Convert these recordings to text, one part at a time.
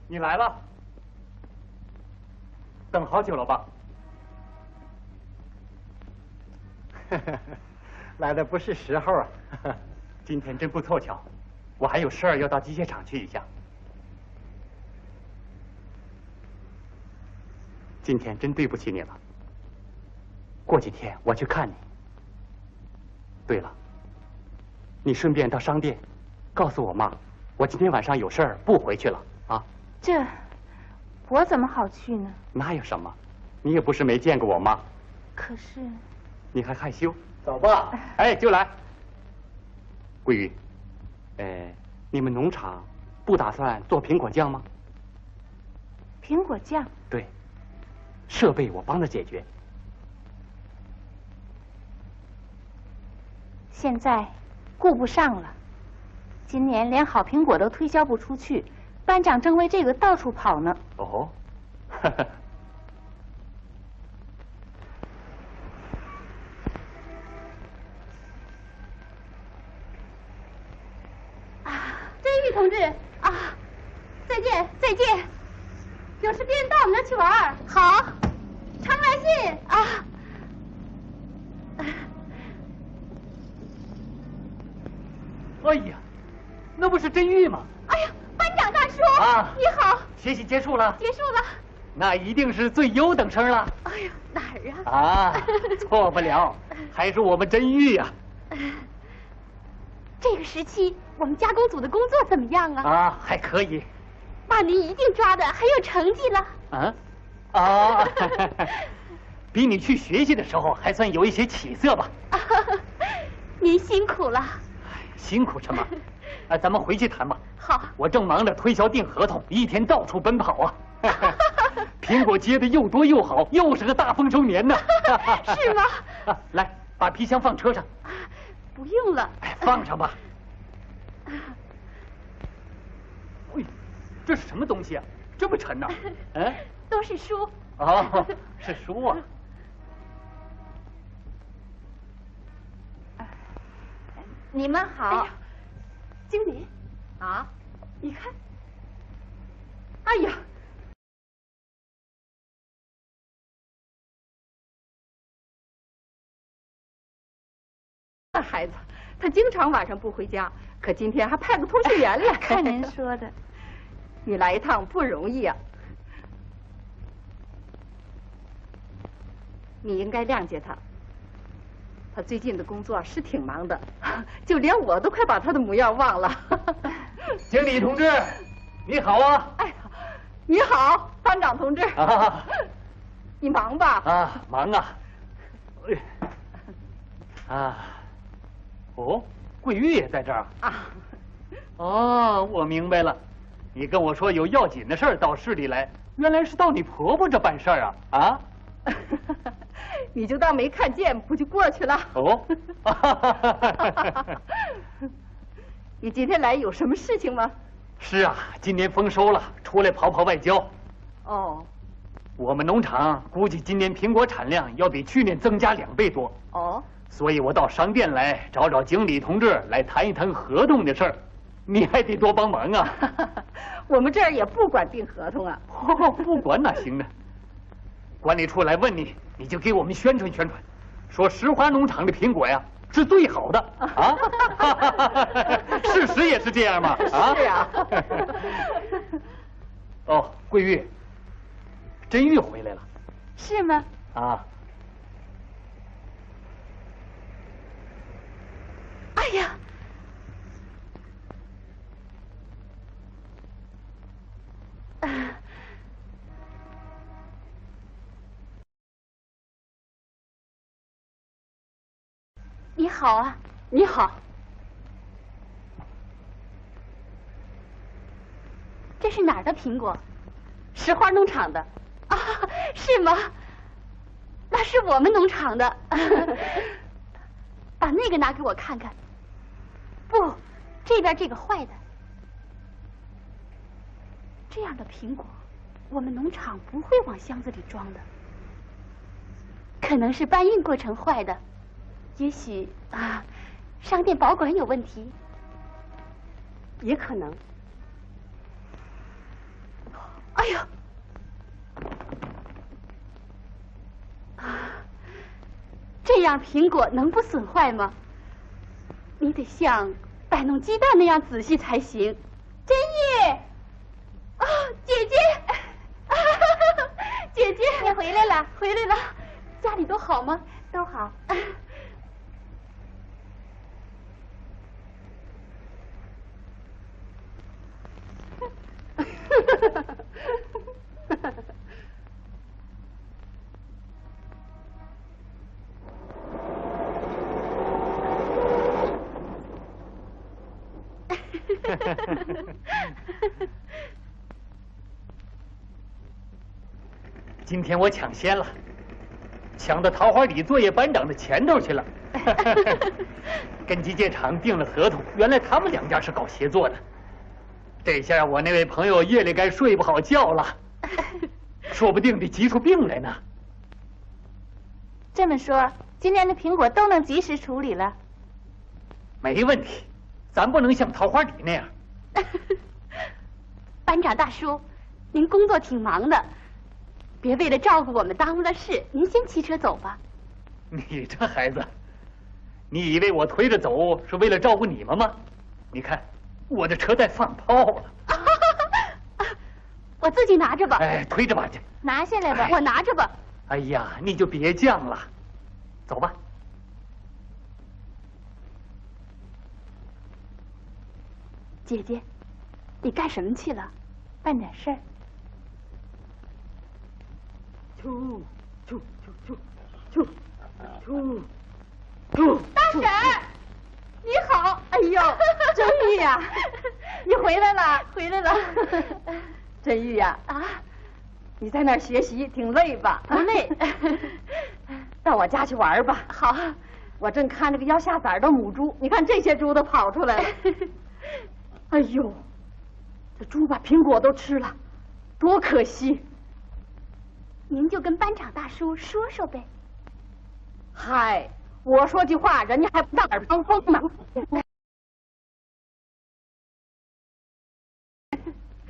你来了，等好久了吧？来的不是时候啊！今天真不凑巧，我还有事儿要到机械厂去一下。今天真对不起你了。过几天我去看你。对了，你顺便到商店告诉我妈，我今天晚上有事儿不回去了啊。这，我怎么好去呢？哪有什么，你也不是没见过我妈。可是，你还害羞？走吧。哎，就来。桂玉，你们农场不打算做苹果酱吗？苹果酱？对，设备我帮着解决。现在顾不上了，今年连好苹果都推销不出去，班长正为这个到处跑呢。哦，真玉同志啊，再见再见，有时间到我们那儿去玩。好，常来信啊。哎呀，那不是真玉吗？哎呀，班长大叔啊，你好。学习结束了？结束了。那一定是最优等生了。哎呀，哪儿啊？啊，错不了，还是我们真玉呀。这个时期，我们加工组的工作怎么样啊？啊，还可以。那您一定抓的很有成绩了。嗯，啊，比你去学习的时候还算有一些起色吧。您辛苦了。辛苦什么？咱们回去谈吧。好，我正忙着推销订合同，一天到处奔跑啊。苹果结的又多又好，又是个大丰收年呢。是吗？来，把皮箱放车上。不用了。放上吧。喂，这是什么东西啊？这么沉呢？嗯，都是书。哦，是书啊。你们好。哎呀，经理啊，你看。哎呀，那孩子他经常晚上不回家，可今天还派个通讯员来。看您说的，你来一趟不容易啊。你应该谅解他。他最近的工作是挺忙的，就连我都快把他的模样忘了。经理同志，你好啊！哎，你好，班长同志。啊，你忙吧？啊，忙啊。啊，哦，桂玉也在这儿啊。哦，我明白了，你跟我说有要紧的事儿到市里来，原来是到你婆婆这办事儿啊？啊？你就当没看见，不就过去了？哦，你今天来有什么事情吗？是啊，今年丰收了，出来跑跑外交。哦，我们农场估计今年苹果产量要比去年增加2倍多。哦，所以我到商店来找找经理同志来谈一谈合同的事儿，你还得多帮忙啊。我们这儿也不管订合同啊。不管哪行呢？管理处来问你，你就给我们宣传宣传，说石花农场的苹果呀是最好的啊。事实也是这样嘛。啊，是啊。哦，桂玉，真玉回来了。是吗？啊。哎呀！你好啊，你好。这是哪儿的苹果？石花农场的。啊，是吗？那是我们农场的。把那个拿给我看看。不，这边这个坏的。这样的苹果，我们农场不会往箱子里装的。可能是搬运过程坏的，也许啊，商店保管有问题，也可能。哎呀！啊，这样苹果能不损坏吗？你得像摆弄鸡蛋那样仔细才行。真玉，啊，姐姐，姐姐，你回来了，回来了，家里都好吗？都好。今天我抢先了，抢到桃花里作业班长的前头去了。跟机械厂订了合同，原来他们两家是搞协作的。这下我那位朋友夜里该睡不好觉了，说不定得急出病来呢。这么说，今年的苹果都能及时处理了？没问题，咱不能像桃花里那样。班长大叔，您工作挺忙的，别为了照顾我们耽误了事。您先骑车走吧。你这孩子，你以为我推着走是为了照顾你们吗？你看，我的车在放炮了。我自己拿着吧。哎，推着吧去。拿下来吧，我拿着吧。哎呀，你就别犟了，走吧。姐姐，你干什么去了？办点事儿。大婶儿，你好。哎呦，真玉呀，你回来了，回来了。真玉呀，啊，你在那儿学习挺累吧？不累。到我家去玩吧。好，我正看这个要下崽的母猪，你看这些猪都跑出来了。哎呦，这猪把苹果都吃了，多可惜！您就跟班长大叔说说呗。嗨，我说句话，人家还不大耳旁风呢。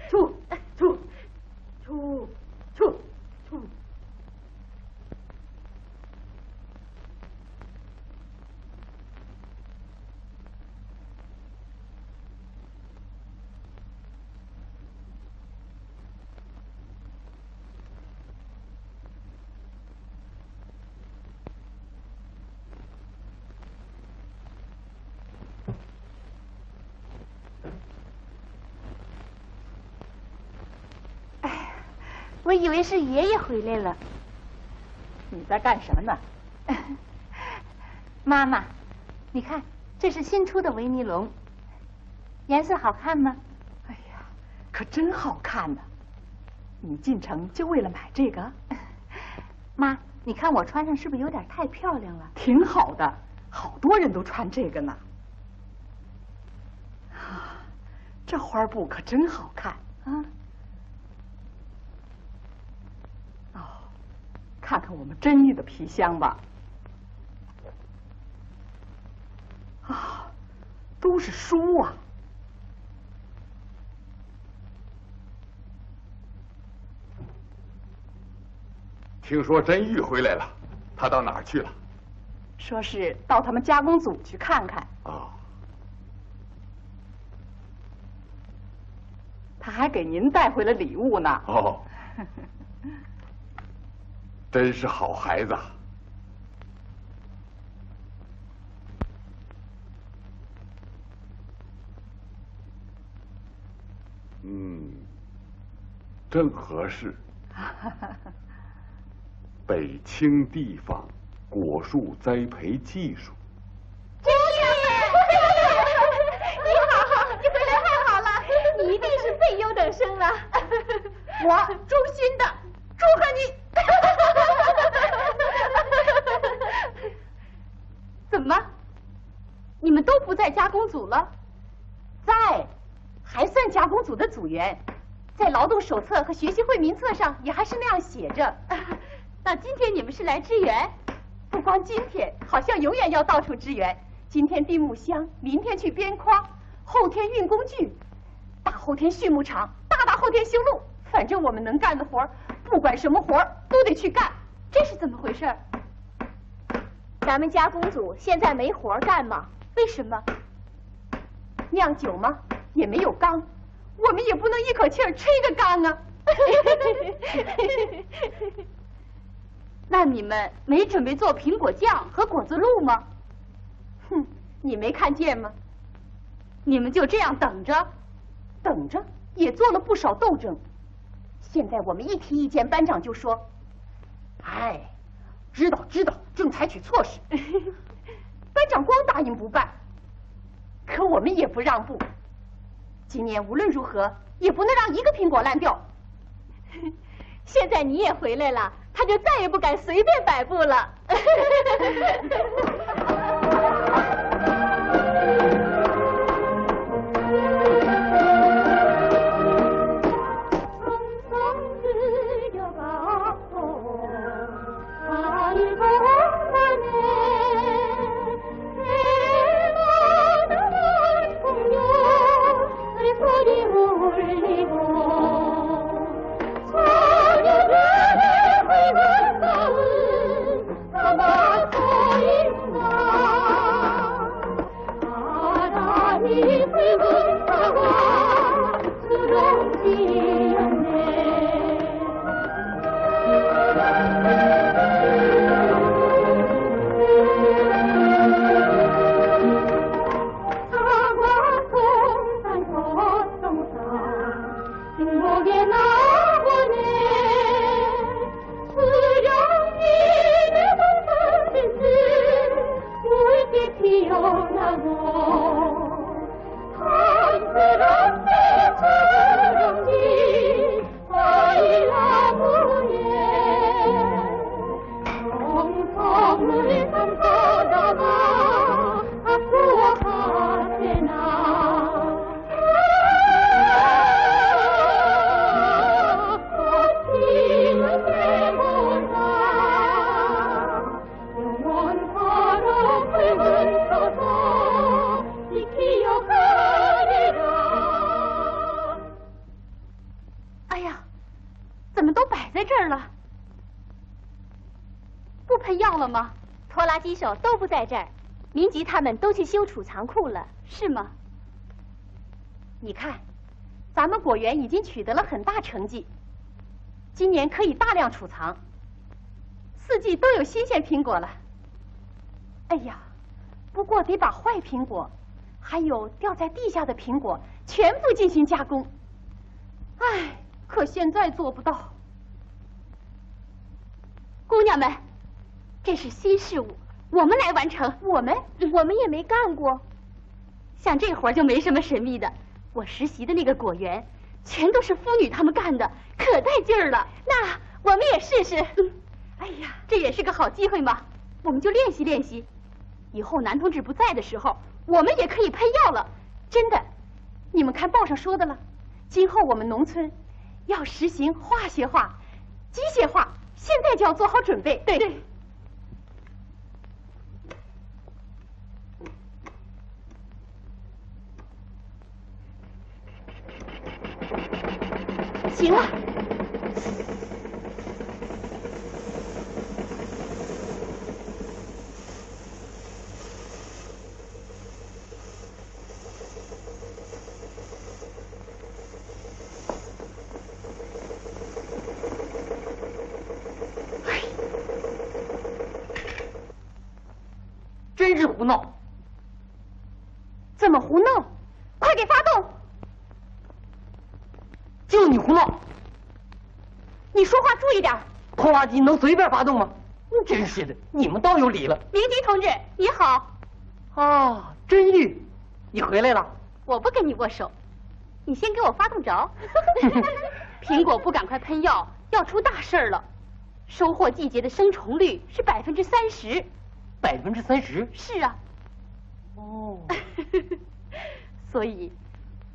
出。我以为是爷爷回来了。你在干什么呢？妈妈，你看，这是新出的维尼龙，颜色好看吗？哎呀，可真好看呢！你进城就为了买这个？妈，你看我穿上是不是有点太漂亮了？挺好的，好多人都穿这个呢。啊，这花布可真好看啊！哦，看看我们真玉的皮箱吧。都是书啊。听说真玉回来了，他到哪儿去了？说是到他们加工组去看看。哦，他还给您带回了礼物呢。哦，真是好孩子。正合适。北清地方果树栽培技术。真是！你好，你回来太好了，你一定是被优等生了。我衷心的祝贺你。怎么？你们都不在加工组了？在，还算加工组的组员，在劳动手册和学习会名册上也还是那样写着。那今天你们是来支援？不光今天，好像永远要到处支援。今天钉木箱，明天去边框，后天运工具，大后天畜牧场，大后天修路。反正我们能干的活，不管什么活都得去干。这是怎么回事？咱们加工组现在没活干吗？为什么？酿酒吗？也没有缸，我们也不能一口气儿吹个缸啊。那你们没准备做苹果酱和果子露吗？哼，你没看见吗？你们就这样等着？等着也做了不少斗争。现在我们一提意见，班长就说：“哎，知道，正采取措施。”班长光答应不办，可我们也不让步。今年无论如何也不能让一个苹果烂掉。现在你也回来了，他就再也不敢随便摆布了。机手都不在这儿，民吉他们都去修储藏库了，是吗？你看，咱们果园已经取得了很大成绩，今年可以大量储藏，四季都有新鲜苹果了。哎呀，不过得把坏苹果，还有掉在地下的苹果全部进行加工。哎，可现在做不到。姑娘们，这是新事物。我们来完成，我们也没干过，像这活就没什么神秘的。我实习的那个果园，全都是妇女她们干的，可带劲儿了。那我们也试试。哎呀，这也是个好机会嘛，我们就练习练习。以后男同志不在的时候，我们也可以配药了。真的，你们看报上说的了，今后我们农村要实行化学化、机械化，现在就要做好准备。对。行了。真是胡闹！怎么胡闹？快给发动！就你胡闹！你说话注意点。拖拉机能随便发动吗？真是的，你们倒有理了。明基同志，你好。啊，真玉，你回来了。我不跟你握手，你先给我发动着。苹果不赶快喷药，要出大事儿了。收获季节的生虫率是30%。30%？是啊。哦。所以，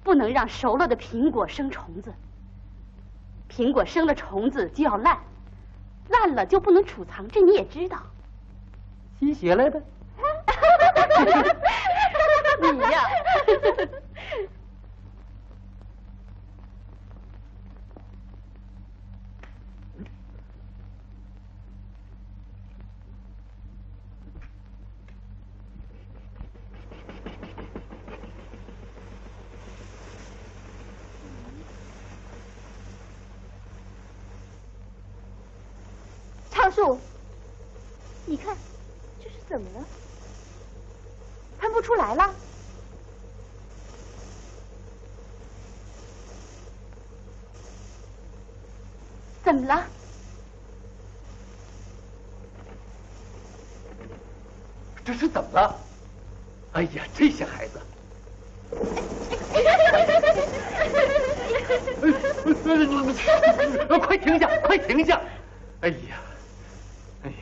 不能让熟了的苹果生虫子。苹果生了虫子就要烂，烂了就不能储藏，这你也知道。吸血来的。你呀。畅树，你看，这是怎么了？喷不出来了。怎么了？这是怎么了？哎呀，这些孩子！快停下！快停下！哎呀！哎，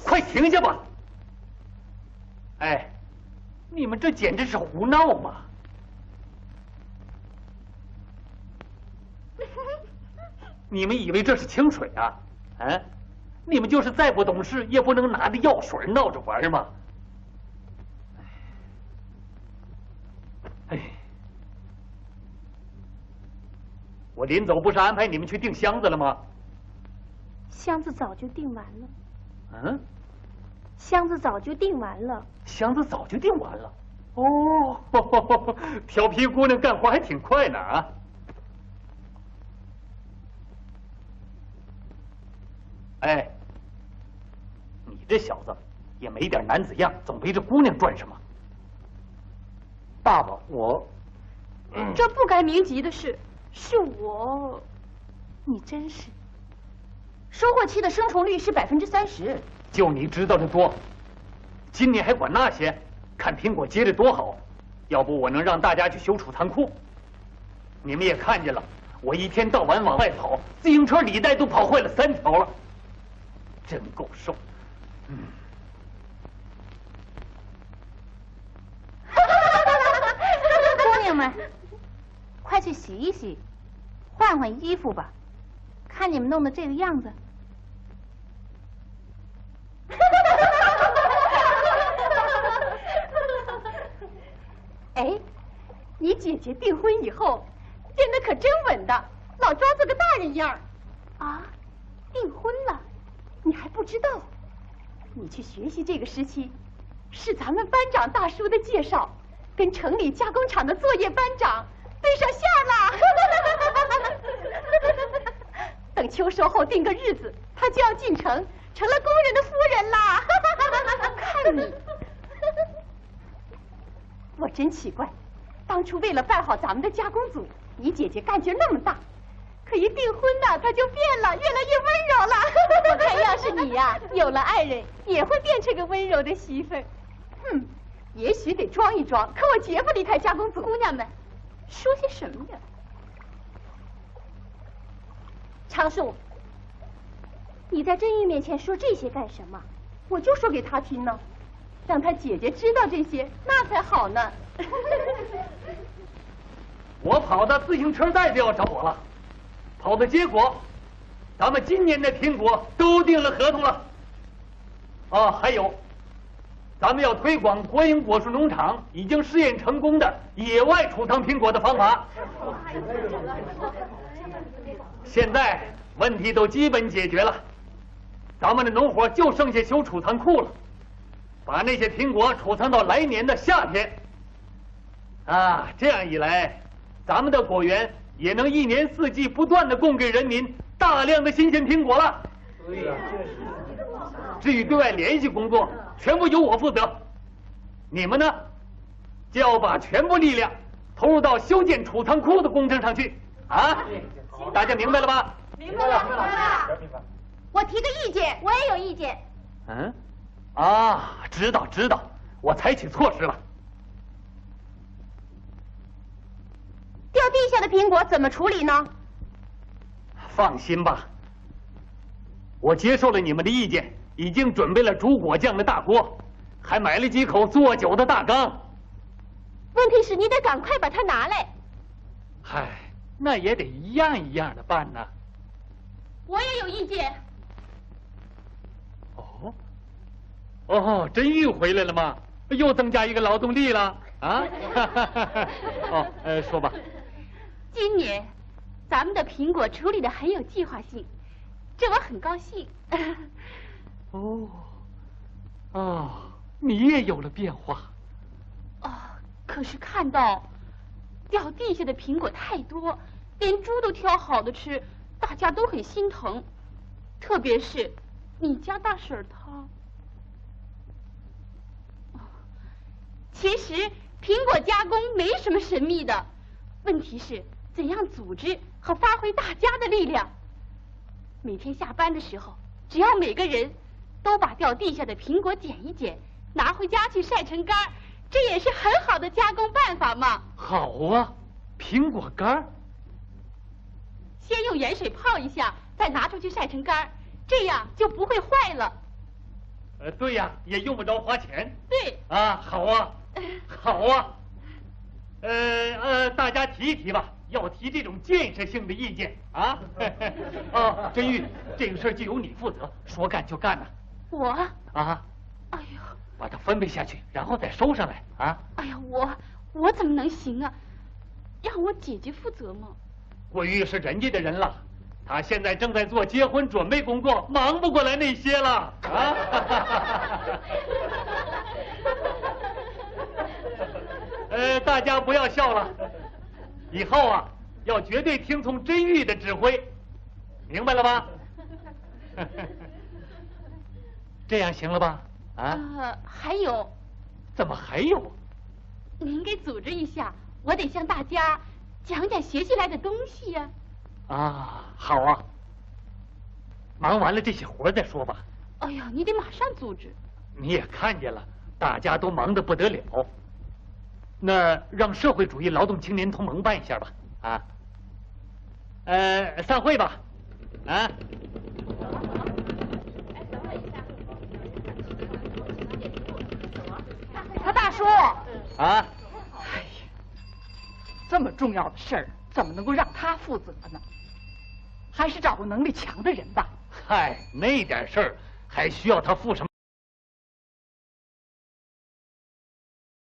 快停下吧！哎，你们这简直是胡闹嘛！你们以为这是清水啊？啊？你们就是再不懂事，也不能拿着药水闹着玩嘛！哎，我临走不是安排你们去订箱子了吗？箱子早就订完了。嗯？箱子早就订完了。箱子早就订完了。哦，调皮姑娘干活还挺快呢啊！哎，你这小子也没点男子样，总围着姑娘转什么？爸爸，我……这不该明急的事，是我。你真是。收获期的生虫率是30%。就你知道的多，今年还管那些？看苹果结的多好，要不我能让大家去修储藏库。你们也看见了，我一天到晚往外跑，自行车履带都跑坏了3条了，真够受。姑娘们，快去洗一洗，换换衣服吧。看你们弄的这个样子。哎，你姐姐订婚以后变得可真稳当，老装作个大人样。啊，订婚了？你还不知道？你去学习这个时期，是咱们班长大叔的介绍，跟城里加工厂的作业班长对上线了。等秋收后定个日子，他就要进城，成了工人的夫人啦。看你，我真奇怪，当初为了办好咱们的加工组，你姐姐干劲那么大，可一订婚呢，她就变了，越来越温柔了。我看要是你呀，有了爱人，也会变成个温柔的媳妇儿。哼，也许得装一装，可我绝不离开加工组。姑娘们，说些什么呀？常树，你在真玉面前说这些干什么？我就说给他听呢，让他姐姐知道这些，那才好呢。我跑的自行车带就要找我了，跑的结果，咱们今年的苹果都订了合同了。啊，还有，咱们要推广国营果树农场已经试验成功的野外储藏苹果的方法。现在问题都基本解决了，咱们的农活就剩下修储藏库了，把那些苹果储藏到来年的夏天。啊，这样一来，咱们的果园也能一年四季不断的供给人民大量的新鲜苹果了。对呀，至于对外联系工作，全部由我负责。你们呢，就要把全部力量投入到修建储藏库的工程上去。啊，大家明白了吧？明白了，明白了。我提个意见，我也有意见。嗯，啊，知道，我采取措施了。掉地下的苹果怎么处理呢？放心吧，我接受了你们的意见，已经准备了煮果酱的大锅，还买了几口做酒的大缸。问题是你得赶快把它拿来。嗨，那也得一样一样的办呢。我也有意见。哦，真玉回来了吗？又增加一个劳动力了啊！说吧。今年咱们的苹果处理的很有计划性，这我很高兴。你也有了变化。可是看到掉地下的苹果太多，连猪都挑好的吃，大家都很心疼。特别是你家大婶她。其实苹果加工没什么神秘的，问题是怎样组织和发挥大家的力量。每天下班的时候，只要每个人都把掉地下的苹果捡一捡，拿回家去晒成干，这也是很好的加工办法嘛。好啊，苹果干。先用盐水泡一下，再拿出去晒成干，这样就不会坏了。对呀，也用不着花钱。对。啊，好啊，好啊。大家提一提吧，要提这种建设性的意见啊。真玉，这个事儿就由你负责，说干就干呐。我？啊。哎呦。把它分配下去，然后再收上来啊。哎呀，我怎么能行啊？让我姐姐负责吗？桂玉是人家的人了，她现在正在做结婚准备工作，忙不过来那些了啊。大家不要笑了，以后啊要绝对听从真玉的指挥，明白了吧？这样行了吧？还有。怎么还有？您给组织一下，我得向大家讲讲学习来的东西呀。好啊。忙完了这些活再说吧。哎呀，你得马上组织。你也看见了，大家都忙得不得了。那让社会主义劳动青年同盟办一下吧。散会吧。大叔。哎呀，这么重要的事儿，怎么能够让他负责呢？还是找个能力强的人吧。嗨，那点事儿还需要他负什么？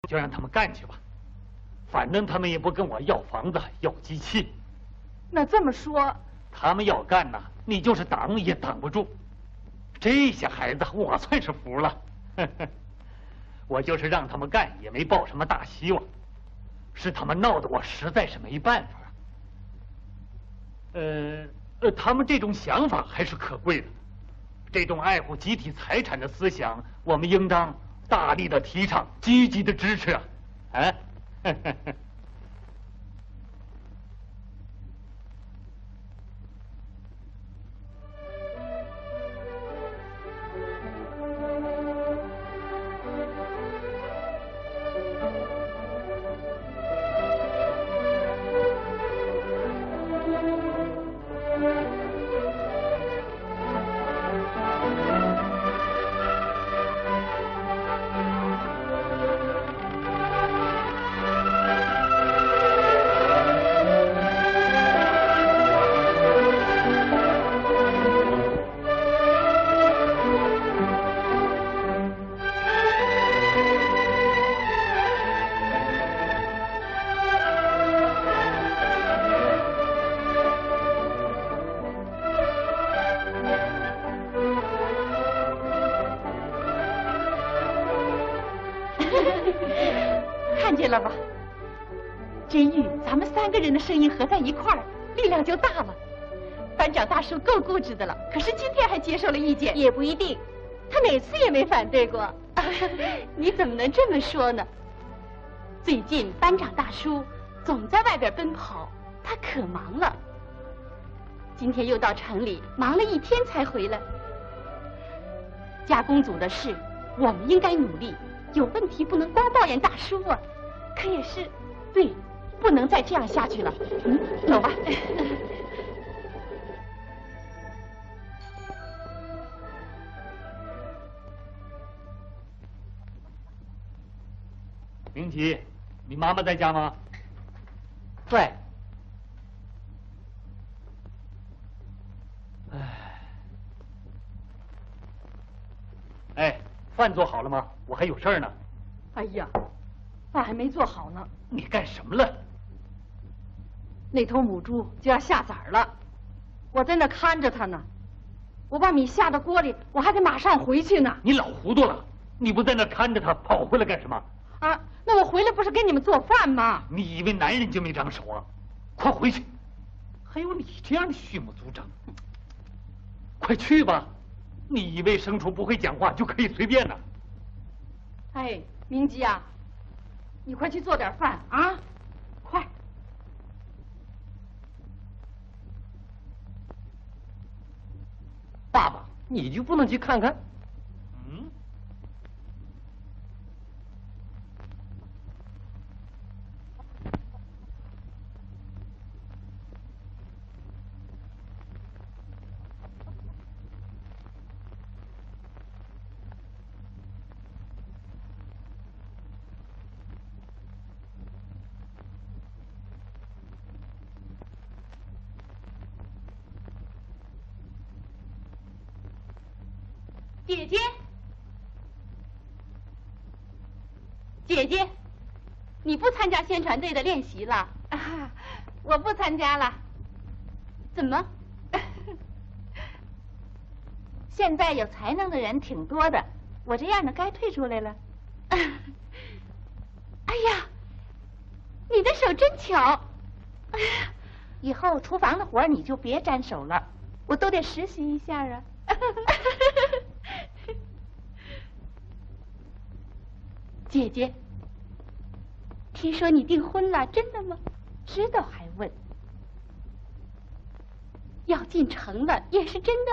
就让他们干去吧，反正他们也不跟我要房子、要机器。那这么说，他们要干呐，你就是挡也挡不住。这些孩子，我算是服了。我就是让他们干，也没抱什么大希望，是他们闹得我实在是没办法。他们这种想法还是可贵的，这种爱护集体财产的思想，我们应当大力的提倡，积极的支持啊！看见了吧？真玉，咱们3个人的声音合在一块儿，力量就大了。班长大叔够固执的了，可是今天还接受了意见。也不一定，他哪次也没反对过。你怎么能这么说呢？最近班长大叔总在外边奔跑，他可忙了。今天又到城里，忙了1天才回来。加工组的事，我们应该努力，有问题不能光抱怨大叔啊。可也是，对，不能再这样下去了。走吧。明吉，你妈妈在家吗？在。哎，饭做好了吗？我还有事儿呢。哎呀，饭还没做好呢。你干什么了？那头母猪就要下崽了，我在那看着它呢。我把米下到锅里，我还得马上回去呢。你老糊涂了！你不在那看着它，跑回来干什么？啊，那我回来不是给你们做饭吗？你以为男人就没长手啊？快回去！还有你这样的畜牧组长，快去吧！你以为牲畜不会讲话就可以随便呢？哎，明吉啊，你快去做点饭啊，快！爸爸，你就不能去看看？嗯。姐姐，姐姐，你不参加宣传队的练习了？啊，我不参加了。怎么？现在有才能的人挺多的，我这样的该退出来了。哎呀，你的手真巧！哎呀，以后厨房的活你就别沾手了，我都得实习一下啊。姐姐，听说你订婚了，真的吗？知道还问？要进城了，也是真的。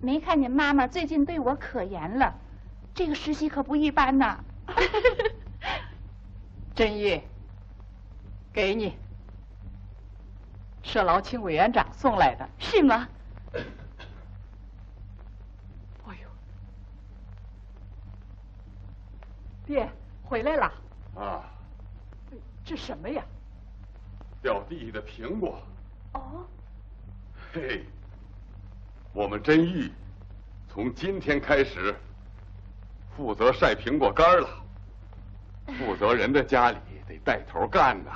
没看见妈妈最近对我可严了，这个实习可不一般呐。真玉，给你，社劳卿委员长送来的。是吗？哎呦，爹回来了。啊，这什么呀？掉地下的苹果。哦。嘿，我们真玉从今天开始负责晒苹果干了。负责人的家里得带头干呐。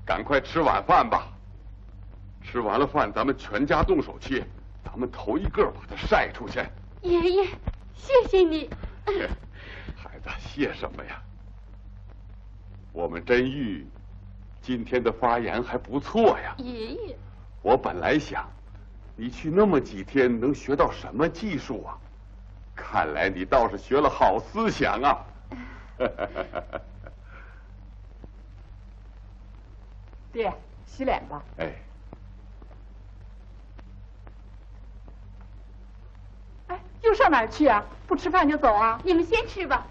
赶快吃晚饭吧。吃完了饭，咱们全家动手切，咱们头一个把它晒出去。爷爷，谢谢你。孩子，谢什么呀？我们真玉今天的发言还不错呀。爷爷，我本来想，你去那么几天能学到什么技术啊？看来你倒是学了好思想啊。爹，洗脸吧。哎。哎，又上哪儿去啊？不吃饭就走啊？你们先吃吧。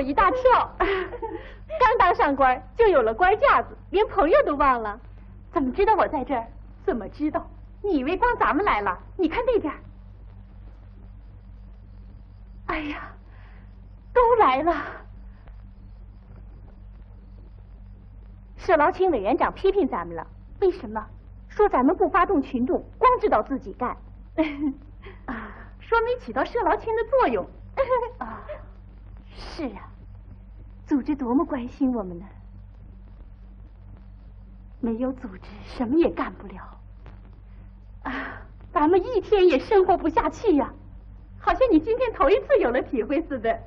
一大跳。刚当上官就有了官架子，连朋友都忘了。怎么知道我在这儿？怎么知道？你以为光咱们来了？你看那边。哎呀，都来了。社劳卿委员长批评咱们了，为什么？说咱们不发动群众，光知道自己干。说没起到社劳卿的作用。是啊，组织多么关心我们呢！没有组织，什么也干不了。咱们一天也生活不下去呀，好像你今天头一次有了体会似的。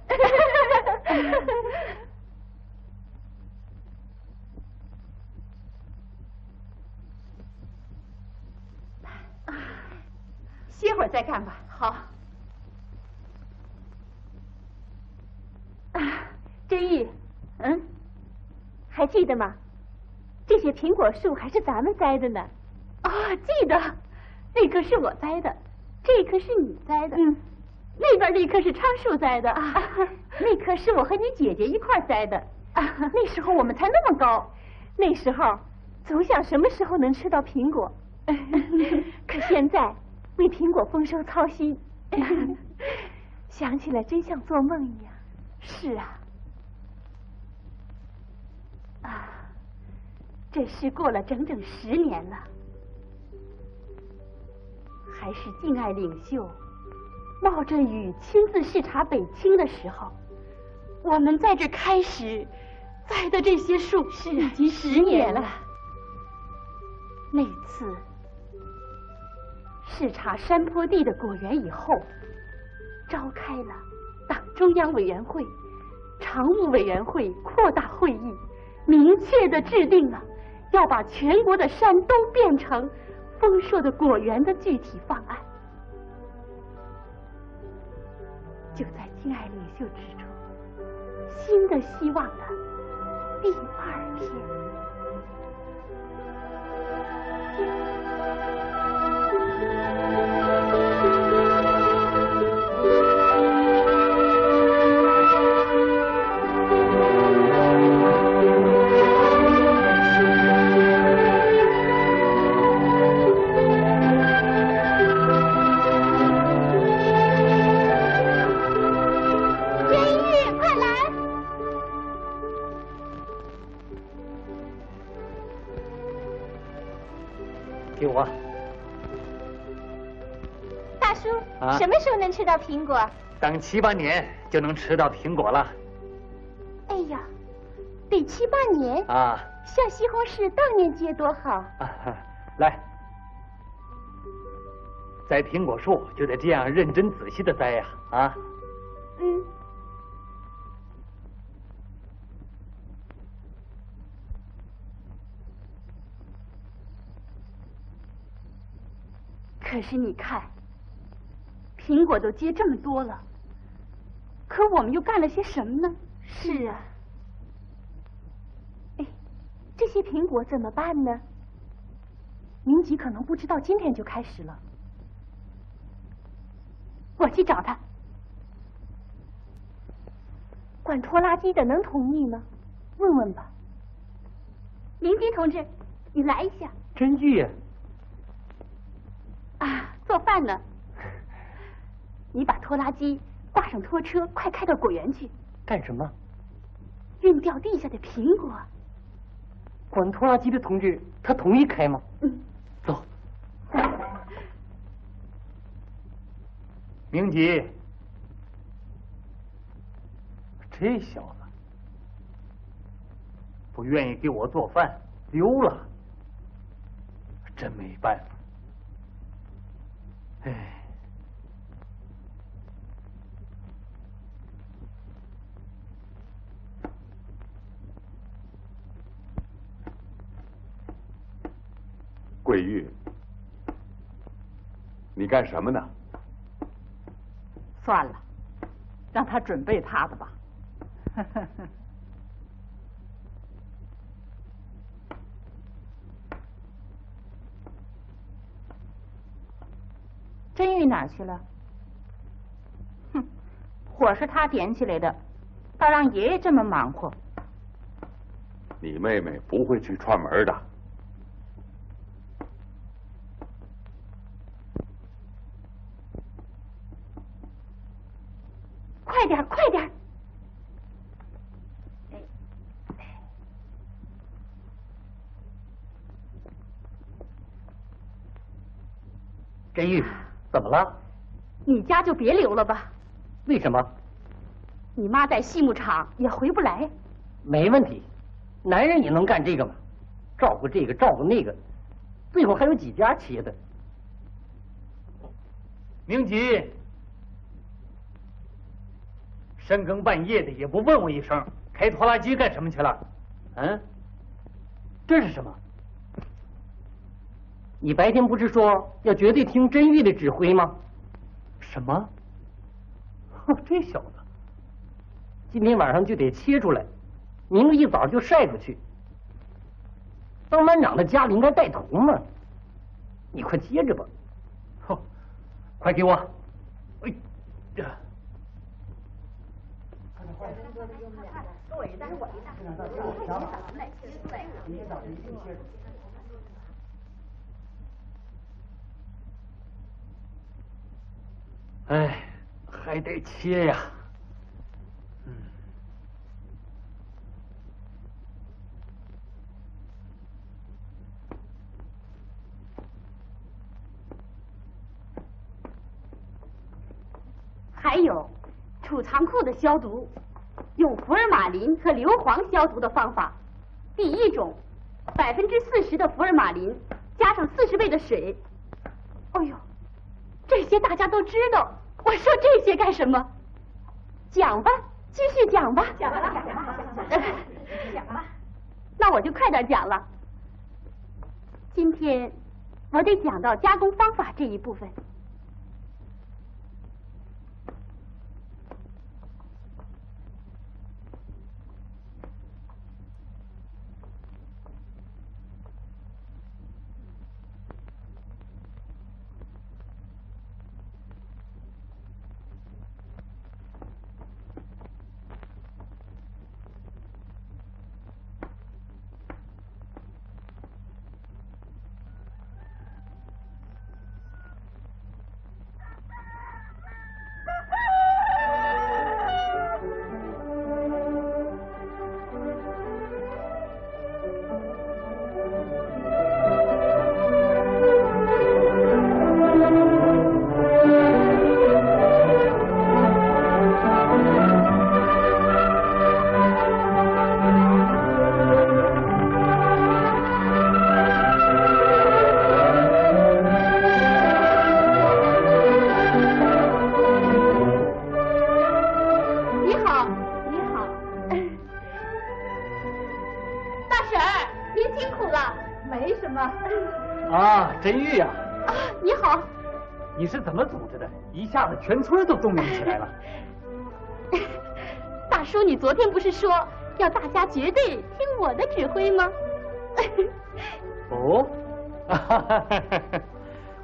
歇会儿再干吧。好。真玉，还记得吗？这些苹果树还是咱们栽的呢。记得，那棵是我栽的，这棵是你栽的，那边那棵是昌树栽的啊，那棵是我和你姐姐一块栽的。那时候我们才那么高，那时候总想什么时候能吃到苹果，可现在为苹果丰收操心，想起来真像做梦一样。是啊。这事过了整整10年了，还是敬爱领袖冒着雨亲自视察北清的时候，我们在这开始栽的这些树，是已经10年了。那次视察山坡地的果园以后，召开了党中央委员会、常务委员会扩大会议，明确地制定了要把全国的山都变成丰硕的果园的具体方案。就在敬爱领袖指出新的希望的第2天，什么时候能吃到苹果？等7、8年就能吃到苹果了。哎呀，得7、8年啊！像西红柿当年结多好。来，栽苹果树就得这样认真仔细的栽呀！可是你看，苹果都结这么多了，可我们又干了些什么呢？是啊。这些苹果怎么办呢？民吉可能不知道今天就开始了。我去找他。管拖拉机的能同意吗？问问吧。民吉同志，你来一下。真玉呀！做饭呢。你把拖拉机挂上拖车，快开到果园去。干什么？运掉地下的苹果。管拖拉机的同志，他同意开吗？走。明吉，这小子不愿意给我做饭，溜了，真没办法。桂玉，你干什么呢？算了，让他准备他的吧。真玉哪儿去了？火是他点起来的，倒让爷爷这么忙活。你妹妹不会去串门的。快点，快点！真玉，怎么了？你家就别留了吧。为什么？你妈在畜牧场也回不来。没问题，男人也能干这个嘛，照顾这个，照顾那个，最后还有几家企业的。明吉，深更半夜的也不问我一声，开拖拉机干什么去了？嗯，这是什么？你白天不是说要绝对听真玉的指挥吗？什么？这小子，今天晚上就得切出来，明儿一早就晒出去。当班长的家里应该带头嘛，你快接着吧。快给我！哎呀！哎，还得切呀。还有储藏库的消毒，用福尔马林和硫磺消毒的方法。第一种，40%的福尔马林加上40倍的水。哎呦，这些大家都知道，我说这些干什么？讲吧，继续讲吧。讲吧，讲吧。那我就快点讲了。今天我得讲到加工方法这一部分。真玉呀！啊，你好。你是怎么组织的？一下子全村都动员起来了。大叔，你昨天不是说要大家绝对听我的指挥吗？哦，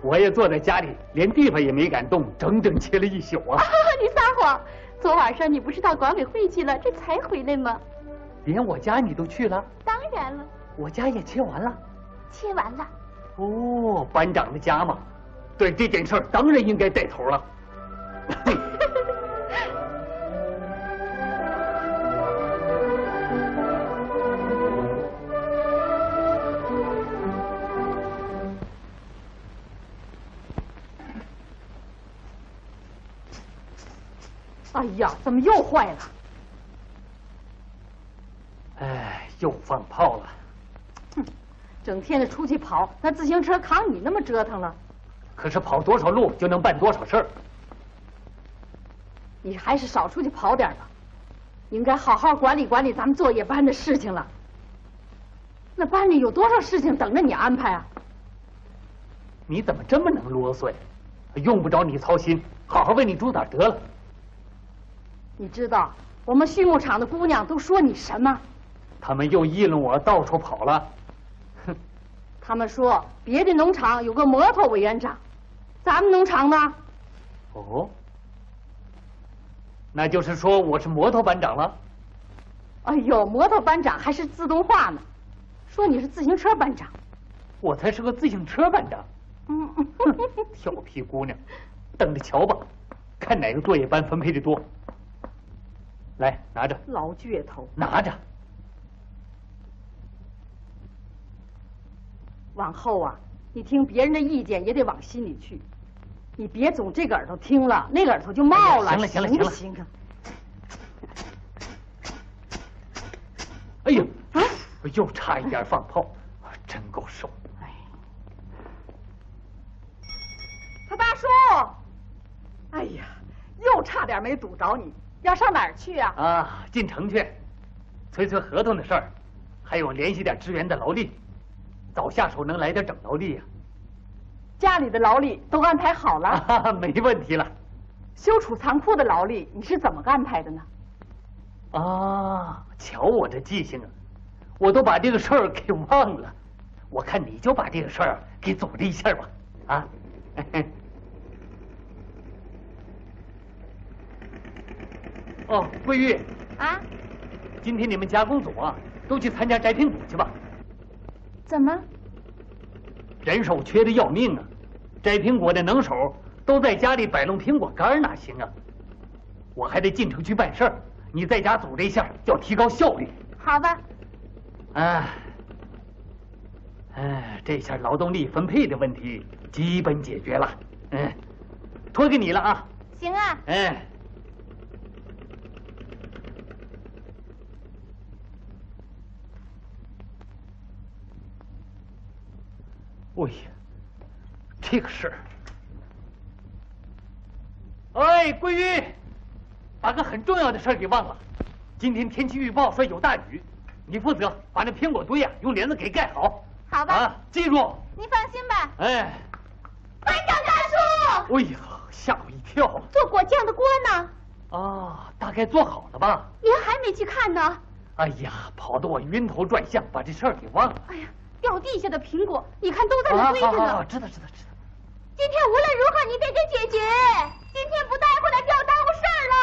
我也坐在家里，连地方也没敢动，整整切了一宿啊！你撒谎！昨晚上你不是到管委会去了，这才回来吗？连我家你都去了？当然了。我家也切完了。切完了。哦，班长的家嘛，对这件事当然应该带头了。哎呀，怎么又坏了？哎，又放炮了。哼，整天的出去跑，那自行车扛你那么折腾了。可是跑多少路就能办多少事儿。你还是少出去跑点吧，应该好好管理管理咱们作业班的事情了。那班里有多少事情等着你安排啊？你怎么这么能啰嗦呀？用不着你操心，好好为你主打得了。你知道我们畜牧场的姑娘都说你什么？他们又议论我到处跑了。哼，他们说别的农场有个摩托委员长，咱们农场呢？哦，那就是说我是摩托班长了？哎呦，摩托班长还是自动化呢，说你是自行车班长。我才是个自行车班长。调皮姑娘，等着瞧吧，看哪个作业班分配的多。来，拿着。老倔头。拿着。往后啊，你听别人的意见也得往心里去，你别总这个耳朵听了，那个耳朵就冒了。行了，行啊。哎呦，又差一点放炮，真够受。他大叔，哎呀，又差点没堵着你，要上哪儿去啊？啊，进城去，催合同的事儿，还有联系点支援的劳力，早下手能来点整劳力呀。家里的劳力都安排好了，没问题了。修储藏库的劳力你是怎么安排的呢？啊，瞧我这记性啊，我都把这个事儿给忘了。我看你就把这个事儿给组织一下吧，啊。哦，桂玉啊，今天你们加工组啊都去参加摘苹果去吧。怎么？人手缺的要命啊！摘苹果的能手都在家里摆弄苹果干，哪行啊？我还得进城去办事儿，你在家组织一下，要提高效率。好吧。这下劳动力分配的问题基本解决了。托给你了啊。行啊。哎呀，这个事儿，哎，桂玉，把个很重要的事儿给忘了。今天天气预报说有大雨，你负责把那苹果堆用帘子给盖好。好吧。啊，记住。你放心吧。哎，班长大叔。哎呀，吓我一跳啊！做果酱的锅呢？啊，大概做好了吧？您还没去看呢？哎呀，跑得我晕头转向，把这事儿给忘了。哎呀，掉地下的苹果，你看都在那堆着呢。知道。今天无论如何你得给解决，今天不带回来就要耽误事儿了。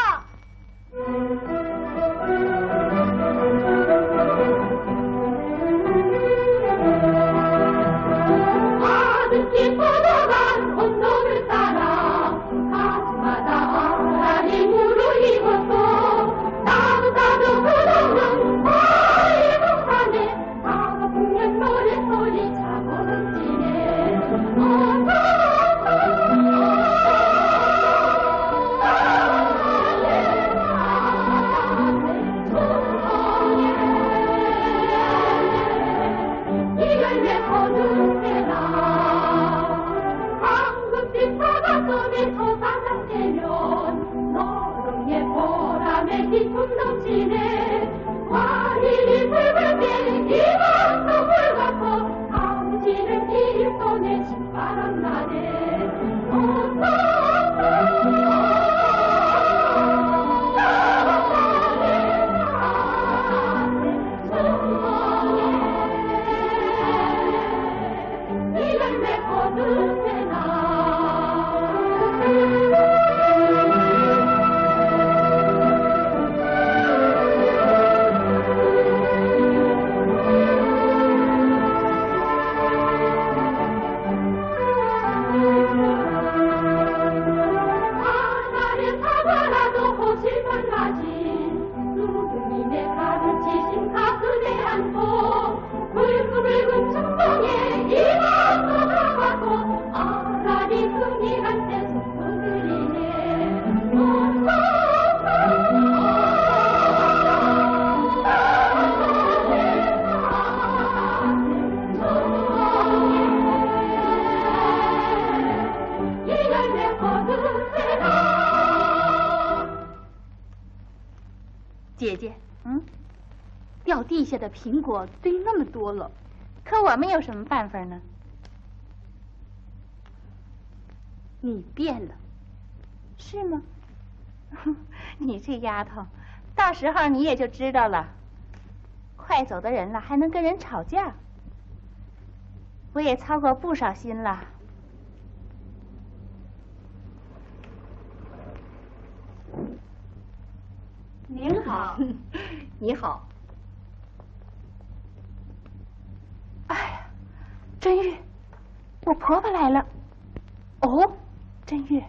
姐姐，掉地下的苹果堆那么多了，可我们有什么办法呢？你变了，是吗？你这丫头，到时候你也就知道了。快走的人了，还能跟人吵架？我也操过不少心了。好，你好。哎呀，真玉，我婆婆来了。哦，真玉，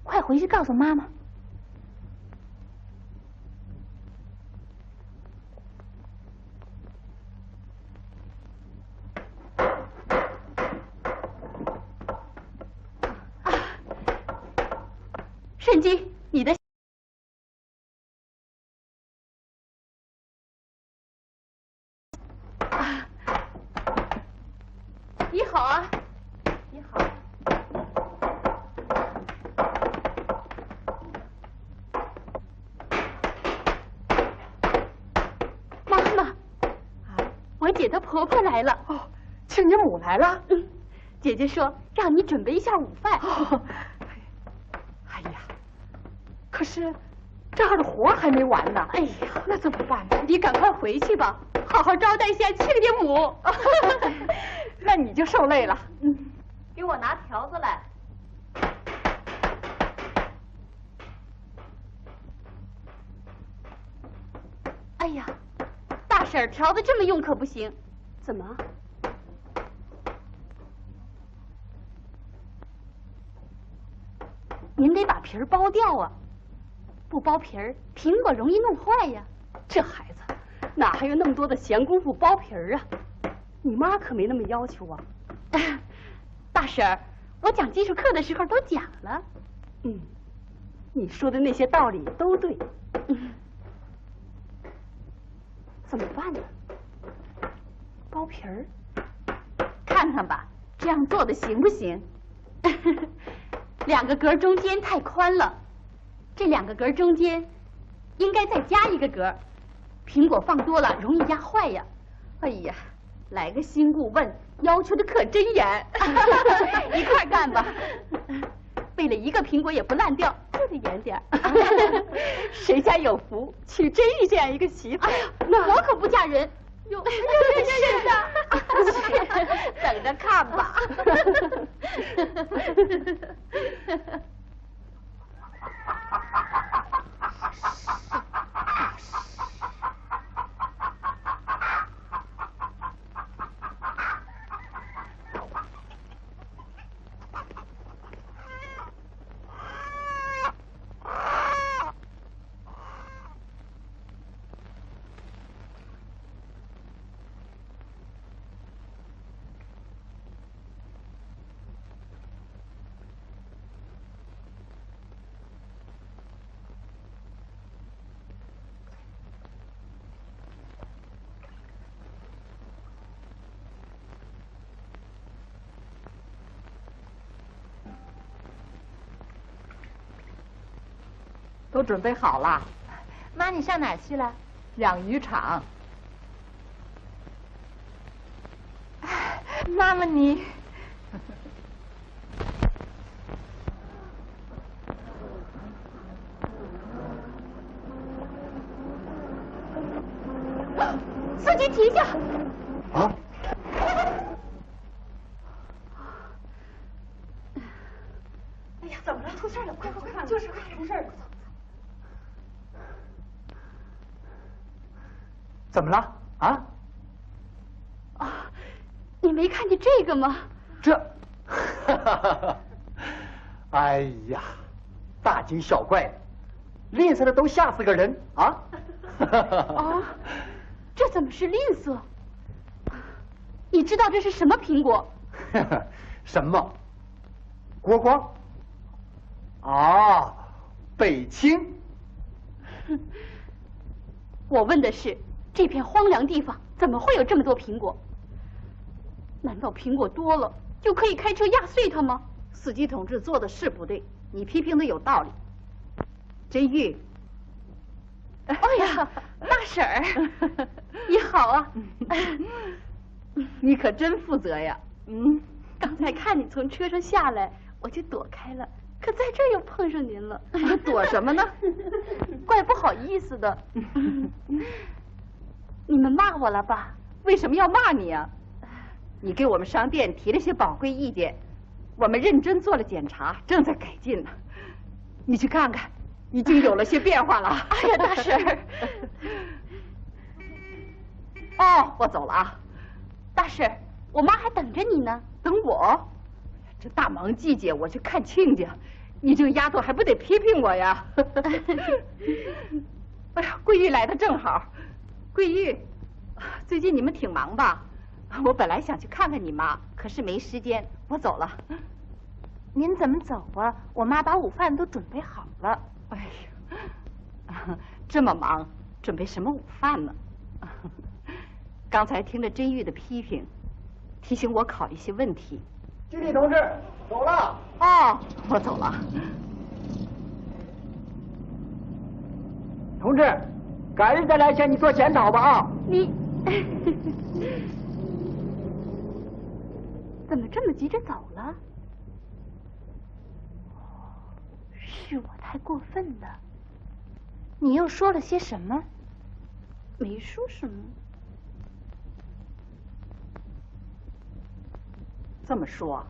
快回去告诉妈妈。圣姬，你的。你好啊，你好。妈妈，我姐的婆婆来了。哦，亲家母来了。嗯，姐姐说让你准备一下午饭。哦，哎呀，可是这儿的活还没完呢。哎呀，那怎么办呢？你赶快回去吧，好好招待一下亲家母。那你就受累了。嗯，给我拿条子来。哎呀，大婶儿调的这么用可不行。怎么？您得把皮儿剥掉啊！不剥皮儿，苹果容易弄坏呀。这孩子哪还有那么多的闲工夫剥皮儿啊？你妈可没那么要求啊。大婶儿，我讲技术课的时候都讲了。嗯，你说的那些道理都对。嗯，怎么办呢？剥皮儿？看看吧，这样做的行不行？两个格中间太宽了，这两个格中间应该再加一个格。苹果放多了容易压坏呀。哎呀，来个新顾问，要求的可真严。一块干吧，为了一个苹果也不烂掉，就得严点。谁家有福娶真玉这样一个媳妇？哎呀，那我可不嫁人。哟，是的，等着看吧。都准备好了。妈，你上哪儿去了？养鱼场。妈妈你。司机停下！啊！哎呀，怎么了？出事了！快快快！就是快出事了！怎么了？啊？啊，你没看见这个吗？这，哎呀，大惊小怪的，吝啬的都吓死个人啊！哦，这怎么是吝啬？你知道这是什么苹果？什么？国光？啊，北青。我问的是，这片荒凉地方怎么会有这么多苹果？难道苹果多了就可以开车压碎它吗？司机同志做的是不对，你批评的有道理。真玉，哎呀，大婶儿，你好啊！你可真负责呀。嗯，刚才看你从车上下来，我就躲开了，可在这儿又碰上您了。躲什么呢？怪不好意思的。你们骂我了吧？为什么要骂你啊？你给我们商店提了些宝贵意见，我们认真做了检查，正在改进呢。你去看看，已经有了些变化了。哎呀，大婶儿。哦，我走了啊。大婶儿，我妈还等着你呢。等我？这大忙季节我去看亲家，你这个丫头还不得批评我呀？哎呀，桂玉来的正好。桂玉，最近你们挺忙吧？我本来想去看看你妈，可是没时间，我走了。您怎么走啊？我妈把午饭都准备好了。哎呀，这么忙，准备什么午饭呢？刚才听了真玉的批评，提醒我考虑些问题。经理同志，走了。哦，我走了。同志，改日再来向你做检讨吧啊！你怎么这么急着走了？是我太过分了。你又说了些什么？没说什么。这么说，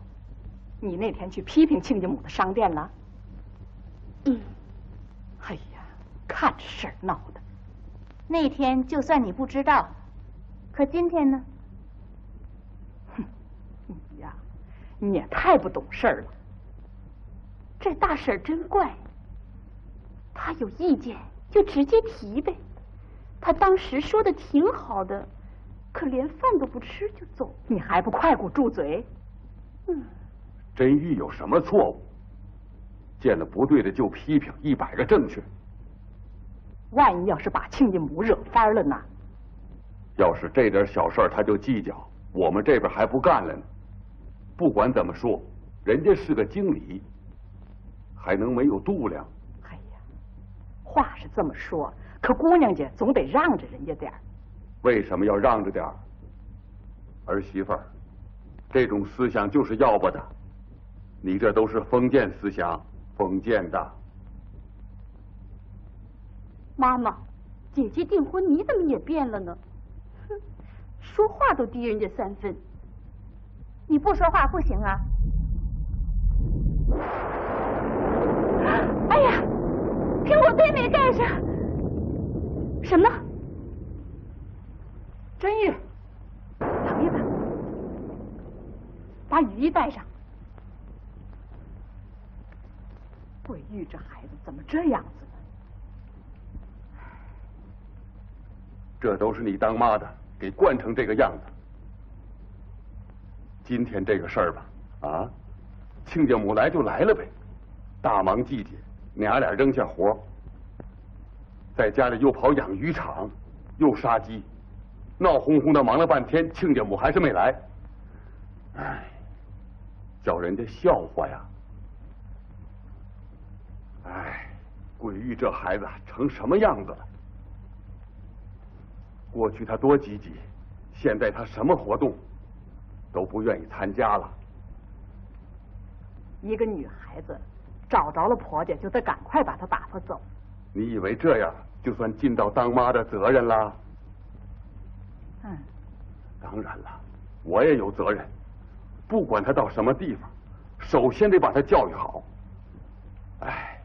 你那天去批评亲家母的商店了？嗯。哎呀，看这事儿闹的。那天就算你不知道，可今天呢？哼，你呀，你也太不懂事儿了。这大婶真怪，她有意见就直接提呗。她当时说的挺好的，可连饭都不吃就走。你还不快给我住嘴！真玉有什么错误？见了不对的就批评，100个正确。万一要是把亲家母惹翻了呢？要是这点小事他就计较，我们这边还不干了呢。不管怎么说，人家是个经理，还能没有度量？哎呀，话是这么说，可姑娘家总得让着人家点儿。为什么要让着点儿？儿媳妇儿，这种思想就是要不得。你这都是封建思想，封建的。妈妈，姐姐订婚，你怎么也变了呢？哼，说话都低人家3分。你不说话不行啊！哎呀，给我妹妹盖上！什么？真玉，等一等，把雨衣带上。桂玉这孩子怎么这样子呢？这都是你当妈的给惯成这个样子。今天这个事儿吧，啊，亲家母来就来了呗，大忙季节，娘俩扔下活，在家里又跑养鱼场，又杀鸡，闹哄哄的忙了半天，亲家母还是没来。唉，叫人家笑话呀！唉，桂玉这孩子成什么样子了？过去他多积极，现在他什么活动都不愿意参加了。一个女孩子找着了婆家，就得赶快把她打发走。你以为这样就算尽到当妈的责任了？当然了，我也有责任。不管他到什么地方，首先得把他教育好。唉，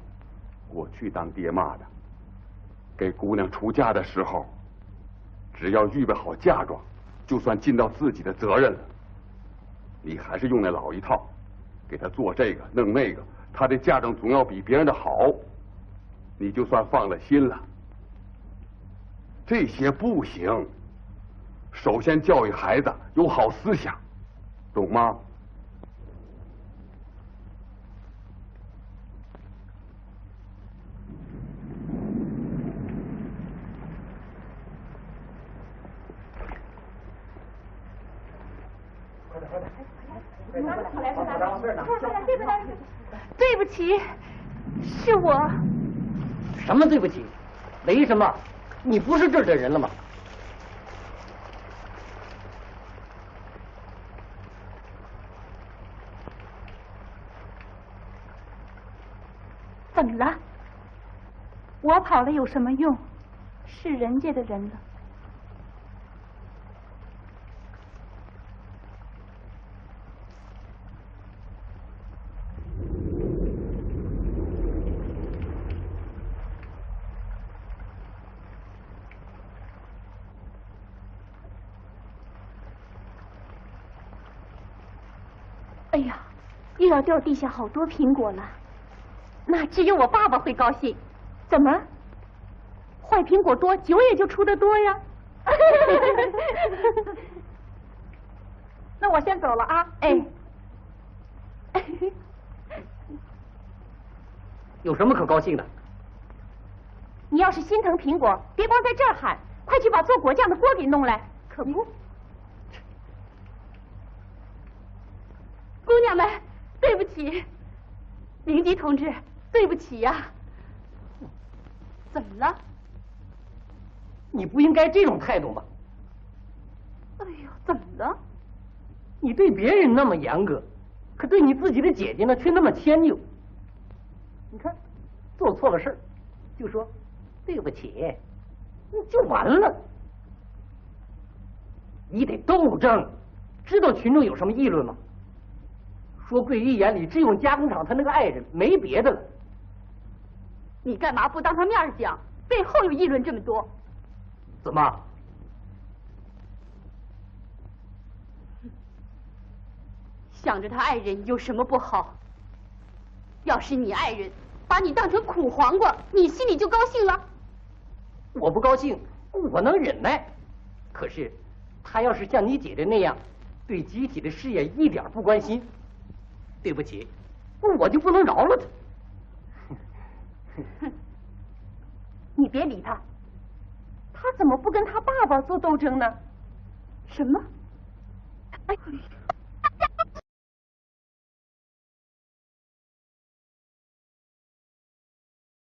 过去当爹妈的，给姑娘出嫁的时候，只要预备好嫁妆，就算尽到自己的责任了。你还是用那老一套，给她做这个弄那个，她的嫁妆总要比别人的好，你就算放了心了。这些不行，首先教育孩子有好思想，懂吗？对不起，是我。什么对不起？没什么，你不是这儿的人了吗？怎么了？我跑了有什么用？是人家的人了。哎呀，又要掉地下好多苹果了。那只有我爸爸会高兴。怎么？坏苹果多，酒也就出得多呀。那我先走了啊。哎。有什么可高兴的？你要是心疼苹果，别光在这儿喊，快去把做果酱的锅给弄来。可不。姑娘们，对不起，灵吉同志，对不起呀。怎么了？你不应该这种态度吗？哎呦，怎么了？你对别人那么严格，可对你自己的姐姐呢却那么迁就。你看，做错了事儿，就说对不起，就完了。你得斗争，知道群众有什么议论吗？说桂玉眼里只有加工厂他那个爱人，没别的了。你干嘛不当他面讲，背后又议论这么多？怎么？想着他爱人有什么不好？要是你爱人把你当成苦黄瓜，你心里就高兴了？我不高兴，我能忍耐。可是，他要是像你姐姐那样，对集体的事业一点不关心，对不起，我就不能饶了他。你别理他，他怎么不跟他爸爸做斗争呢？什么？哎。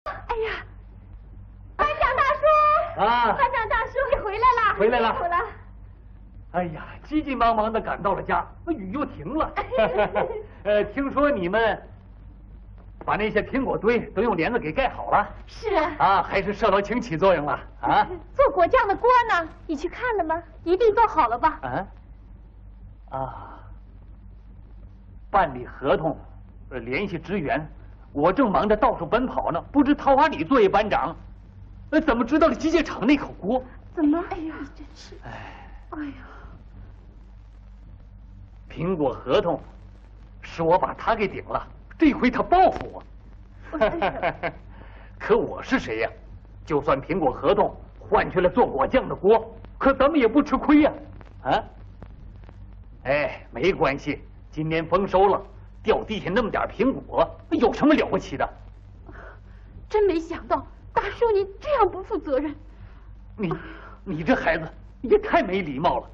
哎呀，班长大叔！啊，班长大叔，你回来啦！回来了。辛苦了。哎呀，急急忙忙的赶到了家，雨又停了。听说你们把那些苹果堆都用帘子给盖好了。是啊。啊，还是受到请起作用了啊。做果酱的锅呢？你去看了吗？一定做好了吧？办理合同，联系职员。我正忙着到处奔跑呢，不知桃花里作业班长，怎么知道了机械厂那口锅？怎么？哎呀，真是！哎呀，苹果合同是我把他给顶了，这回他报复我。可我是谁呀？就算苹果合同换去了做果酱的锅，可咱们也不吃亏呀！没关系，今年丰收了。掉地下那么点苹果，有什么了不起的？真没想到，大叔你这样不负责任。你这孩子也太没礼貌了。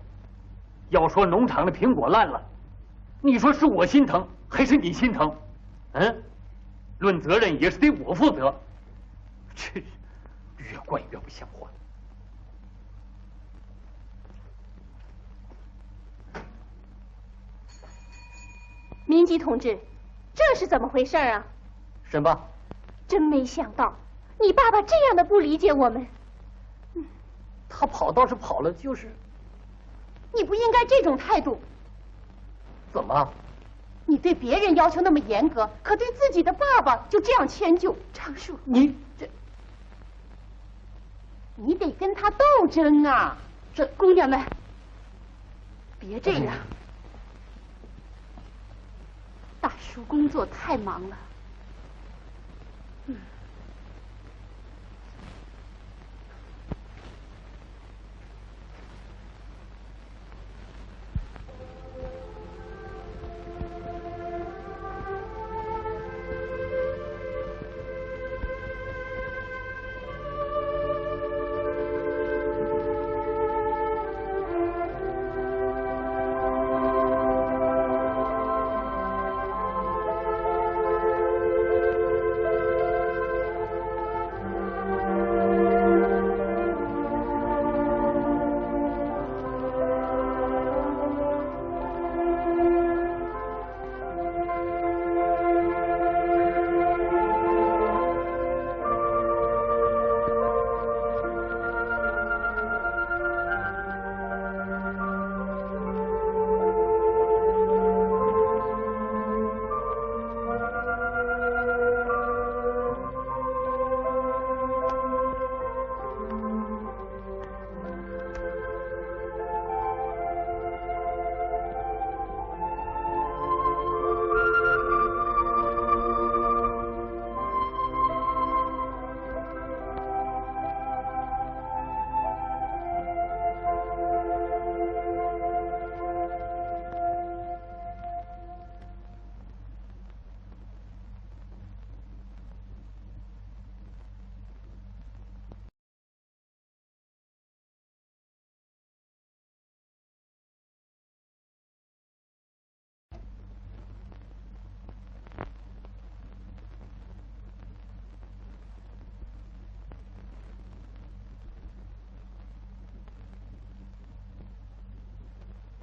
要说农场的苹果烂了，你说是我心疼还是你心疼？论责任也是得我负责。这越惯越不像话。民吉同志，这是怎么回事啊？什么？真没想到，你爸爸这样的不理解我们。他跑倒是跑了，就是。你不应该这种态度。怎么？你对别人要求那么严格，可对自己的爸爸就这样迁就。常叔，你得跟他斗争啊！这姑娘们，别这样。大叔工作太忙了。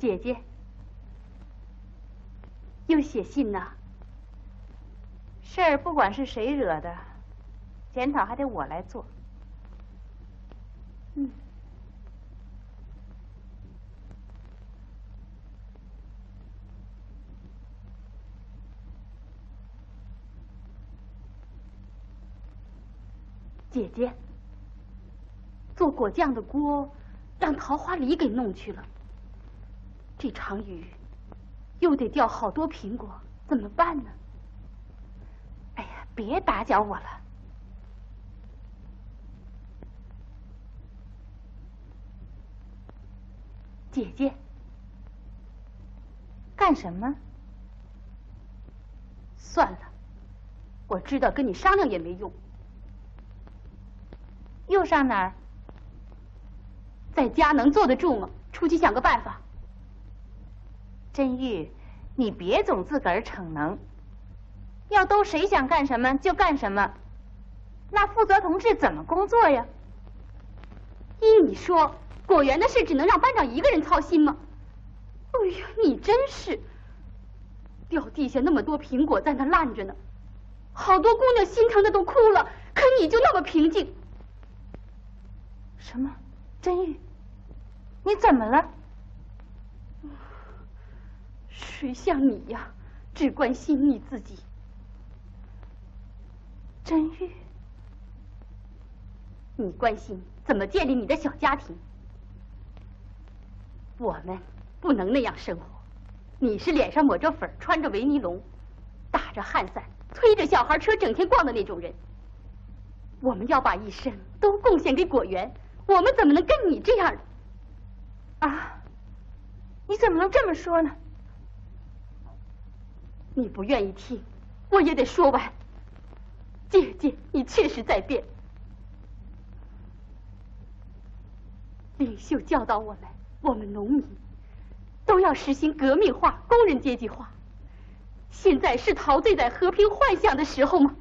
姐姐又写信呢。事儿不管是谁惹的，检讨还得我来做。嗯。姐姐，做果酱的锅让桃花梨给弄去了。这场雨又得掉好多苹果，怎么办呢？哎呀，别打搅我了。姐姐，干什么？算了，我知道跟你商量也没用。又上哪儿？在家能坐得住吗？出去想个办法。真玉，你别总自个儿逞能。要都谁想干什么就干什么，那负责同志怎么工作呀？依你说，果园的事只能让班长一个人操心吗？哎呀，你真是！掉地下那么多苹果在那烂着呢，好多姑娘心疼的都哭了，可你就那么平静。什么？真玉，你怎么了？谁像你呀，只关心你自己。真玉，你关心怎么建立你的小家庭，我们不能那样生活。你是脸上抹着粉，穿着维尼龙，打着汗伞，推着小孩车整天逛的那种人。我们要把一生都贡献给果园，我们怎么能跟你这样呢？啊，你怎么能这么说呢？你不愿意听，我也得说完。姐姐，你确实在变。领袖教导我们农民都要实行革命化、工人阶级化。现在是陶醉在和平幻想的时候吗？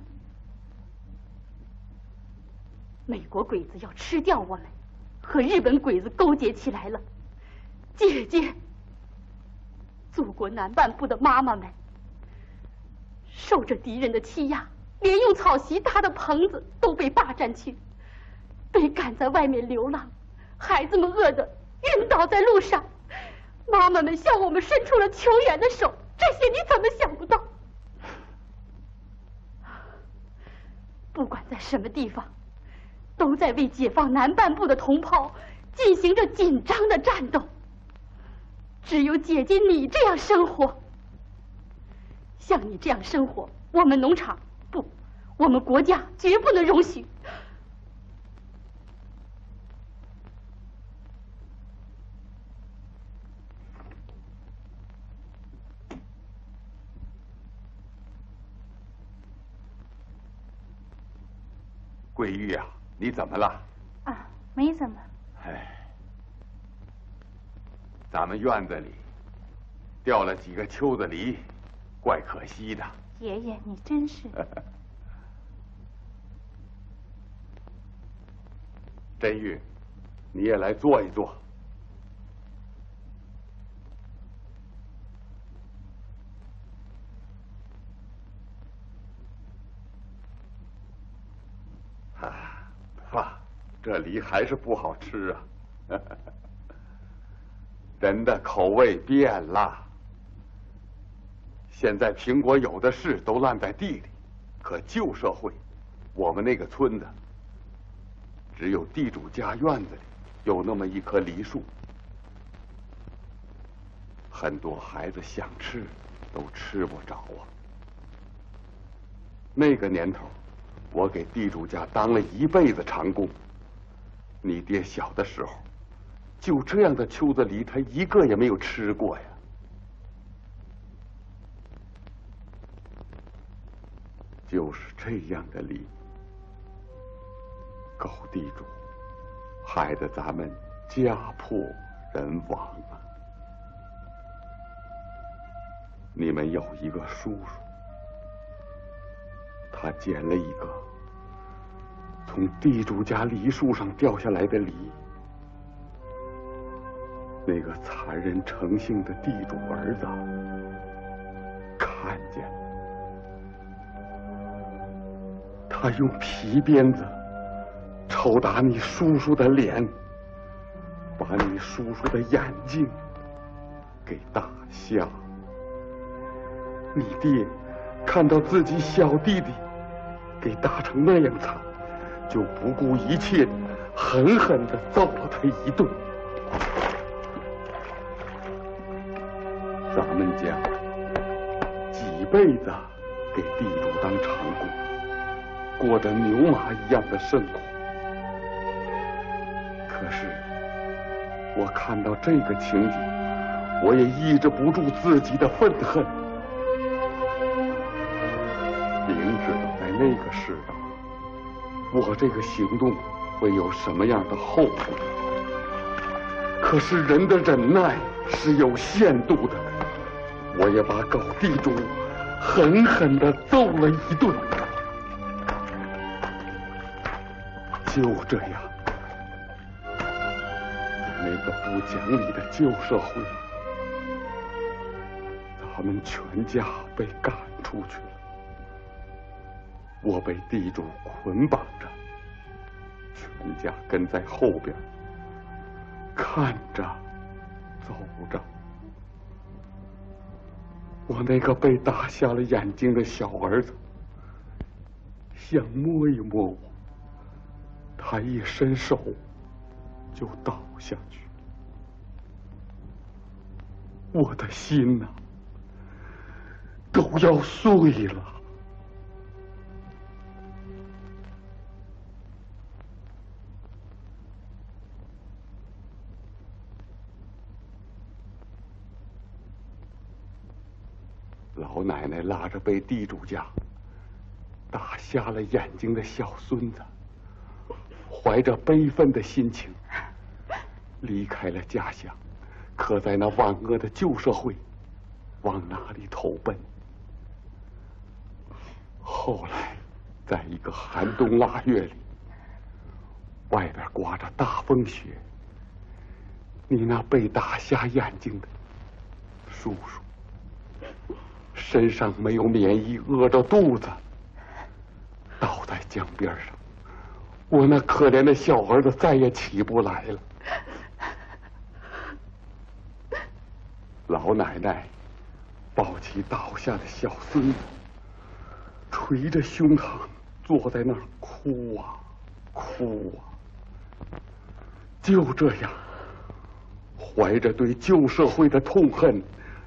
美国鬼子要吃掉我们，和日本鬼子勾结起来了。姐姐，祖国南半部的妈妈们受着敌人的欺压，连用草席搭的棚子都被霸占去，被赶在外面流浪，孩子们饿得晕倒在路上，妈妈们向我们伸出了求援的手，这些你怎么想不到？不管在什么地方，都在为解放南半部的同胞进行着紧张的战斗。只有姐姐你这样生活，像你这样生活，我们农场不，我们国家绝不能容许。桂玉啊，你怎么了？啊，没怎么。哎，咱们院子里掉了几个秋子梨，怪可惜的。爷爷，你真是。真玉，你也来坐一坐。这梨还是不好吃啊！人的口味变了。现在苹果有的是，都烂在地里。可旧社会，我们那个村子，只有地主家院子里有那么一棵梨树，很多孩子想吃都吃不着啊。那个年头，我给地主家当了一辈子长工。你爹小的时候，就这样的秋子梨，他一个也没有吃过呀。就是这样的梨，狗地主，害得咱们家破人亡啊！你们有一个叔叔，他捡了一个从地主家梨树上掉下来的梨，那个残忍成性的地主儿子看见了，他用皮鞭子抽打你叔叔的脸，把你叔叔的眼睛给打瞎。你爹看到自己小弟弟给打成那样惨，就不顾一切的狠狠地揍了他一顿。咱们家几辈子给地主当长工，过着牛马一样的生活。可是我看到这个情景，我也抑制不住自己的愤恨。明知道在那个世道，我这个行动会有什么样的后果，可是人的忍耐是有限度的。我也把狗地主狠狠地揍了一顿。就这样，在那个不讲理的旧社会，他们全家被赶出去了。我被地主捆绑着，全家跟在后边，看着，走着。我那个被打瞎了眼睛的小儿子，想摸一摸我，他一伸手就倒下去。我的心呐，都要碎了。老奶奶拉着被地主家打瞎了眼睛的小孙子，怀着悲愤的心情离开了家乡，可在那万恶的旧社会，往哪里投奔？后来，在一个寒冬腊月里，外边刮着大风雪，你那被打瞎眼睛的叔叔身上没有棉衣，饿着肚子，倒在江边上。我那可怜的小儿子再也起不来了。老奶奶抱起倒下的小孙子，捶着胸膛，坐在那儿哭啊哭啊。就这样，怀着对旧社会的痛恨，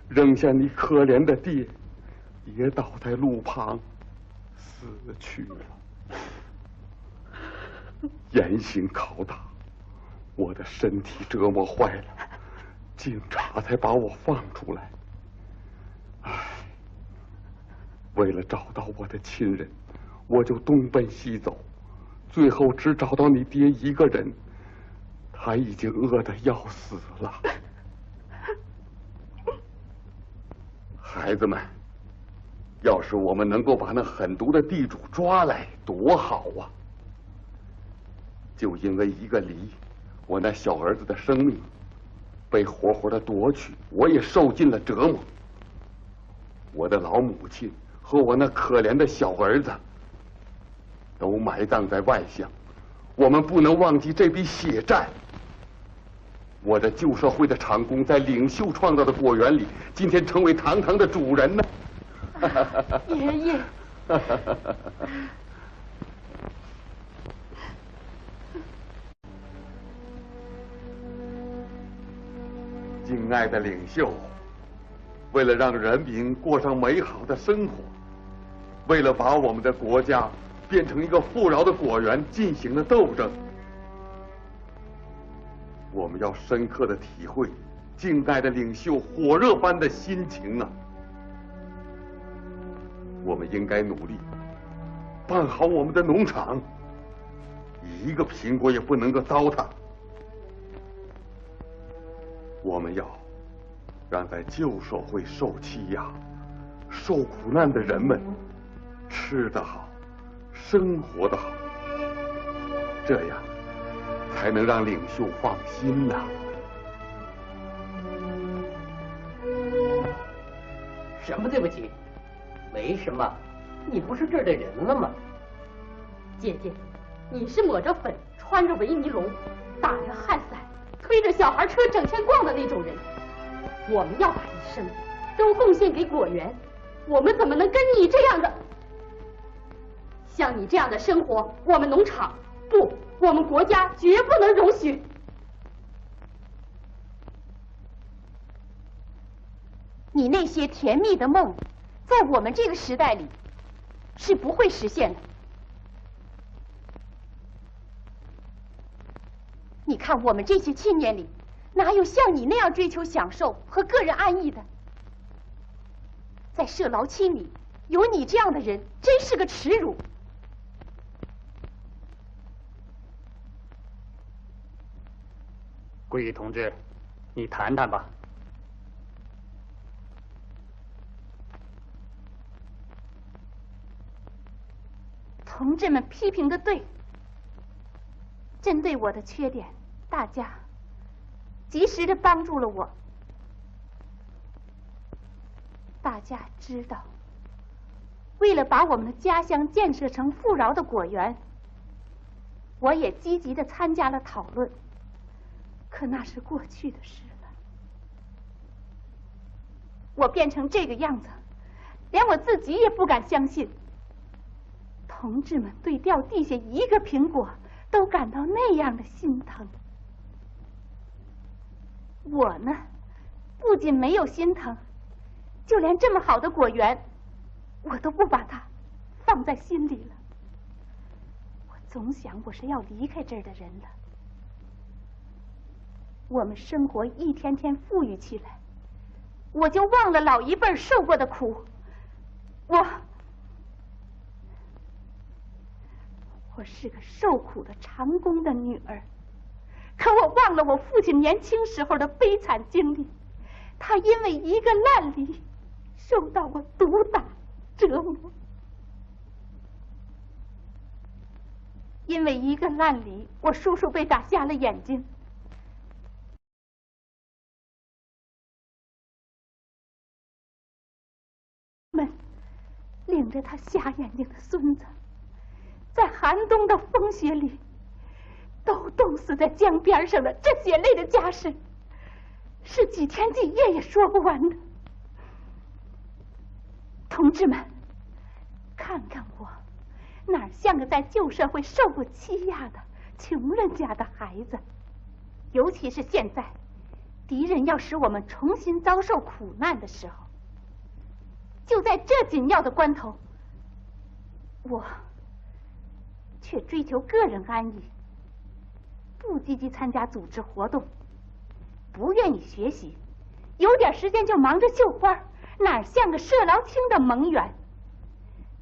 扔下你可怜的爹，也倒在路旁死去了。严刑拷打，我的身体折磨坏了，警察才把我放出来。唉，为了找到我的亲人，我就东奔西走，最后只找到你爹一个人，他已经饿得要死了。孩子们，要是我们能够把那狠毒的地主抓来，多好啊！就因为一个梨，我那小儿子的生命被活活的夺去，我也受尽了折磨。我的老母亲和我那可怜的小儿子都埋葬在外乡，我们不能忘记这笔血债。我的旧社会的长工在领袖创造的果园里，今天成为堂堂的主人呢。爷爷。敬爱的领袖，为了让人民过上美好的生活，为了把我们的国家变成一个富饶的果园，进行了斗争。我们要深刻的体会敬爱的领袖火热般的心情啊！我们应该努力办好我们的农场，一个苹果也不能够糟蹋。我们要让在旧社会受欺压、受苦难的人们吃得好，生活得好，这样才能让领袖放心呐。什么对不起？没什么，你不是这儿的人了吗？姐姐，你是抹着粉，穿着维尼龙，打着汗伞，推着小孩车整天逛的那种人。我们要把一生都贡献给果园，我们怎么能跟你这样的？像你这样的生活，我们农场不，我们国家绝不能容许。你那些甜蜜的梦，在我们这个时代里是不会实现的。你看，我们这些青年里，哪有像你那样追求享受和个人安逸的？在社劳青里，有你这样的人，真是个耻辱。桂玉同志，你谈谈吧。同志们批评的对，针对我的缺点，大家及时的帮助了我。大家知道，为了把我们的家乡建设成富饶的果园，我也积极的参加了讨论。可那是过去的事了。我变成这个样子，连我自己也不敢相信。同志们对掉地下一个苹果都感到那样的心疼，我呢，不仅没有心疼，就连这么好的果园，我都不把它放在心里了。我总想我是要离开这儿的人了。我们生活一天天富裕起来，我就忘了老一辈受过的苦。我是个受苦的长工的女儿，可我忘了我父亲年轻时候的悲惨经历。他因为一个烂梨受到过毒打折磨，因为一个烂梨，我叔叔被打瞎了眼睛。们领着他瞎眼睛的孙子，在寒冬的风雪里，都冻死在江边上的这血泪的家事，是几天几夜也说不完的。同志们，看看我，哪像个在旧社会受过欺压的穷人家的孩子？尤其是现在，敌人要使我们重新遭受苦难的时候，就在这紧要的关头，我却追求个人安逸，不积极参加组织活动，不愿意学习，有点时间就忙着绣花，哪像个社劳青的萌员？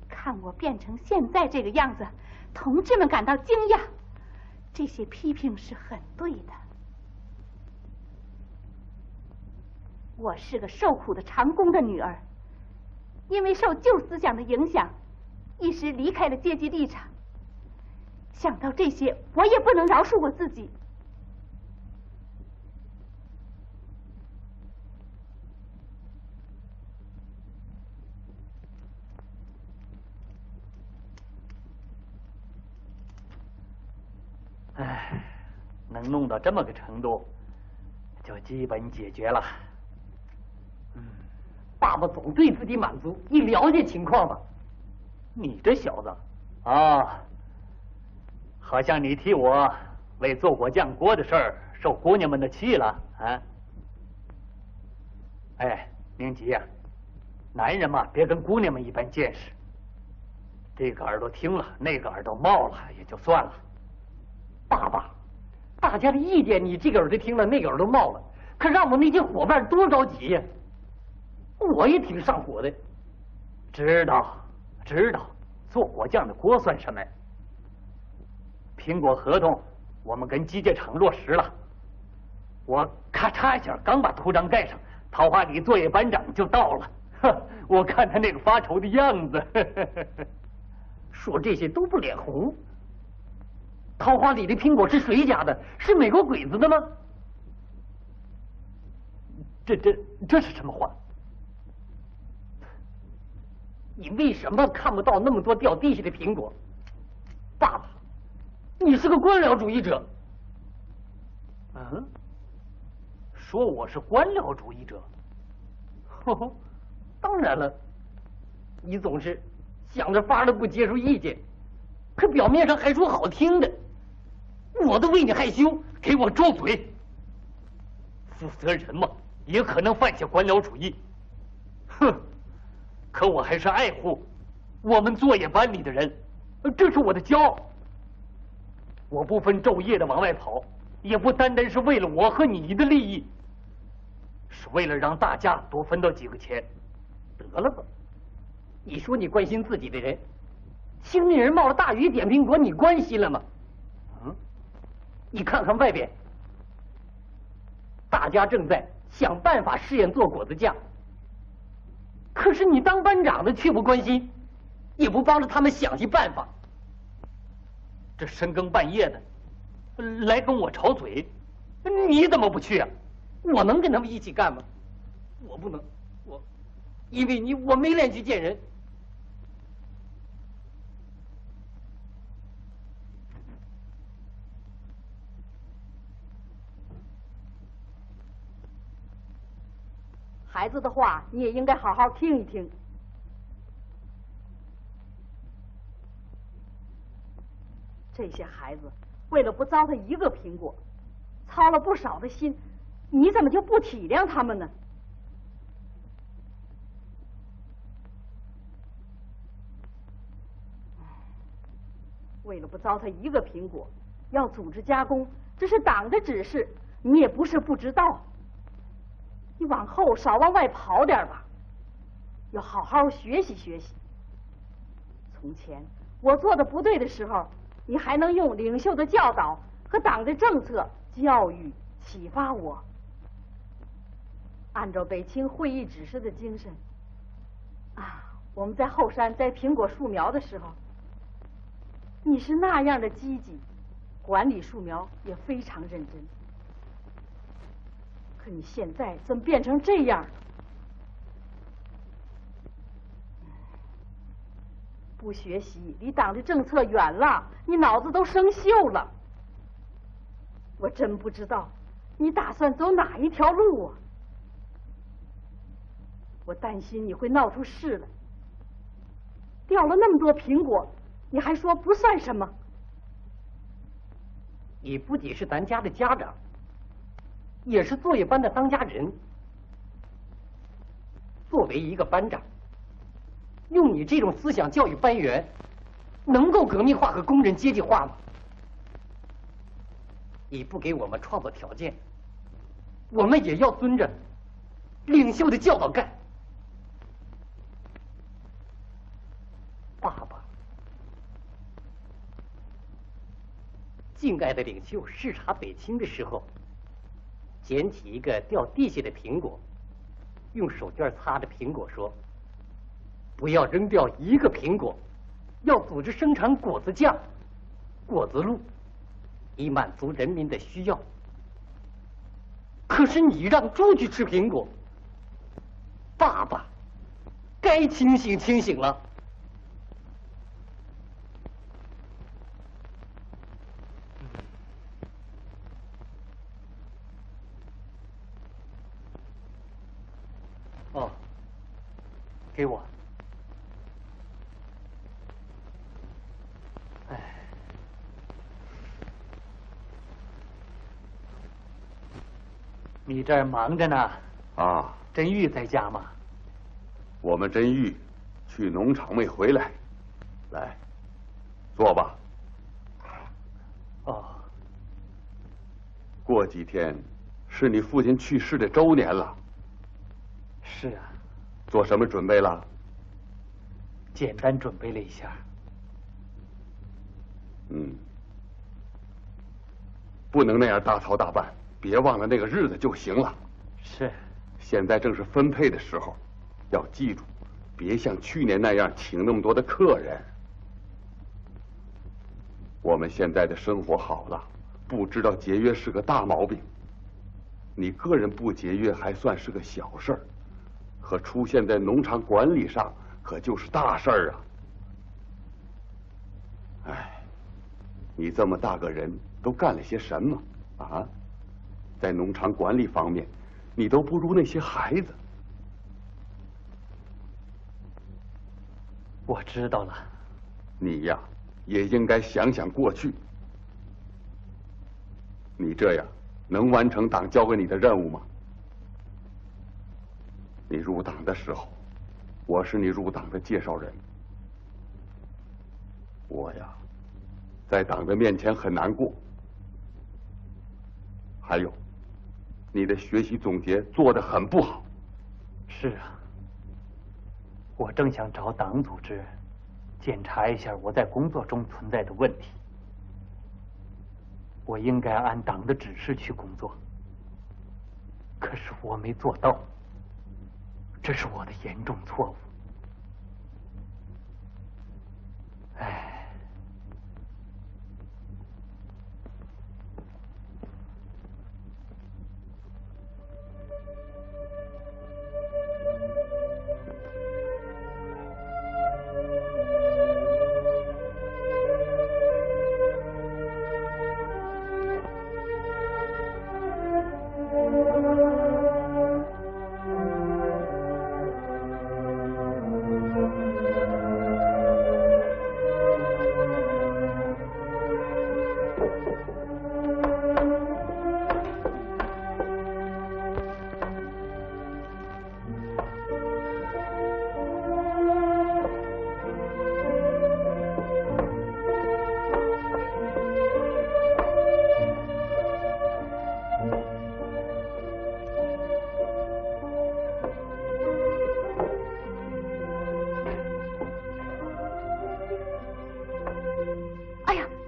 看我变成现在这个样子，同志们感到惊讶，这些批评是很对的。我是个受苦的长工的女儿，因为受旧思想的影响，一时离开了阶级立场。想到这些，我也不能饶恕我自己。唉，能弄到这么个程度，就基本解决了。爸爸总对自己满足，你了解情况吧？你这小子啊，好像你替我为做果酱锅的事儿受姑娘们的气了啊！哎，明吉呀，男人嘛，别跟姑娘们一般见识。这个耳朵听了，那个耳朵冒了，也就算了。爸爸，大家的意见你这个耳朵听了，那个耳朵冒了，可让我那些伙伴多着急呀！我也挺上火的。知道，做果酱的锅算什么呀？苹果合同我们跟机械厂落实了，我咔嚓一下刚把图章盖上，桃花里作业班长就到了。呵，我看他那个发愁的样子，说这些都不脸红。桃花里的苹果是谁家的？是美国鬼子的吗？这是什么话？你为什么看不到那么多掉地下的苹果？爸爸，你是个官僚主义者。嗯？说我是官僚主义者？呵呵，当然了，你总是想着法儿的不接受意见，可表面上还说好听的，我都为你害羞。给我住嘴！负责人嘛，也可能犯下官僚主义。哼！可我还是爱护我们作业班里的人，这是我的骄傲。我不分昼夜的往外跑，也不单单是为了我和你的利益，是为了让大家多分到几个钱。得了吧，你说你关心自己的人，青年人冒着大雨点苹果，你关心了吗？嗯，你看看外边，大家正在想办法试验做果子酱，可是你当班长的却不关心，也不帮着他们想些办法。这深更半夜的来跟我吵嘴，你怎么不去啊？我能跟他们一起干吗？我不能，因为我没脸去见人。孩子的话你也应该好好听一听。这些孩子为了不糟蹋一个苹果，操了不少的心，你怎么就不体谅他们呢？为了不糟蹋一个苹果，要组织加工，这是党的指示，你也不是不知道。你往后少往外跑点吧，要好好学习学习。从前我做的不对的时候，你还能用领袖的教导和党的政策教育启发我。按照北京会议指示的精神我们在后山栽苹果树苗的时候，你是那样的积极，管理树苗也非常认真。可你现在怎么变成这样了？不学习，离党的政策远了，你脑子都生锈了。我真不知道你打算走哪一条路啊！我担心你会闹出事来。掉了那么多苹果，你还说不算什么？你不仅是咱家的家长，也是作业班的当家人。作为一个班长，用你这种思想教育班员，能够革命化和工人阶级化吗？你不给我们创造条件，我们也要遵着领袖的教导干。爸爸，敬爱的领袖视察北京的时候，捡起一个掉地下的苹果，用手绢擦着苹果说：“不要扔掉一个苹果，要组织生产果子酱、果子露，以满足人民的需要。”可是你让猪去吃苹果，爸爸，该清醒清醒了。哦，给我。哎，你这儿忙着呢。啊，真玉在家吗？我们真玉去农场没回来，来，坐吧。哦，过几天是你父亲去世的周年了。是啊，做什么准备了？简单准备了一下。不能那样大操大办，别忘了那个日子就行了。是。现在正是分配的时候，要记住，别像去年那样请那么多的客人。我们现在的生活好了，不知道节约是个大毛病。你个人不节约还算是个小事儿，可出现在农场管理上可就是大事儿啊！哎，你这么大个人，都干了些什么啊？在农场管理方面，你都不如那些孩子。我知道了。你呀，也应该想想过去。你这样能完成党交给你的任务吗？你入党的时候，我是你入党的介绍人。我呀，在党的面前很难过。还有，你的学习总结做得很不好。是啊，我正想找党组织检查一下我在工作中存在的问题。我应该按党的指示去工作，可是我没做到，这是我的严重错误。唉。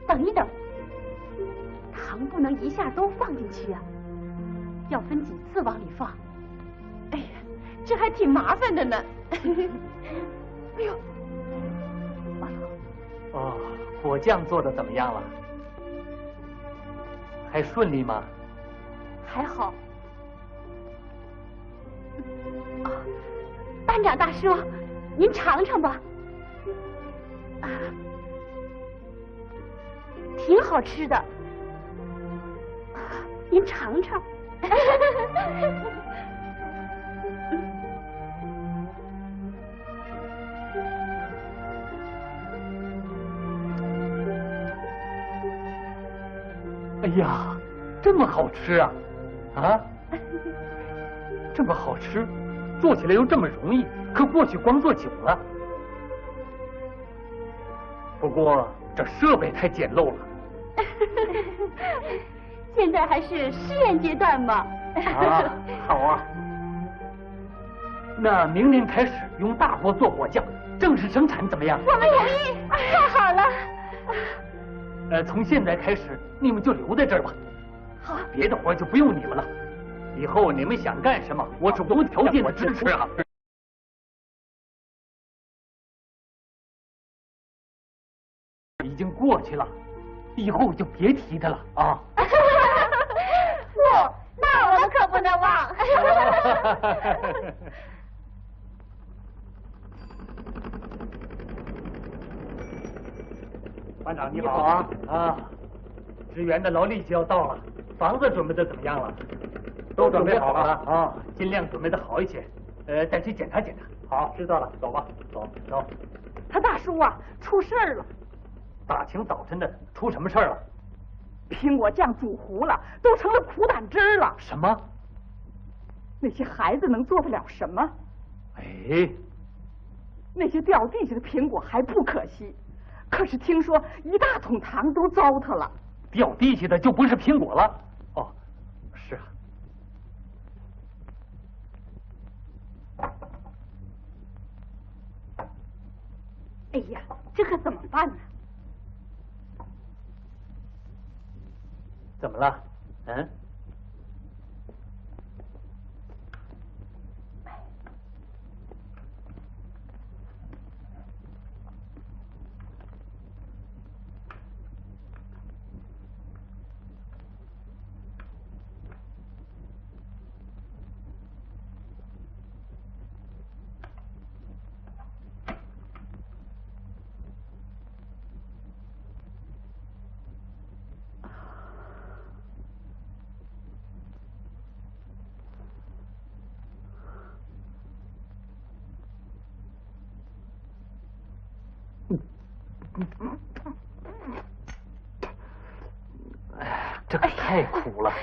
等一等，糖不能一下都放进去啊，要分几次往里放。哎呀，这还挺麻烦的呢。哎呦，哦，果酱做的怎么样了？还顺利吗？还好。哦，班长大叔，您尝尝吧。啊，挺好吃的，您尝尝。哎呀，这么好吃啊！啊，这么好吃，做起来又这么容易，可过去光做久了。不过这设备太简陋了。现在还是试验阶段嘛。啊，好啊。那明年开始用大锅做果酱，正式生产怎么样？我们同意，太好了。从现在开始，你们就留在这儿吧。好，别的活就不用你们了。以后你们想干什么，我是无条件的支持啊。已经过去了，以后就别提它了啊。不，那我们可不能忘。班长你好啊！啊，支援的劳力就要到了，房子准备的怎么样了？都准备好了啊，尽量准备的好一些。再去检查检查。好，知道了，走吧，走。他大叔啊，出事儿了。大清早晨的，出什么事儿了？苹果酱煮糊了，都成了苦胆汁了。什么？那些孩子能做得了什么？哎，那些掉地下的苹果还不可惜，可是听说一大桶糖都糟蹋了。掉地下的就不是苹果了？哦，是啊。哎呀，这可怎么办呢？怎么了？嗯？哎，这可太苦了。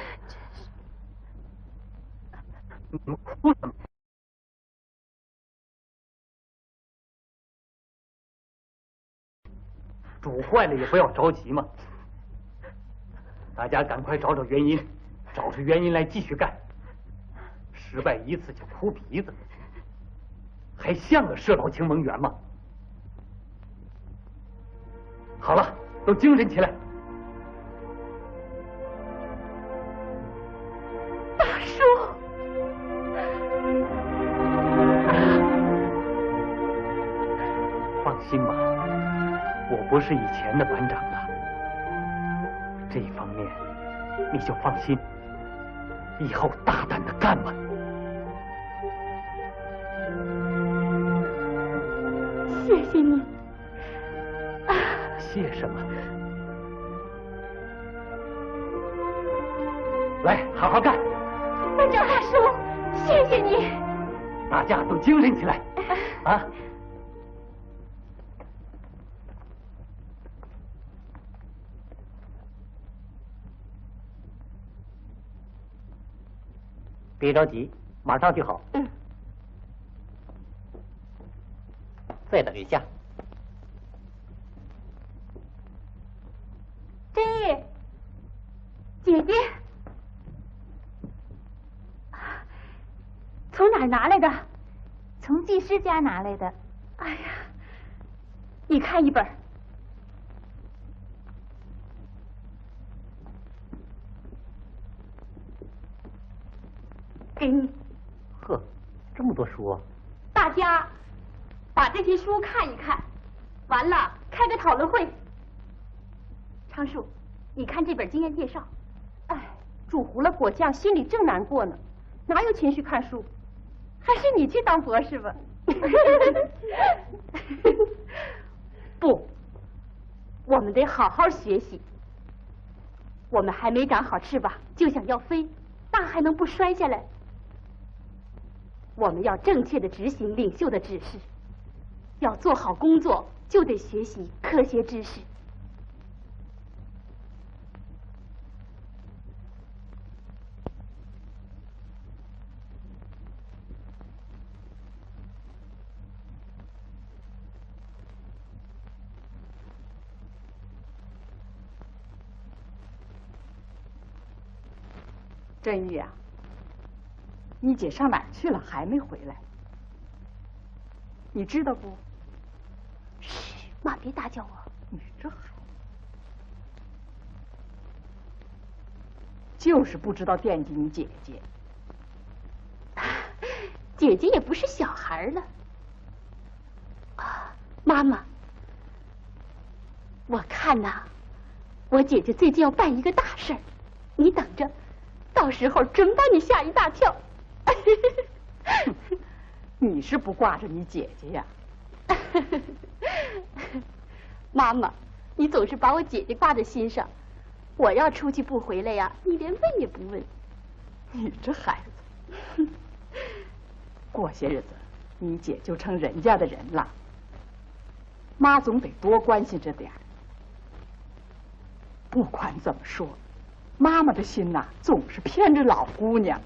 你们哭什么？煮坏了也不要着急嘛，大家赶快找找原因，找出原因来继续干。失败一次就哭鼻子，还像个社老情盟员吗？好了，都精神起来。大叔，放心吧，我不是以前的班长了，这方面你就放心，以后大胆的干吧。谢谢你。谢什么？来，好好干。班长大叔，谢谢你。大家都精神起来啊！别着急，马上就好。嗯。再等一下。真义，姐姐，从哪儿拿来的？从技师家拿来的。哎呀，你看一本。给你。呵，这么多书啊！大家把这些书看一看，完了开个讨论会。昌树，你看这本经验介绍。哎，煮糊了果酱，心里正难过呢，哪有情绪看书？还是你去当博士吧。不，我们得好好学习。我们还没长好翅膀，就想要飞，那还能不摔下来？我们要正确的执行领袖的指示，要做好工作，就得学习科学知识。真玉啊，你姐上哪儿去了？还没回来？你知道不？嘘，妈，别打搅我。你这孩子，就是不知道惦记你姐姐。姐姐也不是小孩了。啊，妈妈，我看呐，我姐姐最近要办一个大事儿，你等着。到时候真把你吓一大跳。你是不挂着你姐姐呀？妈妈，你总是把我姐姐挂在心上。我要出去不回来呀，你连问也不问。你这孩子，过些日子你姐就成人家的人了，妈总得多关心着点儿。不管怎么说，妈妈的心呐，总是偏着老姑娘。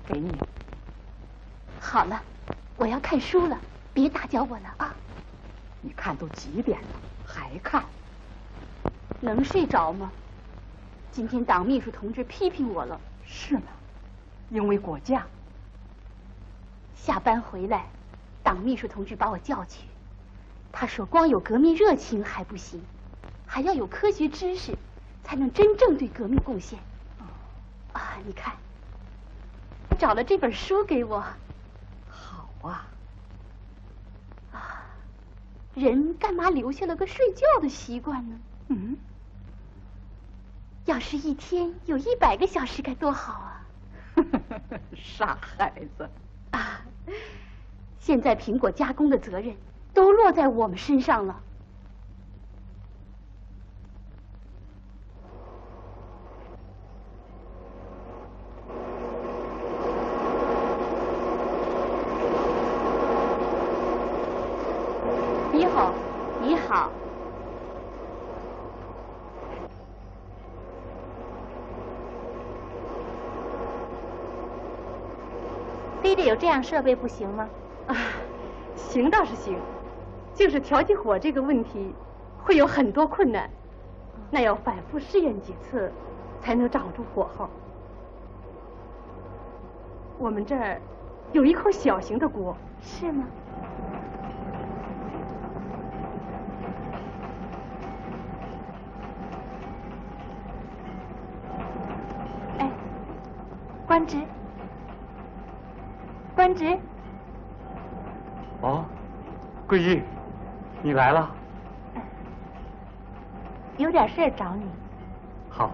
给你。好了，我要看书了，别打搅我了啊。你看都几点了，还看？能睡着吗？今天党秘书同志批评我了。是吗？因为果酱。下班回来，党秘书同志把我叫去。他说光有革命热情还不行，还要有科学知识，才能真正对革命贡献。啊，你看，他找了这本书给我。好啊。啊，人干嘛留下了个睡觉的习惯呢？嗯。要是一天有100个小时该多好啊！傻孩子。啊，现在苹果加工的责任都落在我们身上了。你好，你好。非得有这样设备不行吗？啊，行倒是行，就是调起火这个问题，会有很多困难，那要反复试验几次，才能掌握住火候。我们这儿有一口小型的锅。是吗？哎，官职，官职。哦，桂玉，你来了。有点事儿找你。好。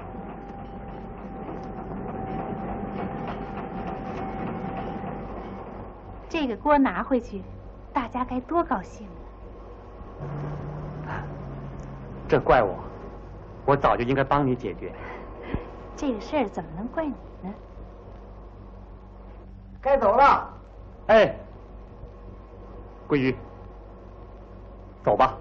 这个锅拿回去，大家该多高兴啊！这怪我，我早就应该帮你解决。这个事儿怎么能怪你呢？该走了。哎，桂玉，走吧。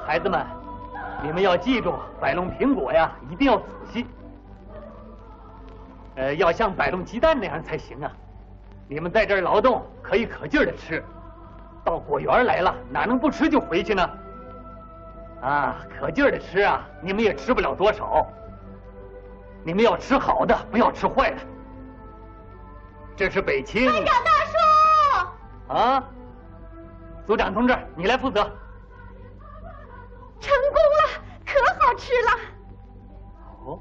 孩子们，你们要记住，摆弄苹果呀，一定要仔细。要像摆弄鸡蛋那样才行啊！你们在这儿劳动，可以可劲儿的吃，到果园来了，哪能不吃就回去呢？啊，可劲儿的吃啊！你们也吃不了多少。你们要吃好的，不要吃坏的。这是北青。班长大叔。啊，组长同志，你来负责。成功了，可好吃了。哦。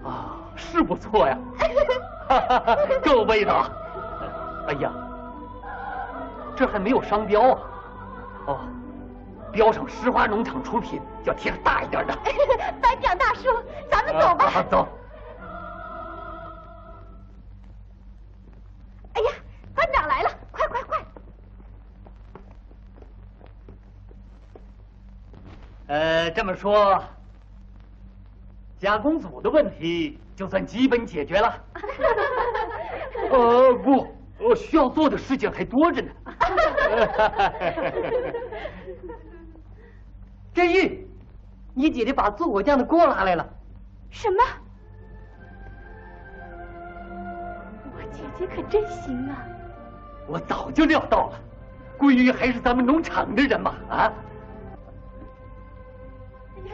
啊，是不错呀，哈哈，够味道。哎呀，这还没有商标啊。哦，标上石花农场出品，要贴个大一点的。班长大叔，咱们走吧。啊，走。哎呀，班长来了，快快快！这么说，加工组的问题就算基本解决了。不，需要做的事情还多着呢。振玉，你姐姐把做果酱的锅拿来了。什么？我姐姐可真行啊！我早就料到了，桂玉还是咱们农场的人嘛，啊！来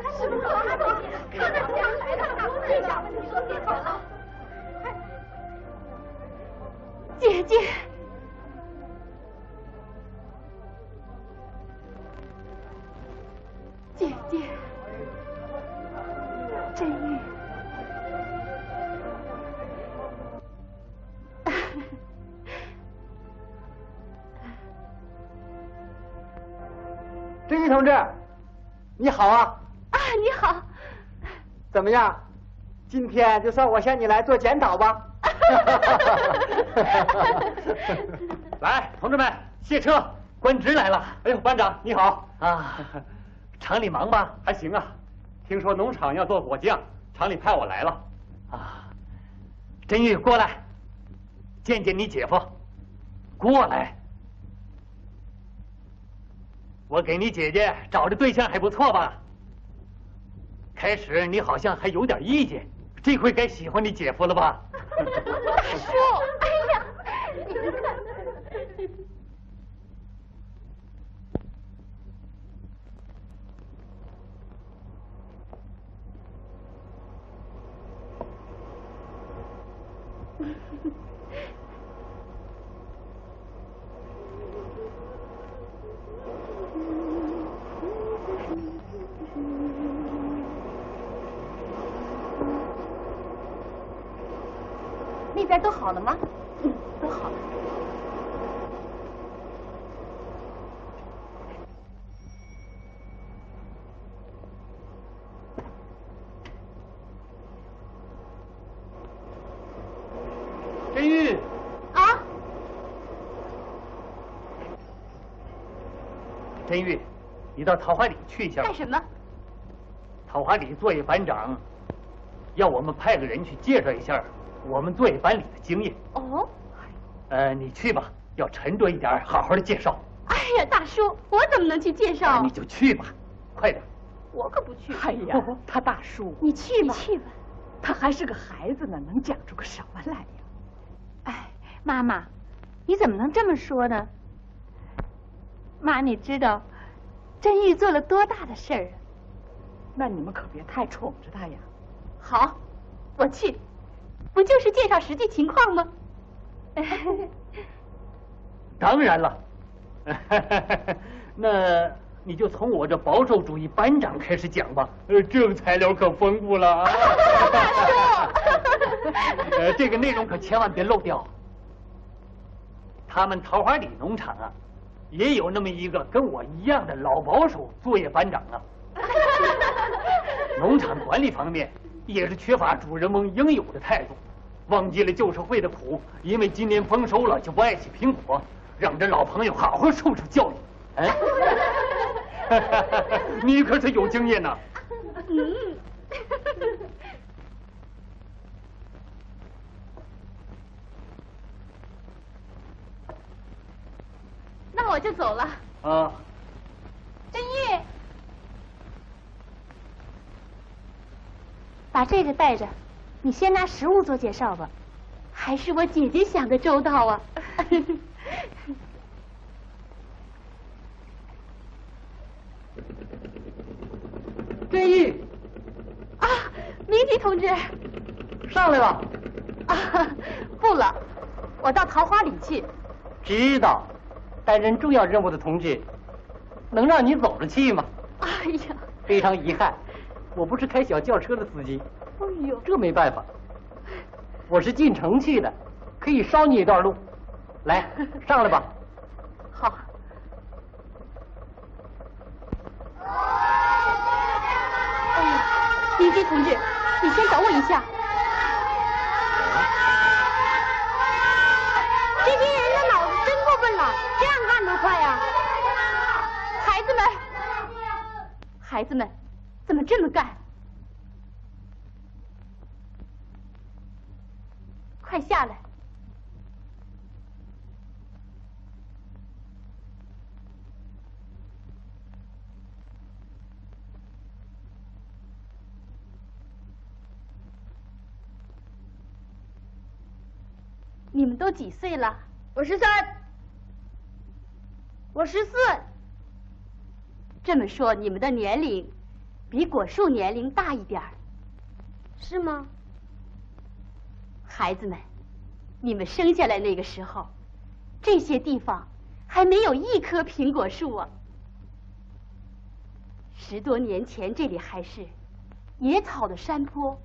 了，是不是他走？看看谁来了，这下子你说别走了。姐姐，姐姐，振玉，振玉同志，你好啊！啊，你好。怎么样？今天就算我向你来做检讨吧。来，同志们，卸车，官职来了。哎呦，班长你好啊！厂里忙吧？还行啊。听说农场要做果酱，厂里派我来了。啊，振玉过来，见见你姐夫。过来。我给你姐姐找的对象还不错吧？开始你好像还有点意见，这回该喜欢你姐夫了吧？大叔，哎呀，你看。那边都好了吗？嗯，都好了。真玉啊，真玉，你到桃花里去一下吧。干什么？桃花里作业班长要我们派个人去介绍一下我们作业班里的经验。哦，你去吧，要沉着一点，好好的介绍。哎呀，大叔，我怎么能去介绍？你就去吧，快点。我可不去。哎呀，他大叔，你去吧，去吧。他还是个孩子呢，能讲出个什么来呀？哎，妈妈，你怎么能这么说呢？妈，你知道真玉做了多大的事儿啊？那你们可别太宠着他呀。好，我去，不就是介绍实际情况吗？当然了，那你就从我这保守主义班长开始讲吧。这个材料可丰富了啊！这个内容可千万别漏掉。他们桃花里农场啊，也有那么一个跟我一样的老保守作业班长啊。农场管理方面也是缺乏主人翁应有的态度，忘记了旧社会的苦，因为今年丰收了就不爱惜苹果，让这老朋友好好受受教育。哎，你可是有经验呐。那我就走了。啊，真玉，把这个带着，你先拿食物做介绍吧。还是我姐姐想的周到啊。真玉，啊，明吉同志，上来吧。啊，不了，我到桃花里去。知道，担任重要任务的同志，能让你走着去吗？哎呀，非常遗憾，我不是开小轿车的司机。哎呦，这没办法，我是进城去的，可以捎你一段路。来，上来吧。好。哎呀，明吉同志，你先等我一下。这些人的脑子真过分了，这样干多快呀！孩子们，怎么这么干？快下来！你们都几岁了？我13，我14。这么说，你们的年龄比果树年龄大一点儿，是吗？孩子们，你们生下来那个时候，这些地方还没有一棵苹果树啊。10多年前，这里还是野草的山坡，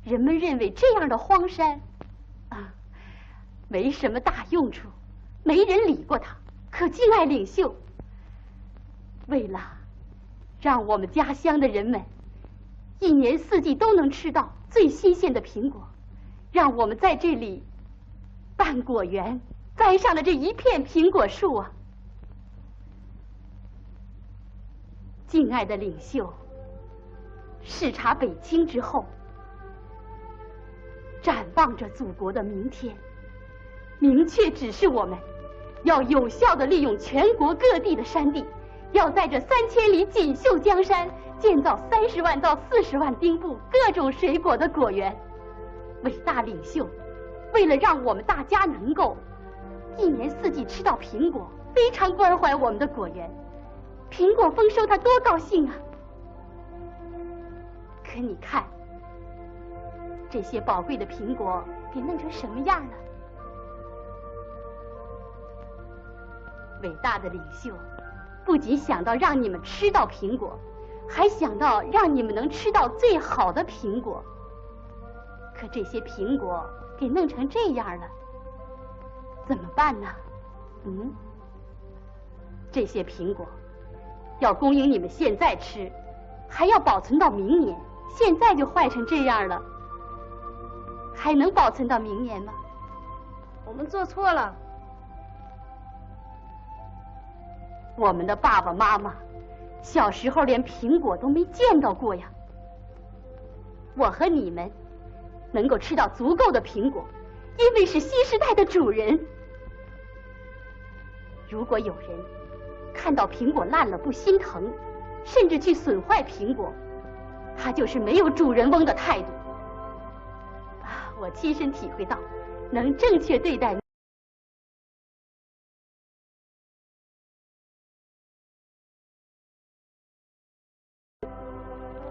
人们认为这样的荒山啊，没什么大用处，没人理过它。可敬爱领袖，为了让我们家乡的人们一年四季都能吃到最新鲜的苹果，让我们在这里办果园，栽上了这一片苹果树啊！敬爱的领袖，视察北京之后，展望着祖国的明天，明确指示我们，要有效地利用全国各地的山地，要在这3000里锦绣江山建造30万到40万丁部各种水果的果园。伟大领袖为了让我们大家能够一年四季吃到苹果，非常关怀我们的果园。苹果丰收，他多高兴啊！可你看，这些宝贵的苹果给弄成什么样了？伟大的领袖不仅想到让你们吃到苹果，还想到让你们能吃到最好的苹果。可这些苹果给弄成这样了，怎么办呢？这些苹果要供应你们现在吃，还要保存到明年，现在就坏成这样了，还能保存到明年吗？我们做错了。我们的爸爸妈妈小时候连苹果都没见到过呀。我和你们能够吃到足够的苹果，因为是新时代的主人。如果有人看到苹果烂了不心疼，甚至去损坏苹果，他就是没有主人翁的态度。我亲身体会到，能正确对待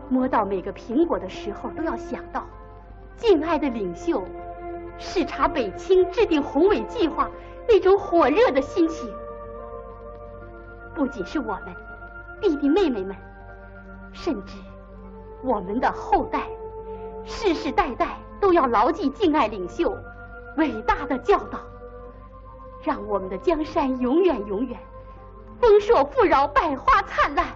摸到每个苹果的时候，都要想到敬爱的领袖视察北清、制定宏伟计划那种火热的心情。不仅是我们弟弟妹妹们，甚至我们的后代，世世代代都要牢记敬爱领袖伟大的教导，让我们的江山永远永远丰硕富饶，百花灿烂。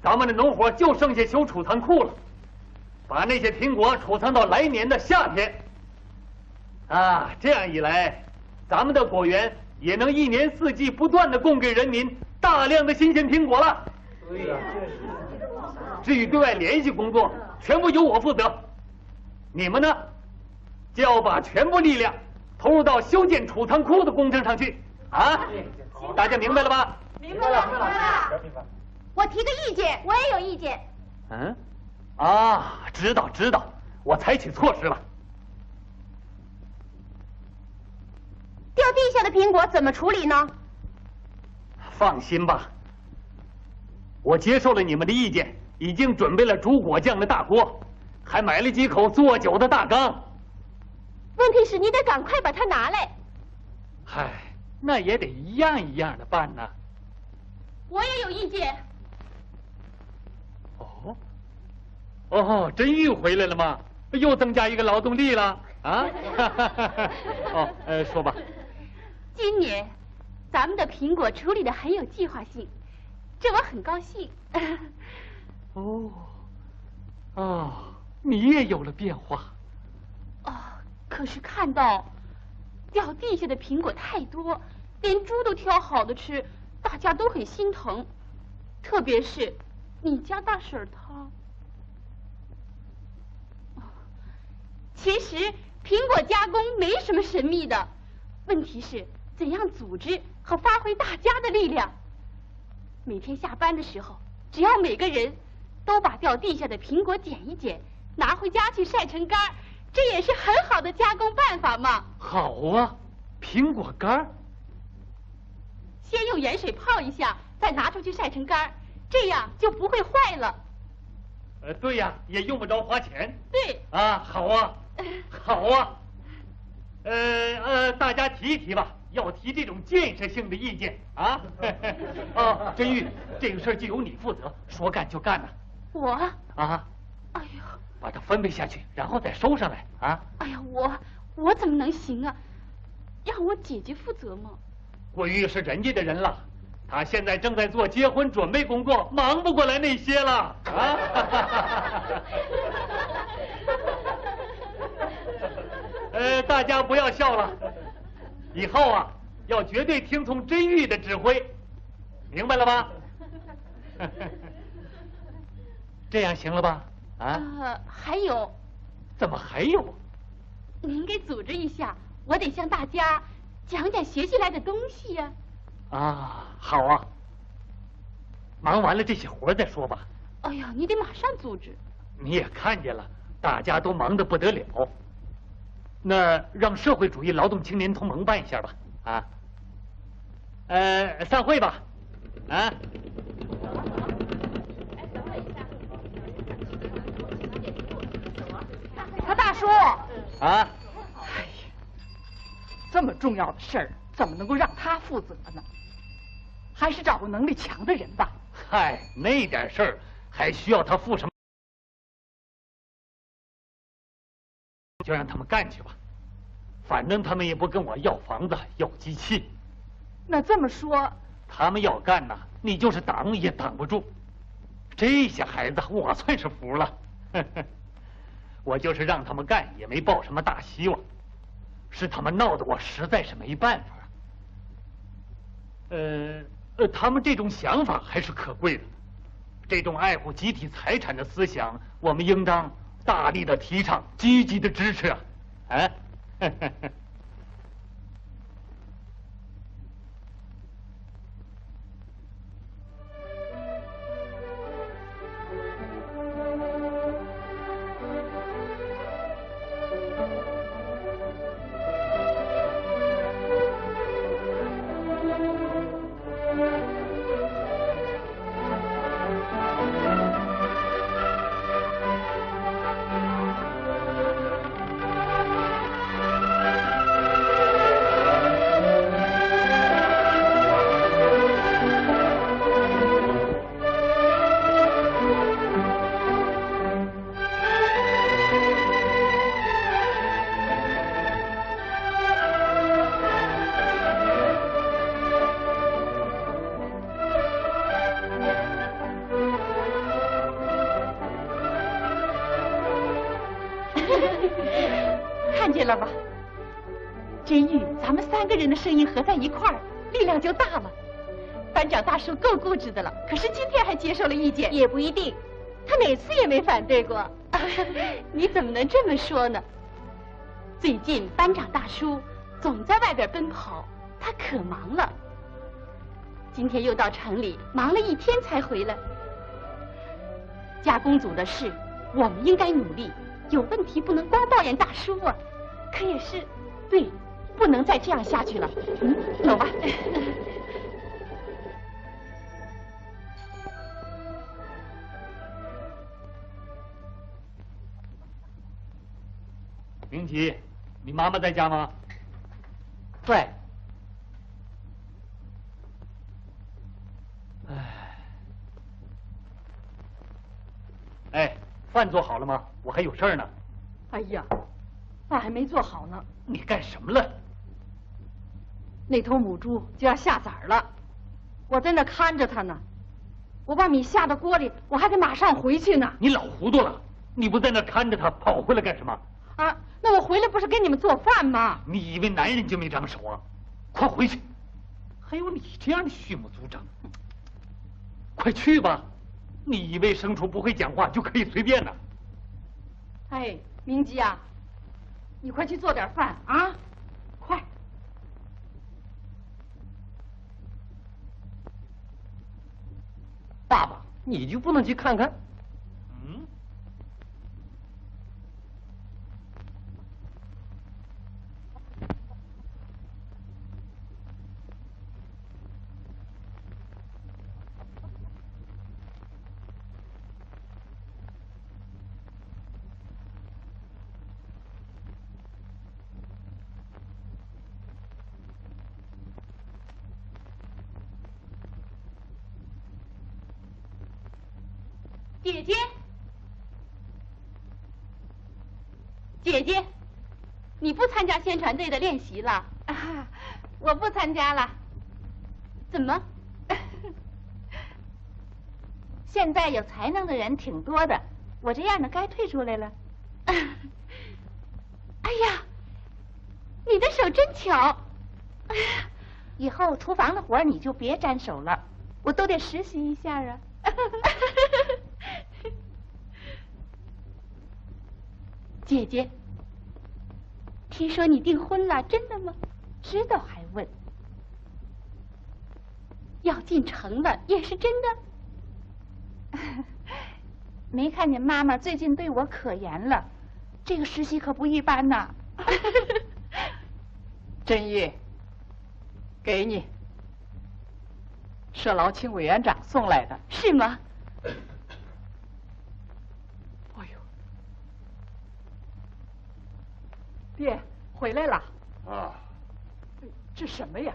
咱们的农活就剩下修储藏库了，把那些苹果储藏到来年的夏天。这样一来，咱们的果园也能一年四季不断的供给人民大量的新鲜苹果了。对呀，至于对外联系工作，全部由我负责。你们呢，就要把全部力量投入到修建储藏库的工程上去。大家明白了吧？明白了，明白了。我提个意见，我也有意见。知道，我采取措施了。掉地下的苹果怎么处理呢？放心吧，我接受了你们的意见，已经准备了煮果酱的大锅，还买了几口做酒的大缸。问题是你得赶快把它拿来。那也得一样一样的办呢。我也有意见。真玉回来了吗？又增加一个劳动力了说吧。今年咱们的苹果处理的很有计划性，这我很高兴。你也有了变化。可是看到掉地下的苹果太多，连猪都挑好的吃，大家都很心疼。特别是你家大婶儿她。其实苹果加工没什么神秘的，问题是怎样组织和发挥大家的力量。每天下班的时候，只要每个人都把掉地下的苹果捡一捡，拿回家去晒成干儿，这也是很好的加工办法嘛。好啊，苹果干儿。先用盐水泡一下，再拿出去晒成干儿，这样就不会坏了。对呀，也用不着花钱。对。啊，好啊，好啊。大家提一提吧，要提这种建设性的意见啊。哦，真玉，这个事儿就由你负责，说干就干呐。我？啊。哎呦。把它分配下去，然后再收上来啊。哎呀，我怎么能行啊？让我姐姐负责吗？过玉是人家的人了，他现在正在做结婚准备工作，忙不过来那些了啊。大家不要笑了，以后啊要绝对听从真玉的指挥，明白了吧？这样行了吧？啊？还有。怎么还有？您给组织一下，我得向大家讲讲学习来的东西呀。啊，好啊。忙完了这些活再说吧。哎呀，你得马上组织。你也看见了，大家都忙得不得了。那让社会主义劳动青年同盟办一下吧。啊。散会吧。啊。大叔。啊。哎呀，这么重要的事儿，怎么能够让他负责呢？还是找个能力强的人吧。嗨，那点事儿还需要他负什么？就让他们干去吧，反正他们也不跟我要房子、要机器。那这么说，他们要干呐，你就是挡也挡不住。这些孩子，我算是服了。我就是让他们干，也没抱什么大希望，是他们闹得我实在是没办法。他们这种想法还是可贵的，这种爱护集体财产的思想，我们应当大力的提倡，积极的支持啊！啊！看见了吧，真玉，咱们3个人的声音合在一块儿，力量就大了。班长大叔够固执的了，可是今天还接受了意见。也不一定，他哪次也没反对过。你怎么能这么说呢？最近班长大叔总在外边奔跑，他可忙了。今天又到城里忙了1天才回来。加工组的事，我们应该努力。有问题不能光抱怨大叔啊。可也是，对，不能再这样下去了。走吧。明奇，你妈妈在家吗？在。哎，饭做好了吗？我还有事儿呢。哎呀，饭还没做好呢。你干什么了？那头母猪就要下崽了，我在那看着它呢。我把米下到锅里，我还得马上回去呢。你老糊涂了！你不在那看着它，跑回来干什么？啊，那我回来不是给你们做饭吗？你以为男人就没长手啊？快回去！还有你这样的畜牧组长，快去吧！你以为牲畜不会讲话就可以随便呢？哎，明基啊，你快去做点饭啊，快！爸爸，你就不能去看看？嗯。姐姐，姐姐，你不参加宣传队的练习了？啊，我不参加了。怎么？现在有才能的人挺多的，我这样的该退出来了。哎呀，你的手真巧！哎呀，以后厨房的活你就别沾手了，我都得实习一下啊。姐姐，听说你订婚了，真的吗？知道还问？要进城了，也是真的。没看见妈妈最近对我可严了，这个实习可不一般呐。真义，给你，社劳卿委员长送来的。是吗？爹，回来了。啊，这什么呀？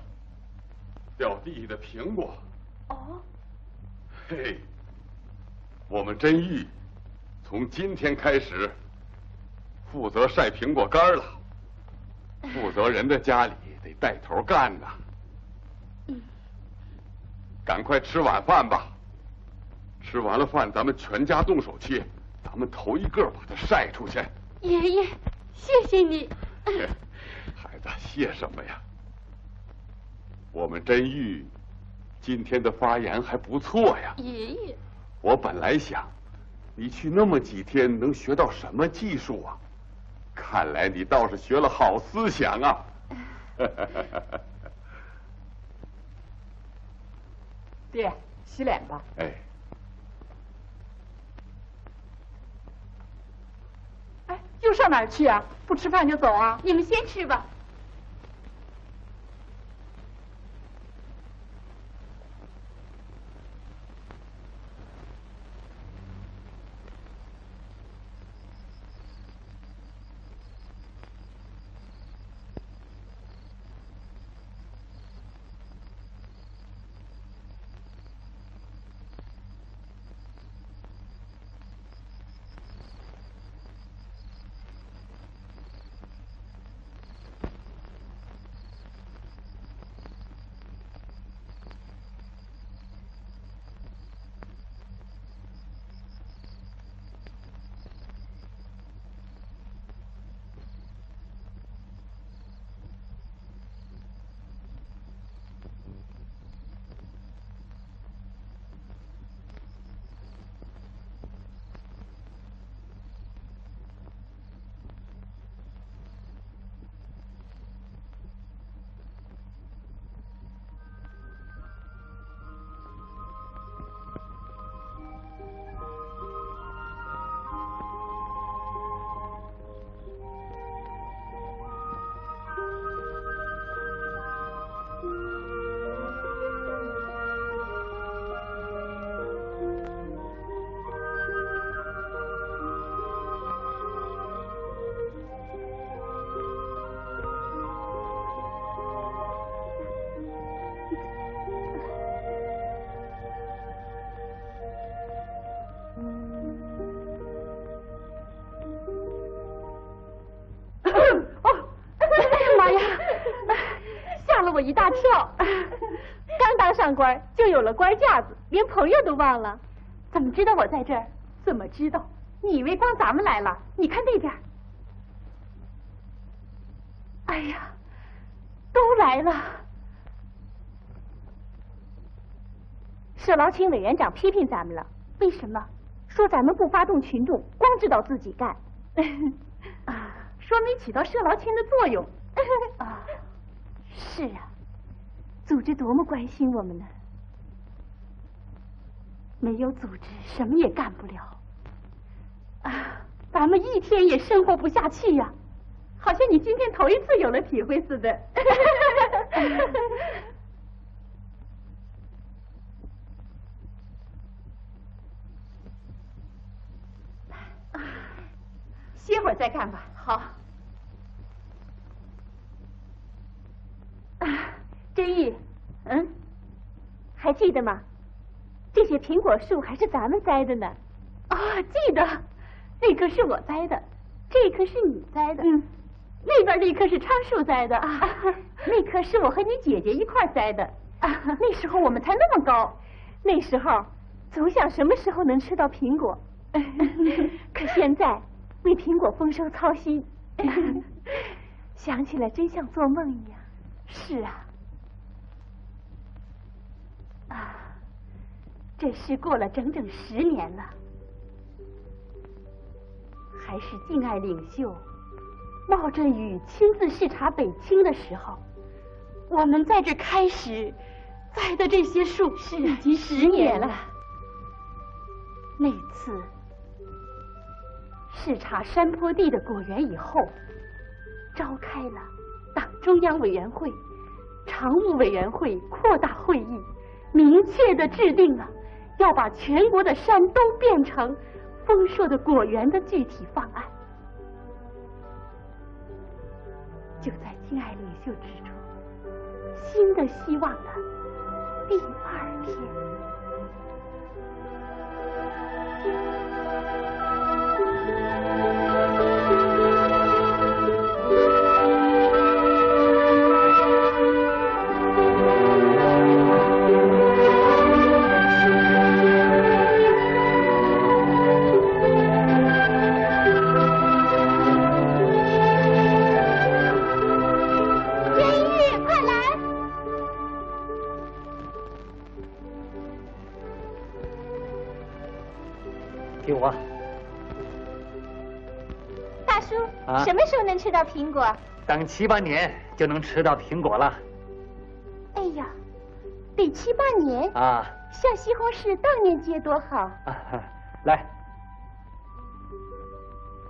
掉地的苹果。哦。嘿，我们真义从今天开始负责晒苹果干了。负责人的家里得带头干呐。赶快吃晚饭吧。吃完了饭，咱们全家动手切，咱们头一个把它晒出去。爷爷。谢谢你，孩子，谢什么呀？我们真玉今天的发言还不错呀。爷爷，我本来想，你去那么几天能学到什么技术啊？看来你倒是学了好思想啊。爹，洗脸吧。哎。又上哪儿去啊？不吃饭就走啊？你们先吃吧。我一大跳，刚当上官就有了官架子，连朋友都忘了。怎么知道我在这儿？怎么知道？你以为光咱们来了？你看那边。哎呀，都来了。社劳青委员长批评咱们了，为什么？说咱们不发动群众，光知道自己干。啊，说没起到社劳青的作用。啊，是啊，组织多么关心我们呢！没有组织，什么也干不了。啊，咱们一天也生活不下去呀，好像你今天头一次有了体会似的。歇会儿再干吧。好。真玉，还记得吗？这些苹果树还是咱们栽的呢。啊，记得，那棵是我栽的，这棵是你栽的。那边那棵是昌树栽的啊，那棵是我和你姐姐一块栽的。啊，那时候我们才那么高，那时候总想什么时候能吃到苹果。可现在为苹果丰收操心，想起来真像做梦一样。是啊，这事过了整整10年了，还是敬爱领袖冒着雨亲自视察北清的时候，我们在这开始栽的这些树，已经10年了。那次视察山坡地的果园以后，召开了党中央委员会、常务委员会扩大会议，明确地制定了要把全国的山都变成丰硕的果园的具体方案。就在敬爱领袖指出新的希望的第2天，给我。大叔，什么时候能吃到苹果？等7、8年就能吃到苹果了。哎呀，得7、8年啊！像西红柿当年结多好。来，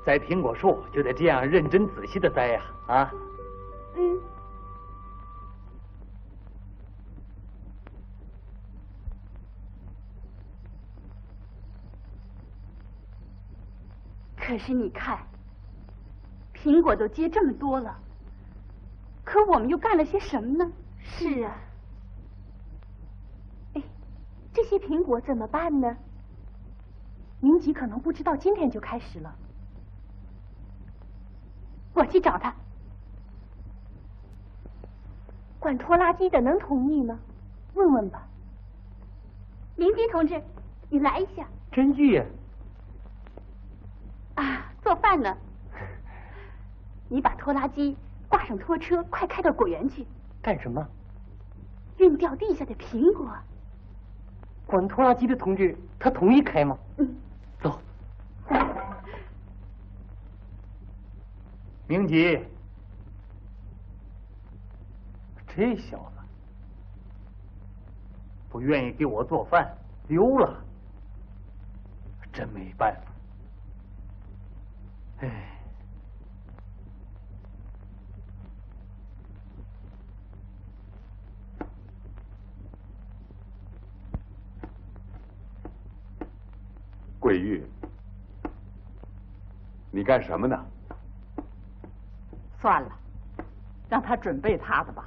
栽苹果树就得这样认真仔细的栽呀！啊。可是你看，苹果都结这么多了，可我们又干了些什么呢？是啊。哎，这些苹果怎么办呢？民集可能不知道今天就开始了。我去找他。管拖拉机的能同意吗？问问吧。民集同志，你来一下。真句呀。做饭呢。你把拖拉机挂上拖车，快开到果园去。干什么？运掉地下的苹果。管拖拉机的同志，他同意开吗？走。明吉，这小子不愿意给我做饭，溜了，真没办法。哎，桂玉，你干什么呢？算了，让他准备他的吧。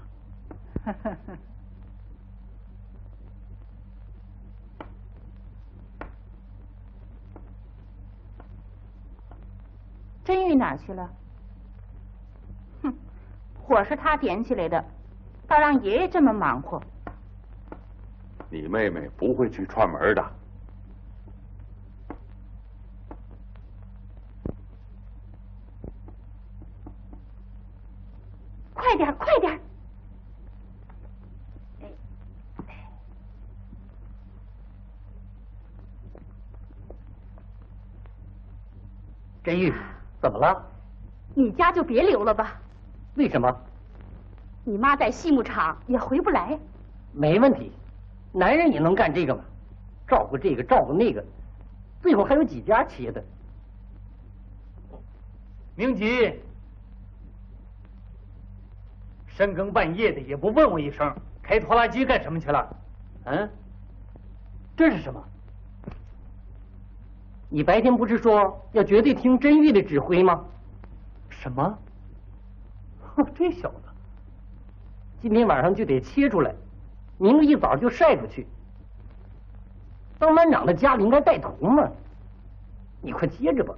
真玉哪儿去了？哼，火是他点起来的，倒让爷爷这么忙活。你妹妹不会去串门的。真玉，怎么了？你家就别留了吧。为什么？你妈在畜牧场也回不来。没问题，男人也能干这个嘛，照顾这个照顾那个，最后还有几家切的。明吉，深更半夜的也不问我一声，开拖拉机干什么去了？嗯，这是什么？你白天不是说要绝对听真玉的指挥吗？什么？哼，这小子，今天晚上就得切出来，明儿一早就晒出去。当班长的家里应该带头嘛，你快接着吧。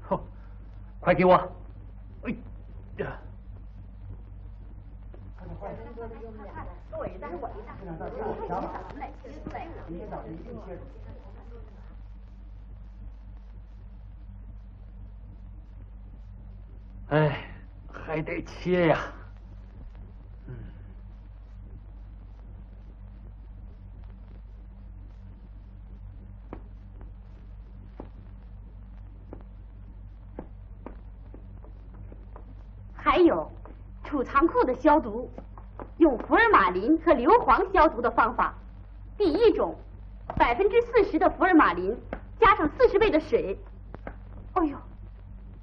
哼，快给我！哎呀！哎，还得切呀。还有储藏库的消毒，用福尔马林和硫磺消毒的方法。第一种，40%的福尔马林加上40倍的水。哎呦，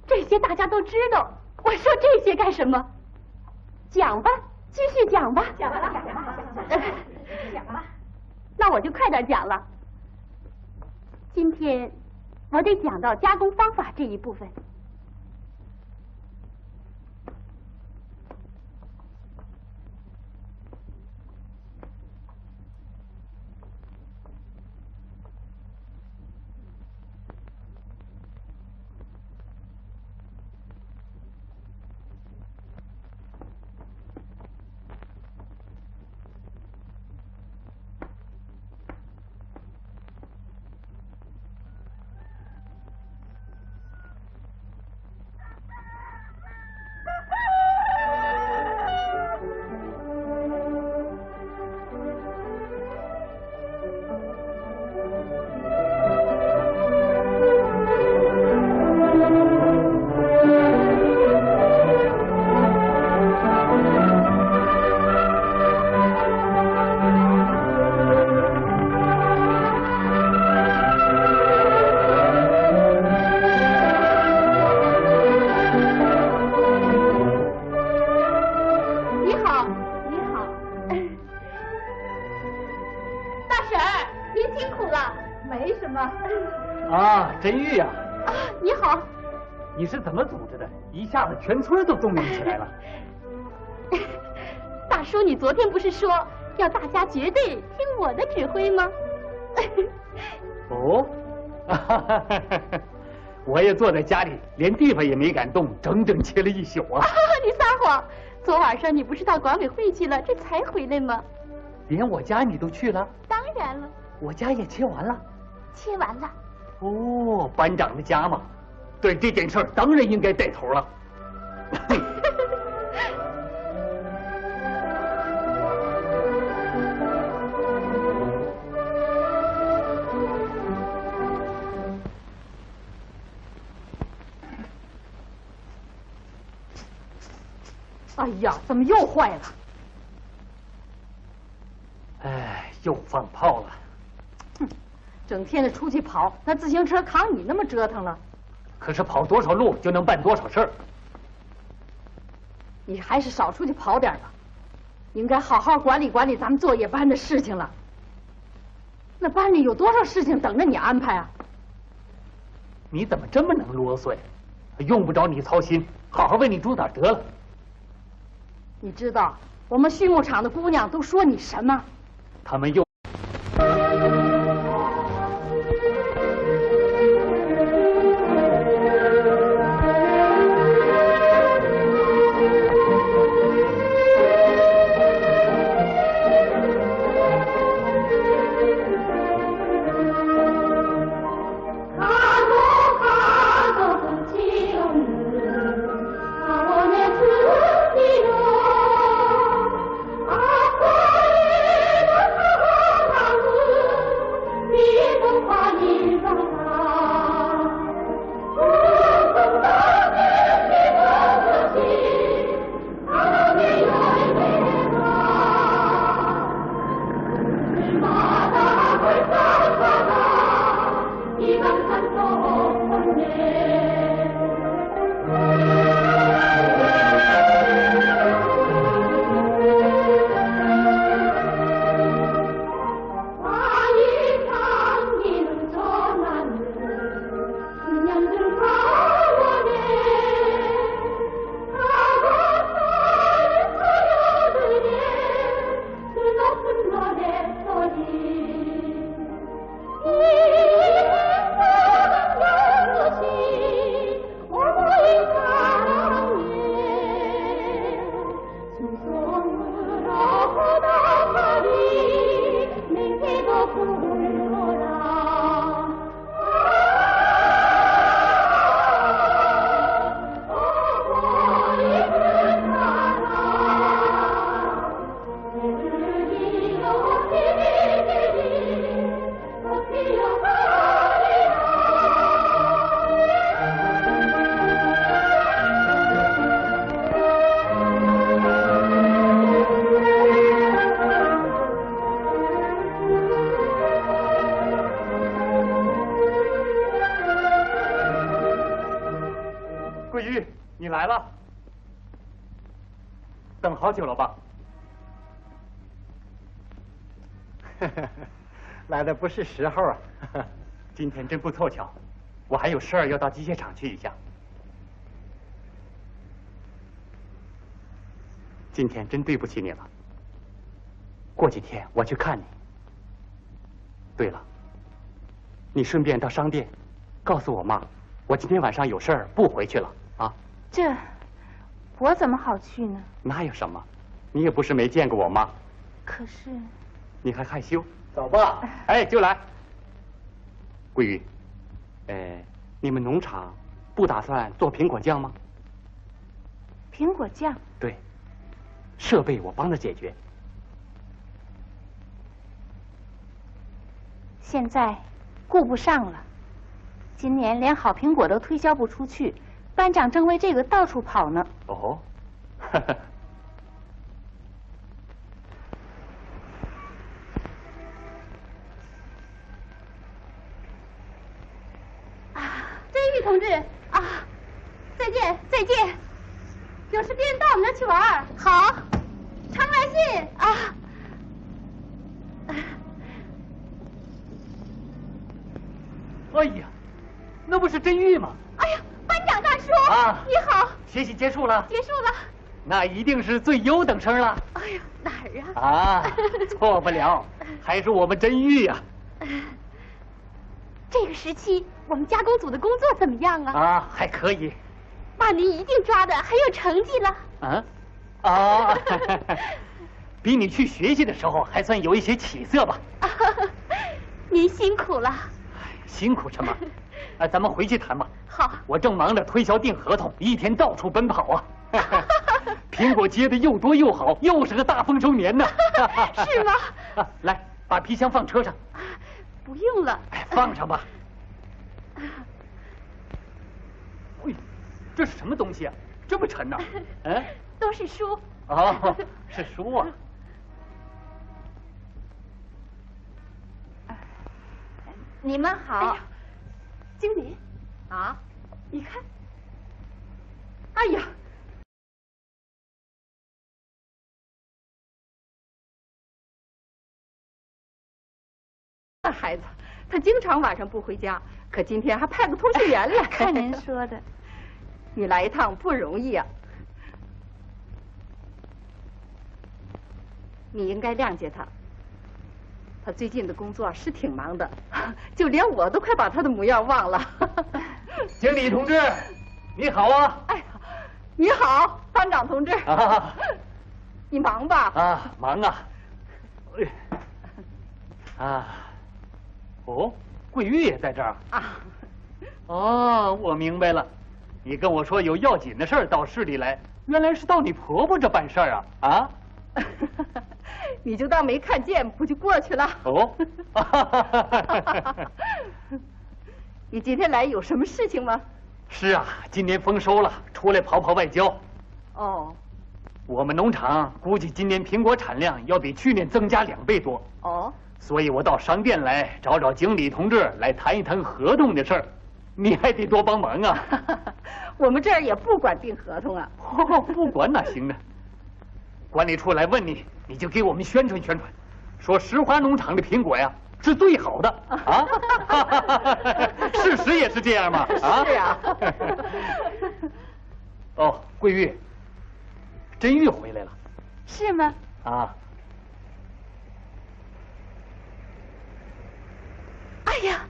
这些大家都知道，我说这些干什么？讲吧，继续讲吧。讲吧，讲吧。那我就快点讲了。今天我得讲到加工方法这一部分。真玉呀！啊，你好。你是怎么组织的？一下子全村都动员起来了。大叔，你昨天不是说要大家绝对听我的指挥吗？哦，我也坐在家里，连地方也没敢动，整整切了一宿啊！你撒谎！昨晚上你不是到管委会去了，这才回来吗？连我家你都去了？当然了。我家也切完了。切完了。哦，班长的家嘛，对这件事儿当然应该带头了。哎呀，怎么又坏了？哎，又放炮了。哼，整天的出去跑，那自行车扛你那么折腾了。可是跑多少路就能办多少事儿。你还是少出去跑点吧，应该好好管理管理咱们作业班的事情了。那班里有多少事情等着你安排啊？你怎么这么能啰嗦呀？用不着你操心，好好为你主打得了。你知道我们畜牧场的姑娘都说你什么？他们又。好久了吧？来的不是时候啊。今天真不凑巧，我还有事儿要到机械厂去一下。今天真对不起你了。过几天我去看你。对了，你顺便到商店告诉我妈，我今天晚上有事儿不回去了啊。这，我怎么好去呢？那有什么？你也不是没见过我妈。可是，你还害羞？走吧。哎，就来。桂玉，你们农场不打算做苹果酱吗？苹果酱？对，设备我帮着解决。现在顾不上了，今年连好苹果都推销不出去，班长正为这个到处跑呢。哦，真玉同志啊，再见再见，有时别人到我们那儿去玩。好，常来信啊。哎呀，那不是真玉吗？哎呀，班长大叔啊，你好。学习结束了？结束了。那一定是最优等生了。哎呀，哪儿啊？啊，错不了，还是我们真玉呀。这个时期，我们加工组的工作怎么样啊？啊，还可以。把您一定抓的很有成绩了。啊，啊，比你去学习的时候还算有一些起色吧。您辛苦了。辛苦什么？咱们回去谈吧。好，我正忙着推销订合同，一天到处奔跑啊。苹果结的又多又好，又是个大丰收年呢。是吗？来，把皮箱放车上。不用了。放上吧。喂，这是什么东西啊？这么沉呢？都是书。哦，是书啊。你们好，经理啊，你看，哎呀，那孩子，他经常晚上不回家，可今天还派个通讯员来。看您说的，你来一趟不容易啊，你应该谅解他。他最近的工作是挺忙的，就连我都快把他的模样忘了。经理同志，你好啊！哎呀，你好，班长同志。啊，你忙吧？啊，忙啊。啊，哦，桂玉也在这儿啊。哦，我明白了，你跟我说有要紧的事儿到市里来，原来是到你婆婆这办事儿啊？啊？你就当没看见，不就过去了？哦，你今天来有什么事情吗？是啊，今年丰收了，出来跑跑外交。哦，我们农场估计今年苹果产量要比去年增加2倍多。哦，所以我到商店来找经理同志来谈一谈合同的事儿，你还得多帮忙啊。我们这儿也不管订合同啊。不管哪行呢？管理处来问你，你就给我们宣传宣传，说石花农场的苹果呀是最好的啊。事实也是这样嘛？啊，是啊。哦，桂玉，真玉回来了。是吗？啊。哎呀，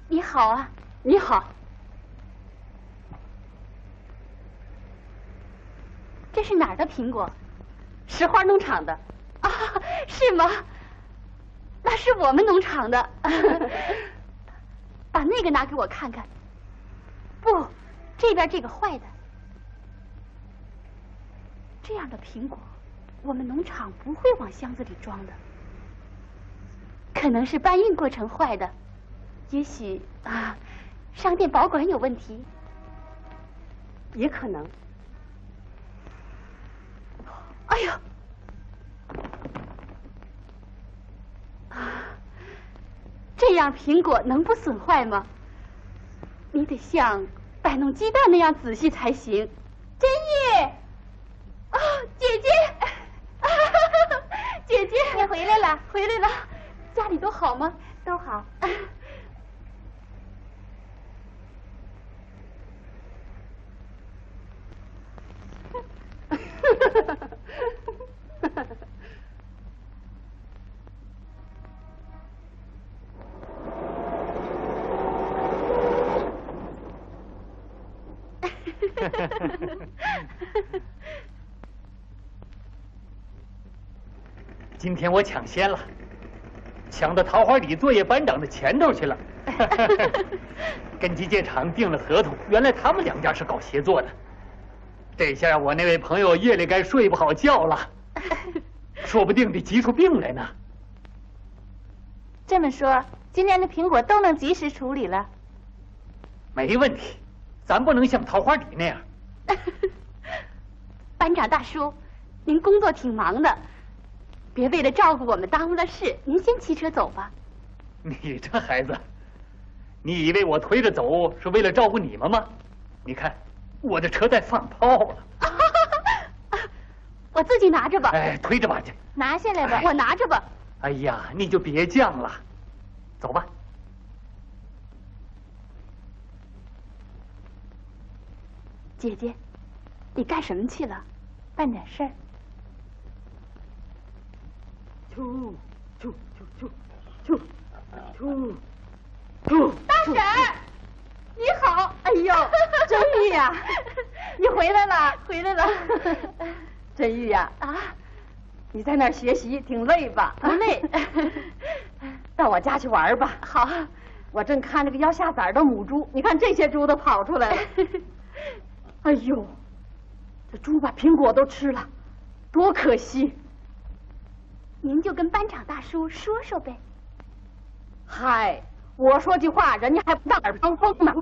你好啊，你好。这是哪儿的苹果？石花农场的。啊，是吗？那是我们农场的。把那个拿给我看看。不，这边这个坏的。这样的苹果，我们农场不会往箱子里装的。可能是搬运过程坏的，也许啊，商店保管有问题，也可能。哎呀，这样苹果能不损坏吗？你得像摆弄鸡蛋那样仔细才行。真玉，哦，姐姐，姐姐，你回来了，回来了，家里都好吗？都好。今天我抢先了，抢到桃花里作业班长的前头去了。跟机械厂订了合同，原来他们两家是搞协作的。这下我那位朋友夜里该睡不好觉了，说不定得急出病来呢。这么说，今年的苹果都能及时处理了？没问题，咱不能像桃花里那样。班长大叔，您工作挺忙的，别为了照顾我们耽误了事。您先骑车走吧。你这孩子，你以为我推着走是为了照顾你们吗？你看，我的车在放炮了。我自己拿着吧。哎，推着吧去。拿下来吧，我拿着吧。哎呀，你就别犟了，走吧。姐姐，你干什么去了？办点事儿。大婶儿，你好。哎呦，真玉呀，你回来了，回来了。真玉呀，你在那儿学习挺累吧？不累。到我家去玩吧。好，我正看这个要下崽的母猪，你看这些猪都跑出来了。哎呦，这猪把苹果都吃了，多可惜！您就跟班长大叔说说呗。嗨，我说句话，人家还不当耳旁风呢。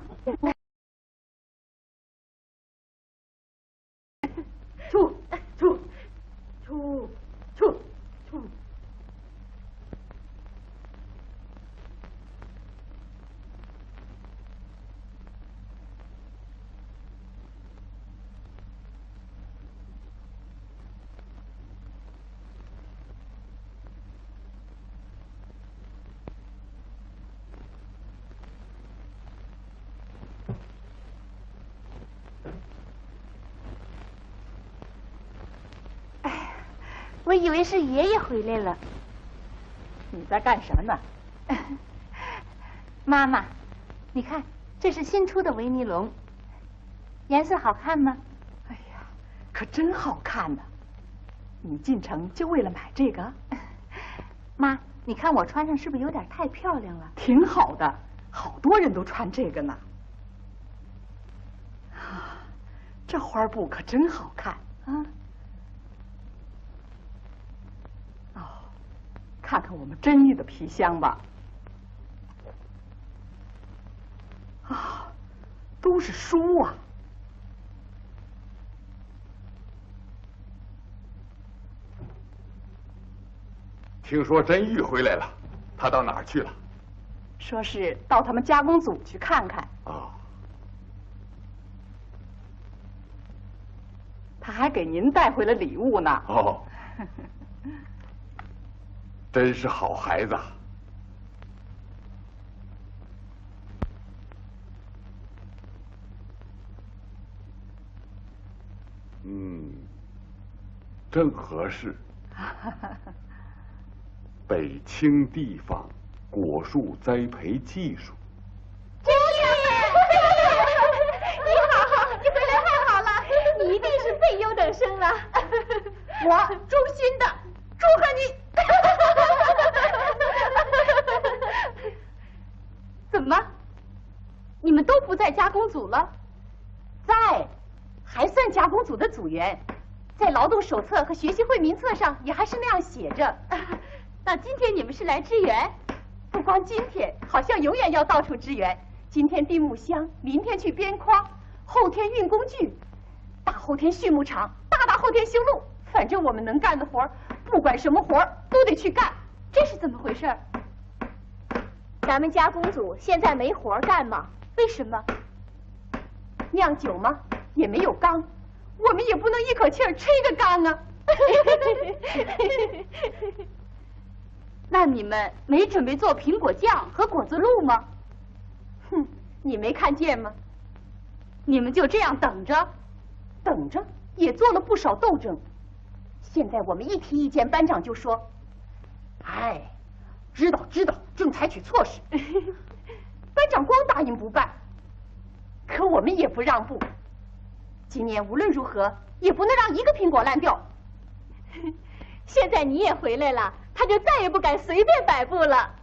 出。我以为是爷爷回来了。你在干什么呢？妈妈，你看，这是新出的维尼龙，颜色好看吗？哎呀，可真好看呢！你进城就为了买这个？妈，你看我穿上是不是有点太漂亮了？挺好的，好多人都穿这个呢。这花布可真好看啊！看看我们真玉的皮箱吧。都是书啊。听说真玉回来了，他到哪儿去了？说是到他们加工组去看看。他还给您带回了礼物呢。真是好孩子。正合适。北青地方果树栽培技术。真玉，你好，你回来太好了，你一定是最优等生了。我衷心的祝贺你。怎么？你们都不在加工组了？在，还算加工组的组员，在劳动手册和学习会名册上也还是那样写着。那今天你们是来支援？不光今天，好像永远要到处支援。今天钉木箱，明天去边框，后天运工具，大后天畜牧场，大后天修路。反正我们能干的活，不管什么活都得去干。这是怎么回事？咱们加工组现在没活干吗？为什么？酿酒吗？也没有缸，我们也不能一口气儿吹个缸啊。那你们没准备做苹果酱和果子露吗？哼，你没看见吗？你们就这样等着？等着也做了不少斗争。现在我们一提意见，班长就说：“哎，知道，正采取措施。”班长光答应不办，可我们也不让步。今年无论如何也不能让一个苹果烂掉。现在你也回来了，他就再也不敢随便摆布了。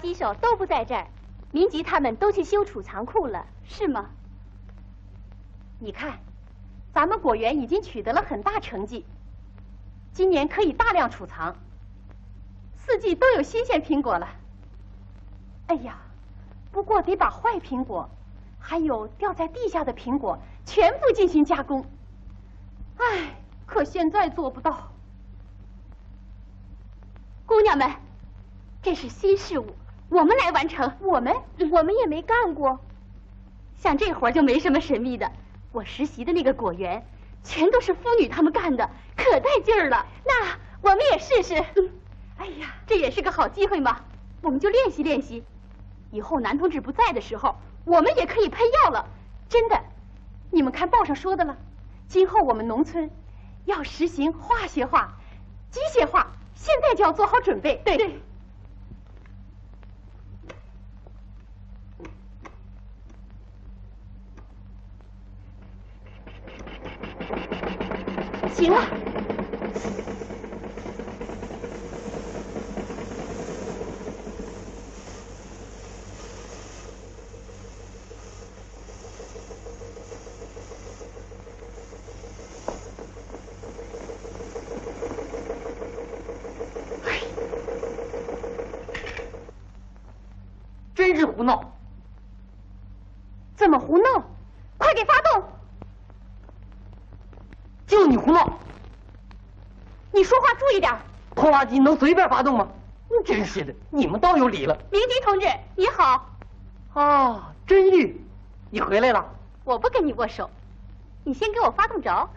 机手都不在这儿，民吉他们都去修储藏库了，是吗？你看，咱们果园已经取得了很大成绩，今年可以大量储藏，四季都有新鲜苹果了。哎呀，不过得把坏苹果，还有掉在地下的苹果全部进行加工。哎，可现在做不到。姑娘们，这是新事物。我们来完成，我们也没干过，像这活就没什么神秘的。我实习的那个果园，全都是妇女她们干的，可带劲儿了。那我们也试试。哎呀，这也是个好机会嘛，我们就练习练习。以后男同志不在的时候，我们也可以喷药了。真的，你们看报上说的了，今后我们农村要实行化学化、机械化，现在就要做好准备。对。行了，真是胡闹！怎么胡闹？快给发动！就你胡闹！你说话注意点。拖拉机能随便发动吗？真是的，你们倒有理了。明吉同志，你好。啊，真玉，你回来了。我不跟你握手，你先给我发动着。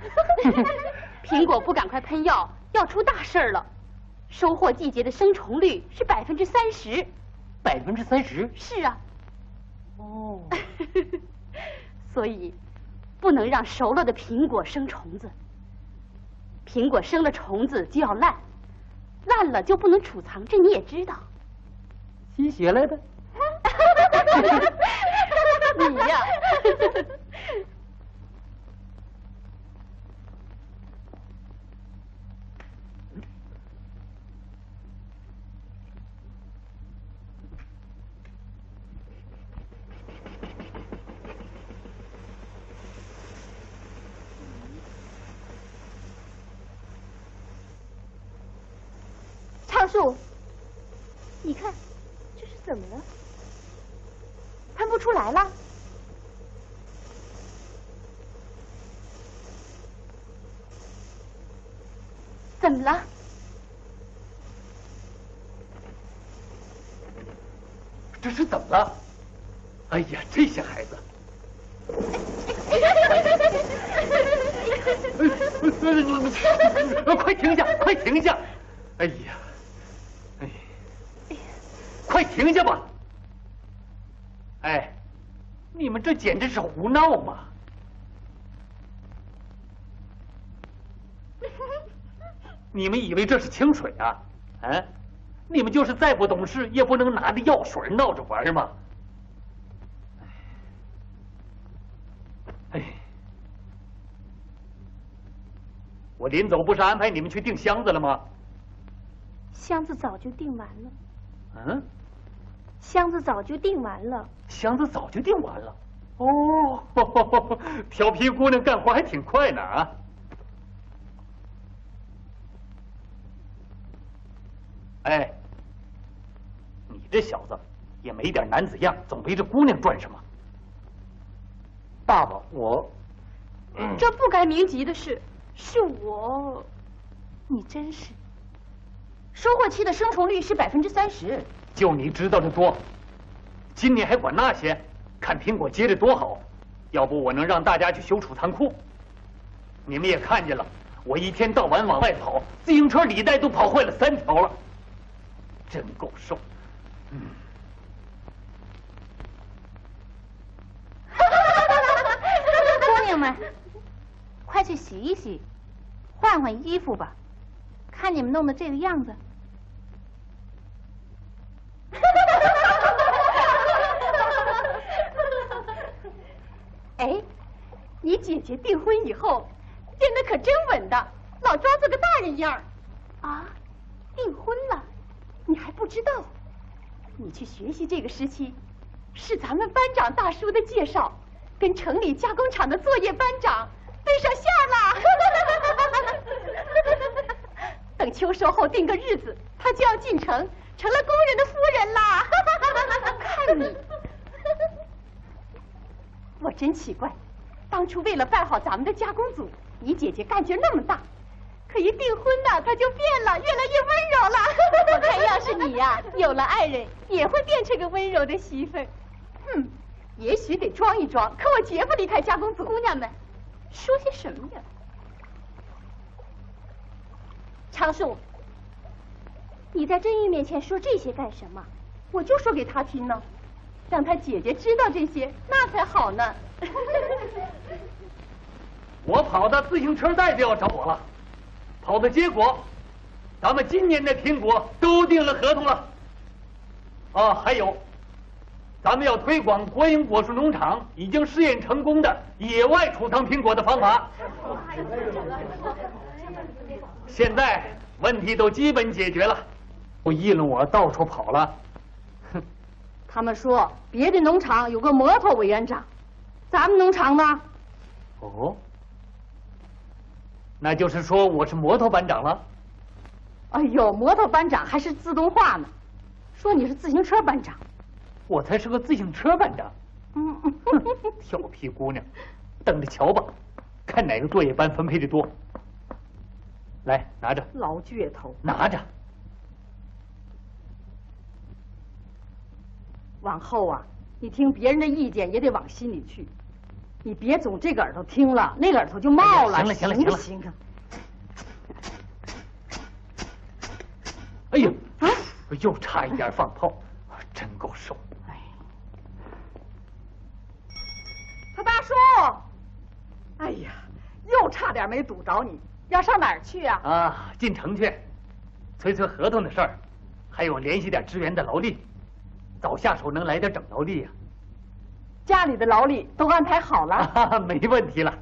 苹果不赶快喷药，要出大事了。收获季节的生虫率是30%。30%？是啊。哦。所以，不能让熟了的苹果生虫子。苹果生了虫子就要烂，烂了就不能储藏，这你也知道。新学来的。你呀。畅树，你看，这是怎么了？喷不出来了。怎么了？这是怎么了？哎呀，这些孩子！快停下！快停下！哎呀，哎，快停下吧！哎，你们这简直是胡闹嘛！你们以为这是清水啊？啊？你们就是再不懂事，也不能拿着药水闹着玩嘛！哎，我临走不是安排你们去订箱子了吗？箱子早就订完了。嗯？箱子早就订完了。箱子早就订完了。哦，调皮姑娘干活还挺快呢啊！哎，你这小子也没点男子样，总围着姑娘转什么？爸爸，我，这不该明急的事，是我。你真是。收获期的生虫率是30%。就你知道的多，今年还管那些？看苹果结的多好，要不我能让大家去修储藏库。你们也看见了，我一天到晚往外跑，自行车履带都跑坏了3条了。真够受。姑娘们，快去洗一洗，换换衣服吧。看你们弄得这个样子。哎，你姐姐订婚以后变得可真稳当，老装作个大人样。啊，订婚了？你还不知道？你去学习这个时期，是咱们班长大叔的介绍，跟城里加工厂的作业班长对上线了。等秋收后定个日子，他就要进城，成了工人的夫人啦。看你，我真奇怪，当初为了办好咱们的加工组，你姐姐干劲那么大。可一订婚呢，她就变了，越来越温柔了。我看要是你呀，有了爱人，也会变成个温柔的媳妇儿。也许得装一装，可我绝不离开加工组。姑娘们，说些什么呀？常树，你在真玉面前说这些干什么？我就说给她听呢，让她姐姐知道这些，那才好呢。我跑到自行车带就要找我了。好的结果，咱们今年的苹果都订了合同了。啊，还有，咱们要推广国营果树农场已经试验成功的野外储藏苹果的方法。现在问题都基本解决了，都议论我到处跑了。哼，他们说别的农场有个摩托委员长，咱们农场呢？哦。那就是说我是摩托班长了？哎呦，摩托班长还是自动化呢，说你是自行车班长。我才是个自行车班长。调皮姑娘，等着瞧吧，看哪个作业班分配的多。来，拿着。老倔头。拿着。往后啊，你听别人的意见也得往心里去。你别总这个耳朵听了，那个耳朵就冒了。行了，行不行啊？哎呀，又差一点放炮，真够受。他大叔，哎呀，又差点没堵着你，要上哪儿去啊？啊，进城去，催合同的事儿，还有联系点支援的劳力，早下手能来点整劳力呀。家里的劳力都安排好了，没问题了。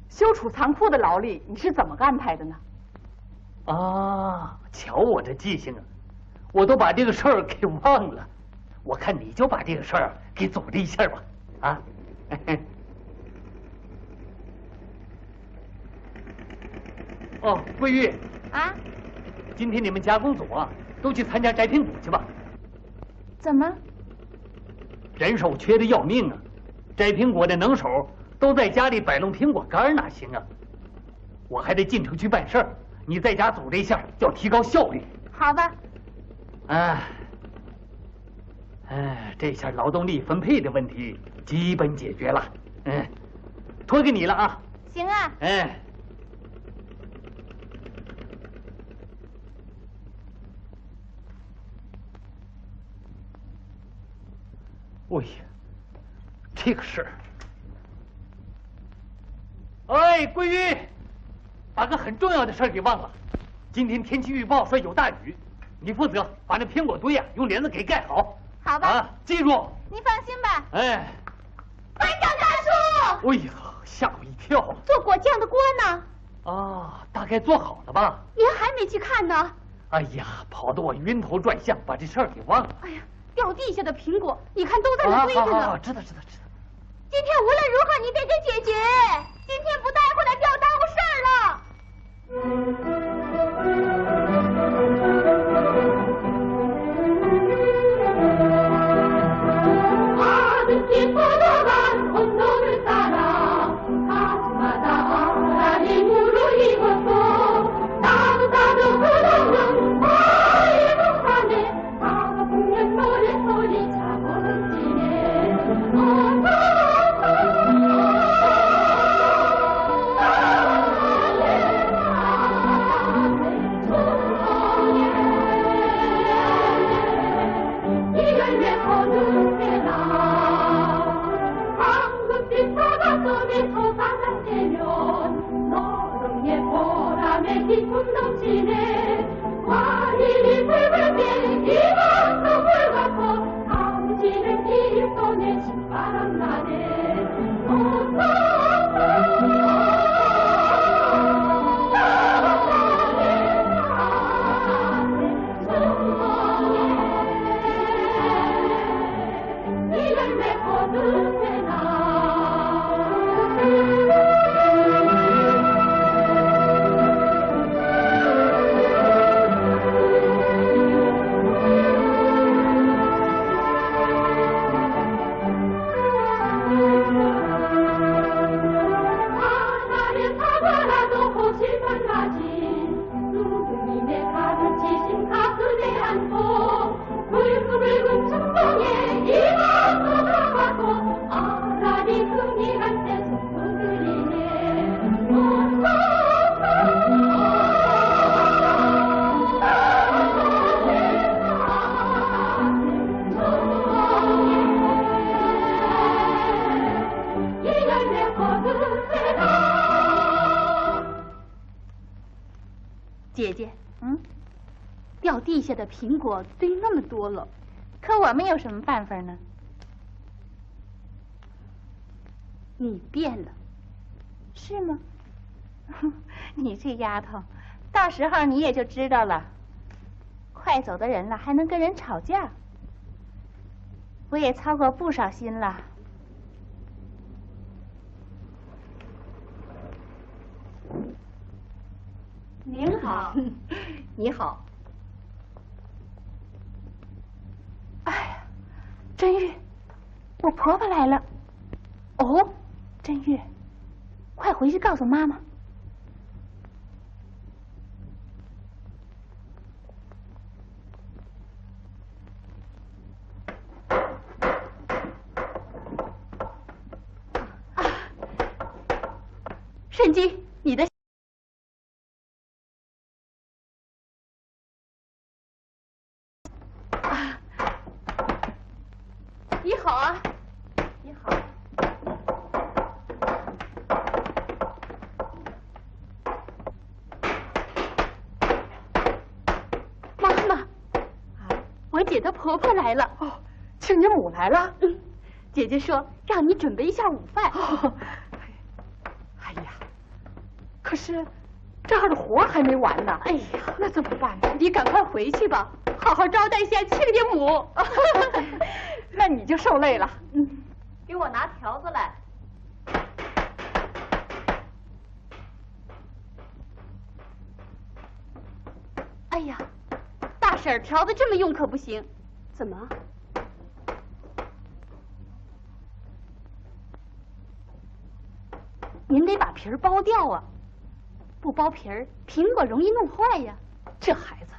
修储藏库的劳力你是怎么安排的呢？啊，瞧我这记性啊，我都把这个事儿给忘了。我看你就把这个事儿给组织一下吧，啊。哦，桂玉啊，今天你们加工组啊都去参加摘苹果去吧。怎么？人手缺的要命啊！摘苹果的能手都在家里摆弄苹果干，哪行啊？我还得进城去办事儿，你在家组织一下，要提高效率。好吧。这下劳动力分配的问题基本解决了。托给你了啊。行啊。哎呀，这个事儿。哎，桂玉，把个很重要的事儿给忘了。今天天气预报说有大雨，你负责把那苹果堆呀用帘子给盖好。好吧。啊，记住。你放心吧。哎。班长大叔。哎呀，吓我一跳。做果酱的锅呢？啊，大概做好了吧？您还没去看呢？哎呀，跑得我晕头转向，把这事儿给忘了。哎呀，掉地下的苹果，你看都在那堆着呢。啊，知道。今天无论如何你得给解决，今天不带回来就要耽误事儿了。姐姐，掉地下的苹果堆那么多了，可我们有什么办法呢？你变了，是吗？你这丫头，到时候你也就知道了。快走的人了，还能跟人吵架？我也操过不少心了。您好。你好。哎呀，真玉，我婆婆来了。哦，真玉，快回去告诉妈妈。沈基，你的。你好啊，你好。妈妈，我姐的婆婆来了。哦，亲家母来了。姐姐说让你准备一下午饭。哎呀，可是这儿的活还没完呢。哎呀，那怎么办呢？你赶快回去吧，好好招待一下亲家母。那你就受累了。给我拿条子来。哎呀，大婶儿调的这么用可不行。怎么？您得把皮儿剥掉啊！不剥皮儿，苹果容易弄坏呀。这孩子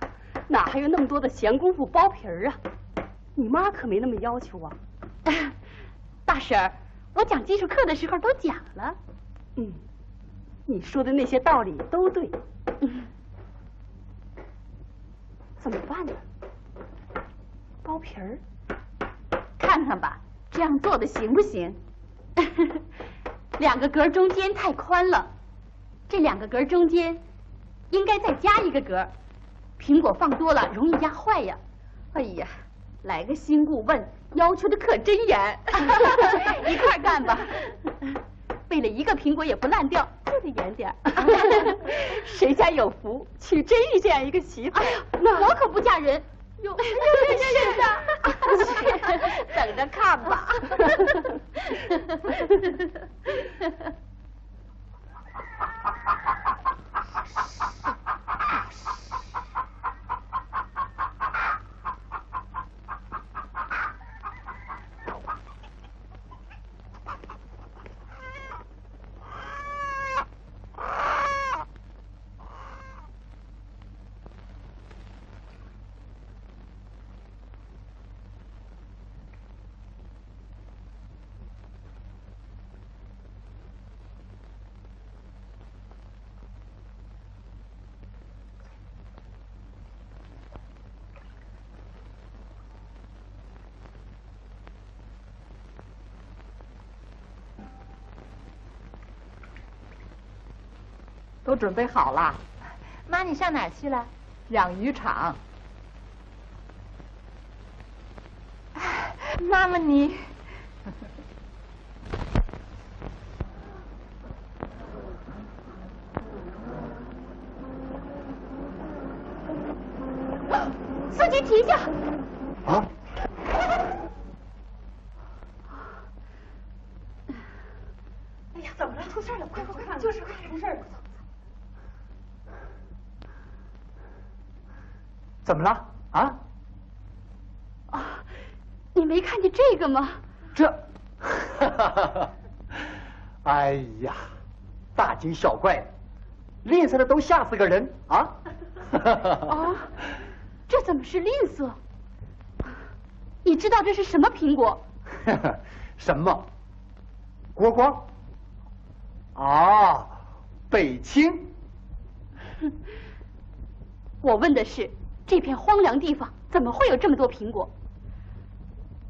哪还有那么多的闲工夫剥皮儿啊？你妈可没那么要求啊。大婶儿，我讲技术课的时候都讲了。嗯，你说的那些道理都对。怎么办呢？剥皮儿？看看吧，这样做的行不行？2个格中间太宽了，这2个格中间应该再加1个格。苹果放多了容易压坏呀。哎呀，来个新顾问，要求的可真严。一块干吧。为了1个苹果也不烂掉，就得严点儿。谁家有福，娶真玉这样一个媳妇？哎呀，那我可不嫁人。哟，是的，等着看吧。都准备好了。妈，你上哪儿去了？养鱼场。妈妈你。司机停下！啊！哎呀，怎么了？出事了！快快快，就是快出事了！怎么了？啊？啊，你没看见这个吗？这，哎呀，大惊小怪的，吝啬的都吓死个人啊！哦，这怎么是吝啬？你知道这是什么苹果？什么？国光？啊，北青。我问的是，这片荒凉地方怎么会有这么多苹果？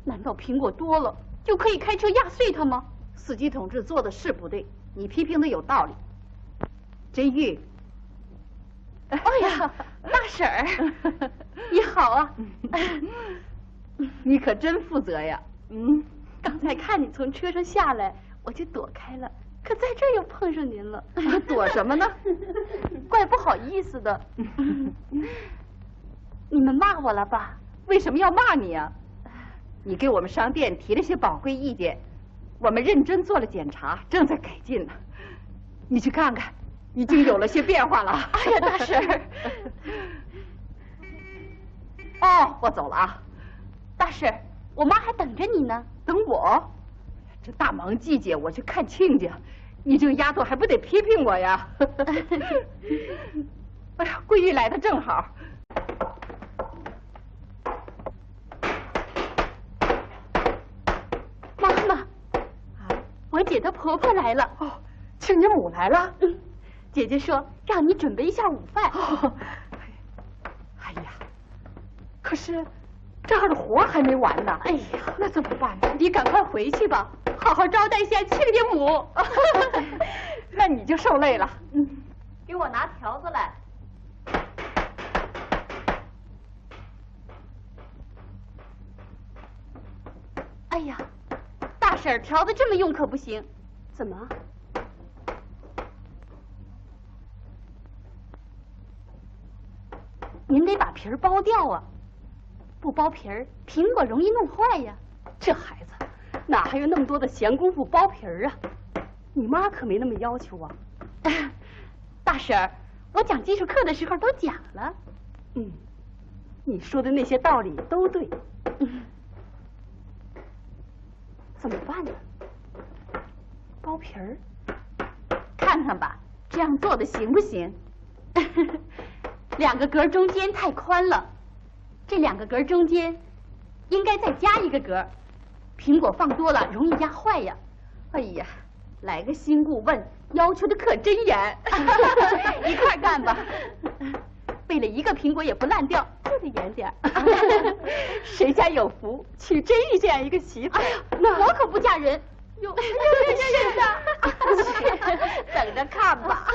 难道苹果多了就可以开车压碎它吗？司机同志做的是不对，你批评的有道理。真玉。哎呀，大婶儿，你好啊！你可真负责呀。刚才看你从车上下来，我就躲开了，可在这儿又碰上您了。躲什么呢？怪不好意思的。你们骂我了吧？为什么要骂你啊？你给我们商店提了些宝贵意见，我们认真做了检查，正在改进呢。你去看看，已经有了些变化了。哎呀，大婶儿。哦，我走了啊。大婶儿，我妈还等着你呢。等我？这大忙季节我去看亲家，你这个丫头还不得批评我呀？哎呀，桂玉来的正好。妈妈，我姐的婆婆来了。哦，亲家母来了。姐姐说让你准备一下午饭。哎呀，可是这儿的活还没完呢。哎呀，那怎么办呢？你赶快回去吧，好好招待一下亲家母。那你就受累了。给我拿条子来。哎呀，大婶儿调的这么用可不行。怎么？您得把皮儿剥掉啊！不剥皮儿，苹果容易弄坏呀。这孩子哪还有那么多的闲工夫剥皮儿啊？你妈可没那么要求啊。大婶儿，我讲技术课的时候都讲了。你说的那些道理都对。怎么办呢？剥皮儿？看看吧，这样做的行不行？2个格中间太宽了，这2个格中间应该再加1个格。苹果放多了容易压坏呀。哎呀，来个新顾问，要求的可真严。一块干吧，为了1个苹果也不烂掉，就得严点。谁家有福，娶真玉这样一个媳妇？哎呀，那我可不嫁人。有是的，等着看吧。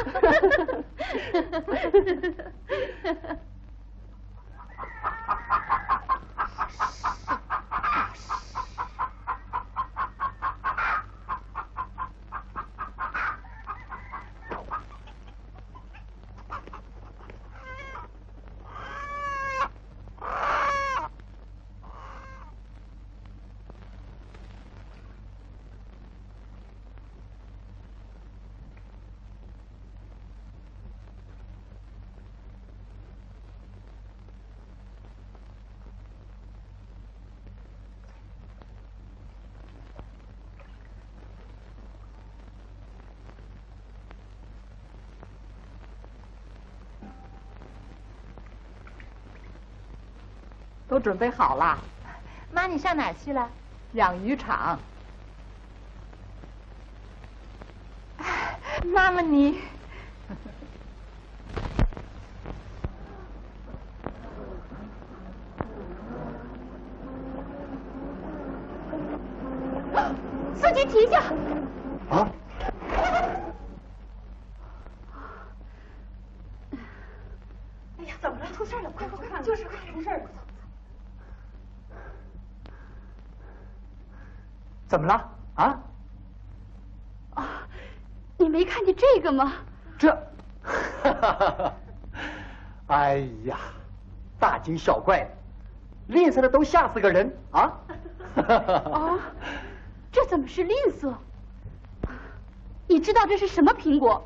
都准备好了。妈，你上哪儿去了？养鱼场。妈妈你。司机停下！啊！哎呀，怎么了？出事了！快看！就是快出事了！怎么了？啊？啊，你没看见这个吗？这，哎呀，大惊小怪的，吝啬的都吓死个人啊！哦，这怎么是吝啬？你知道这是什么苹果？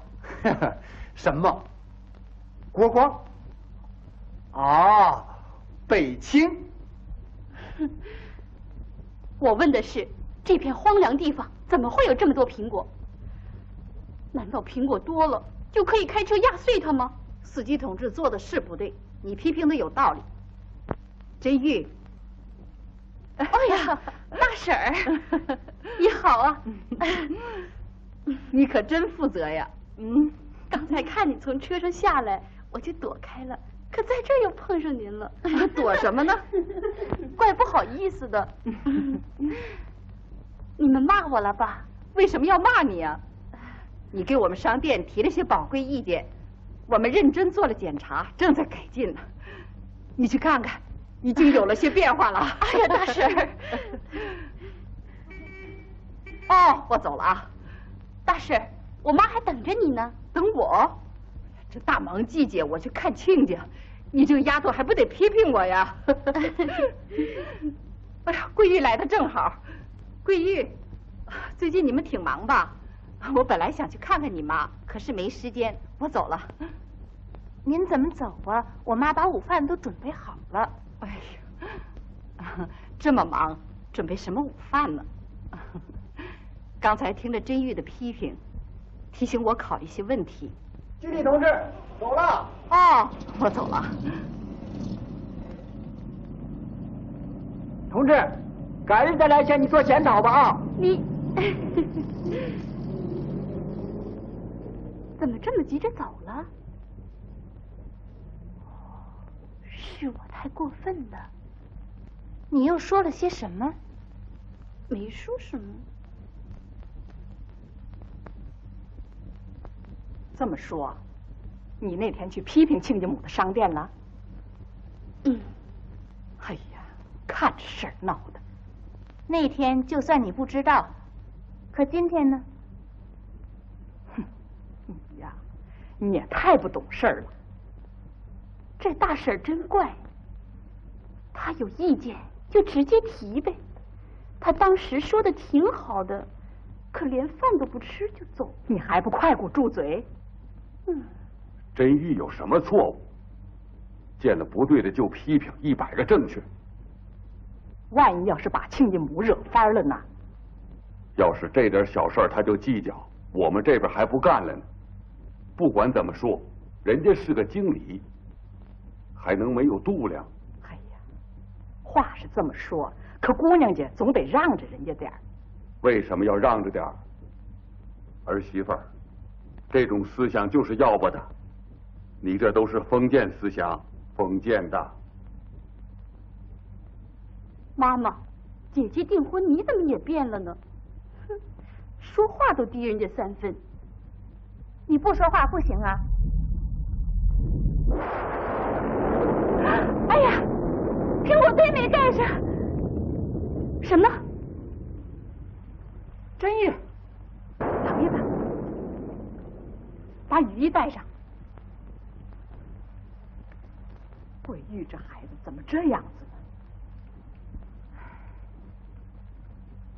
什么？国光？啊，北青。我问的是，这片荒凉地方怎么会有这么多苹果？难道苹果多了就可以开车压碎它吗？司机同志做的是不对，你批评的有道理。真玉。哎呀，大婶儿，你好啊！你可真负责呀。刚才看你从车上下来，我就躲开了，可在这儿又碰上您了。躲什么呢？怪不好意思的。你们骂我了吧？为什么要骂你啊？你给我们商店提了些宝贵意见，我们认真做了检查，正在改进呢。你去看看，已经有了些变化了。哎呀，大婶儿。哦，我走了啊。大婶儿，我妈还等着你呢。等我？这大忙季节我去看亲家，你这个丫头还不得批评我呀？哎呀，桂玉来的正好。桂玉，最近你们挺忙吧？我本来想去看看你妈，可是没时间，我走了。您怎么走啊？我妈把午饭都准备好了。哎呀，这么忙，准备什么午饭呢？刚才听了真玉的批评，提醒我考虑些问题。经理同志，走了。哦，我走了。同志，改日再来向你做检讨吧啊！你怎么这么急着走了？是我太过分了。你又说了些什么？没说什么。这么说，你那天去批评亲家母的商店了？哎呀，看这事儿闹的。那天就算你不知道，可今天呢？哼，你呀，你也太不懂事儿了。这大婶儿真怪，她有意见就直接提呗。她当时说的挺好的，可连饭都不吃就走，你还不快给我住嘴！真玉有什么错误？见了不对的就批评，100个正确。万一要是把亲家母惹翻了呢？要是这点小事他就计较，我们这边还不干了呢。不管怎么说，人家是个经理，还能没有度量？哎呀，话是这么说，可姑娘家总得让着人家点儿。为什么要让着点儿？儿媳妇儿，这种思想就是要不得。你这都是封建思想，封建的。妈妈，姐姐订婚，你怎么也变了呢？哼，说话都低人家3分。你不说话不行啊！哎呀，给我妹妹盖上！什么？真义，等一等，把雨衣带上。桂玉这孩子怎么这样子呢？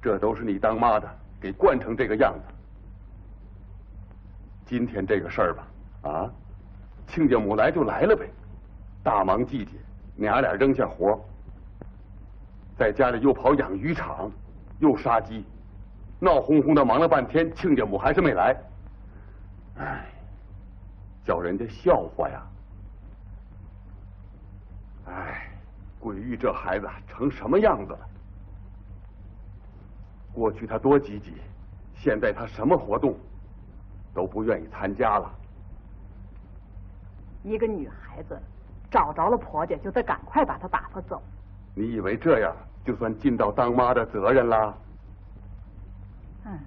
这都是你当妈的给惯成这个样子。今天这个事儿吧，啊，亲家母来就来了呗，大忙季节，娘俩扔下活，在家里又跑养鱼场，又杀鸡，闹哄哄的忙了半天，亲家母还是没来，唉，叫人家笑话呀！唉，桂玉这孩子成什么样子了？过去他多积极，现在他什么活动都不愿意参加了。一个女孩子找着了婆家，就得赶快把她打发走。你以为这样就算尽到当妈的责任啦？嗯，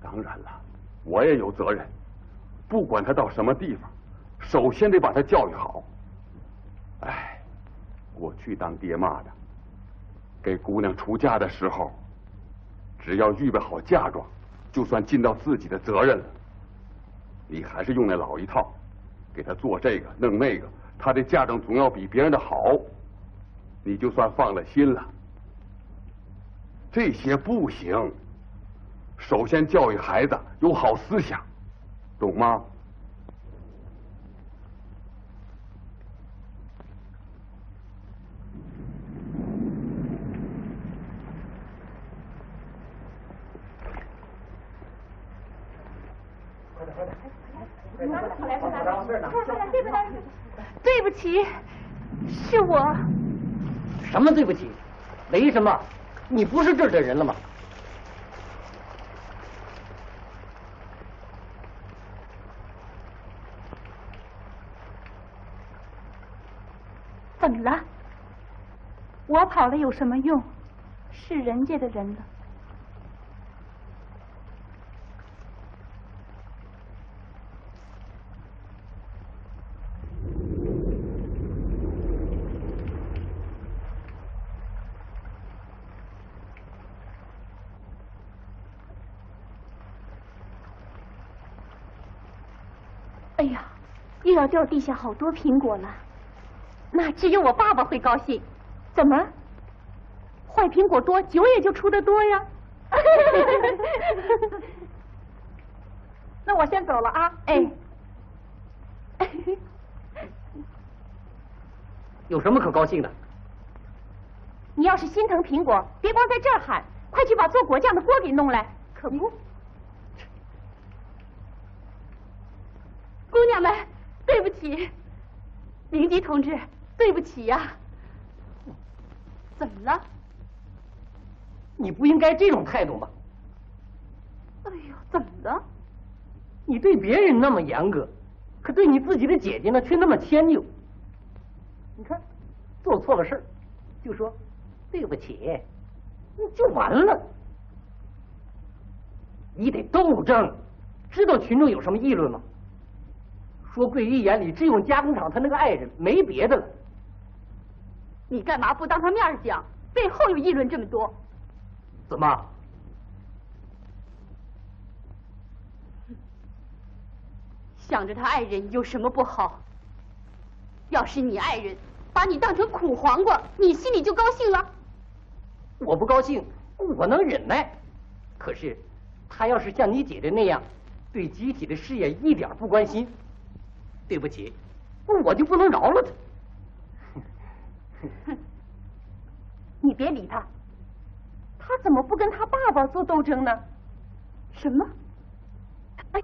当然了，我也有责任。不管她到什么地方，首先得把她教育好。唉，过去当爹妈的，给姑娘出嫁的时候，只要预备好嫁妆，就算尽到自己的责任了。你还是用那老一套，给她做这个弄那个，她的嫁妆总要比别人的好，你就算放了心了。这些不行，首先教育孩子有好思想，懂吗？对不起，是我。什么对不起？为什么？你不是这儿的人了吗？怎么了？我跑了有什么用？是人家的人了。哎呀，又要掉地下好多苹果了。那只有我爸爸会高兴。怎么？坏苹果多，酒也就出得多呀。那我先走了啊。哎，有什么可高兴的？你要是心疼苹果，别光在这儿喊，快去把做果酱的锅给弄来。可不。姑娘们，对不起，明基同志，对不起呀。怎么了？你不应该这种态度吧？哎呦，怎么了？你对别人那么严格，可对你自己的姐姐呢却那么迁就。你看，做错了事儿，就说对不起，就完了。你得斗争，知道群众有什么议论吗？说桂玉眼里只有加工厂他那个爱人，没别的了。你干嘛不当他面讲？背后又议论这么多？怎么？想着他爱人有什么不好？要是你爱人把你当成苦黄瓜，你心里就高兴了？我不高兴，我能忍耐。可是他要是像你姐姐那样，对集体的事业一点不关心，对不起，我就不能饶了他。你别理他，他怎么不跟他爸爸做斗争呢？什么？哎，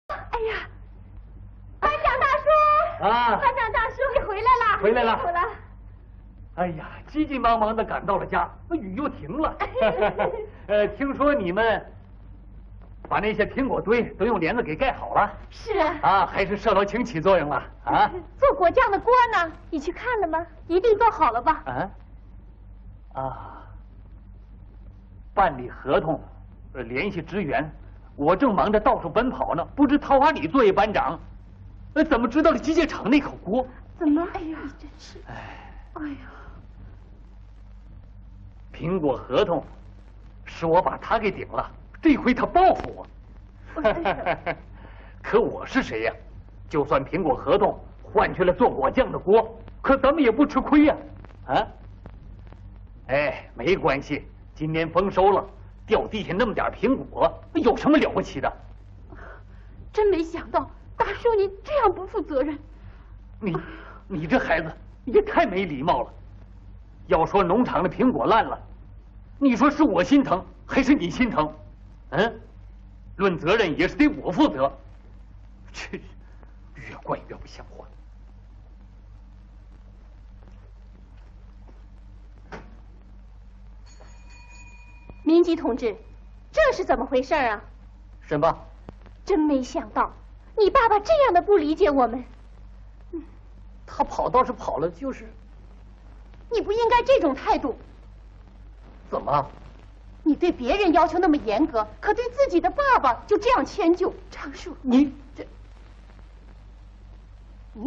哎呀，班长大叔！啊，班长大叔，你回来啦！回来了辛苦了。哎呀，急急忙忙的赶到了家，雨又停了。听说你们把那些苹果堆都用帘子给盖好了。是啊。啊，还是受到请起作用了啊。做果酱的锅呢？你去看了吗？一定做好了吧？办理合同，联系支援，我正忙着到处奔跑呢，不知桃花里作业班长，怎么知道了机械厂那口锅？怎么？哎呀，你真是……哎呀，苹果合同是我把他给顶了，这回他报复我。可我是谁呀？就算苹果合同换去了做果酱的锅，可咱们也不吃亏呀！哎，没关系，今年丰收了，掉地下那么点苹果，有什么了不起的？真没想到，大叔你这样不负责任。你这孩子也太没礼貌了。要说农场的苹果烂了，你说是我心疼还是你心疼？论责任也是得我负责。这越惯越不像话。民吉同志，这是怎么回事啊？什么？真没想到，你爸爸这样的不理解我们。他跑倒是跑了，就是……你不应该这种态度。怎么？你对别人要求那么严格，可对自己的爸爸就这样迁就。常树，你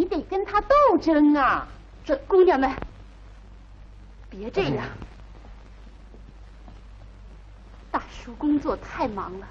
得跟他斗争啊！这姑娘们，别这样。大叔工作太忙了。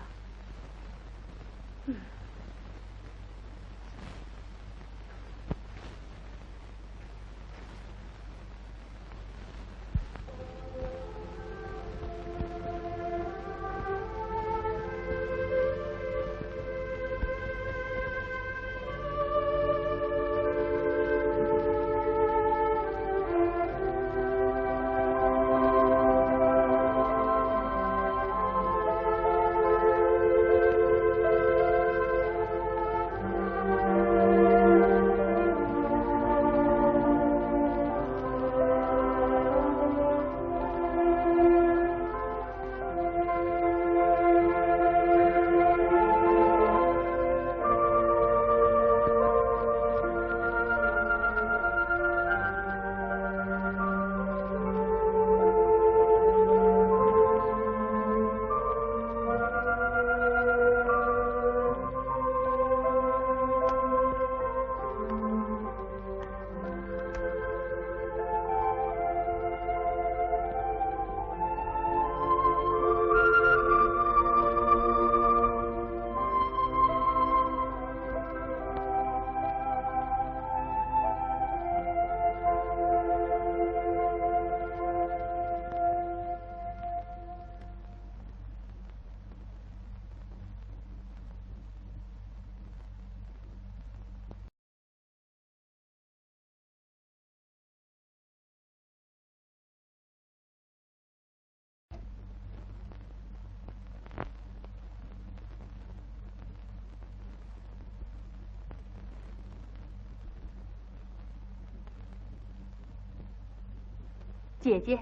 姐姐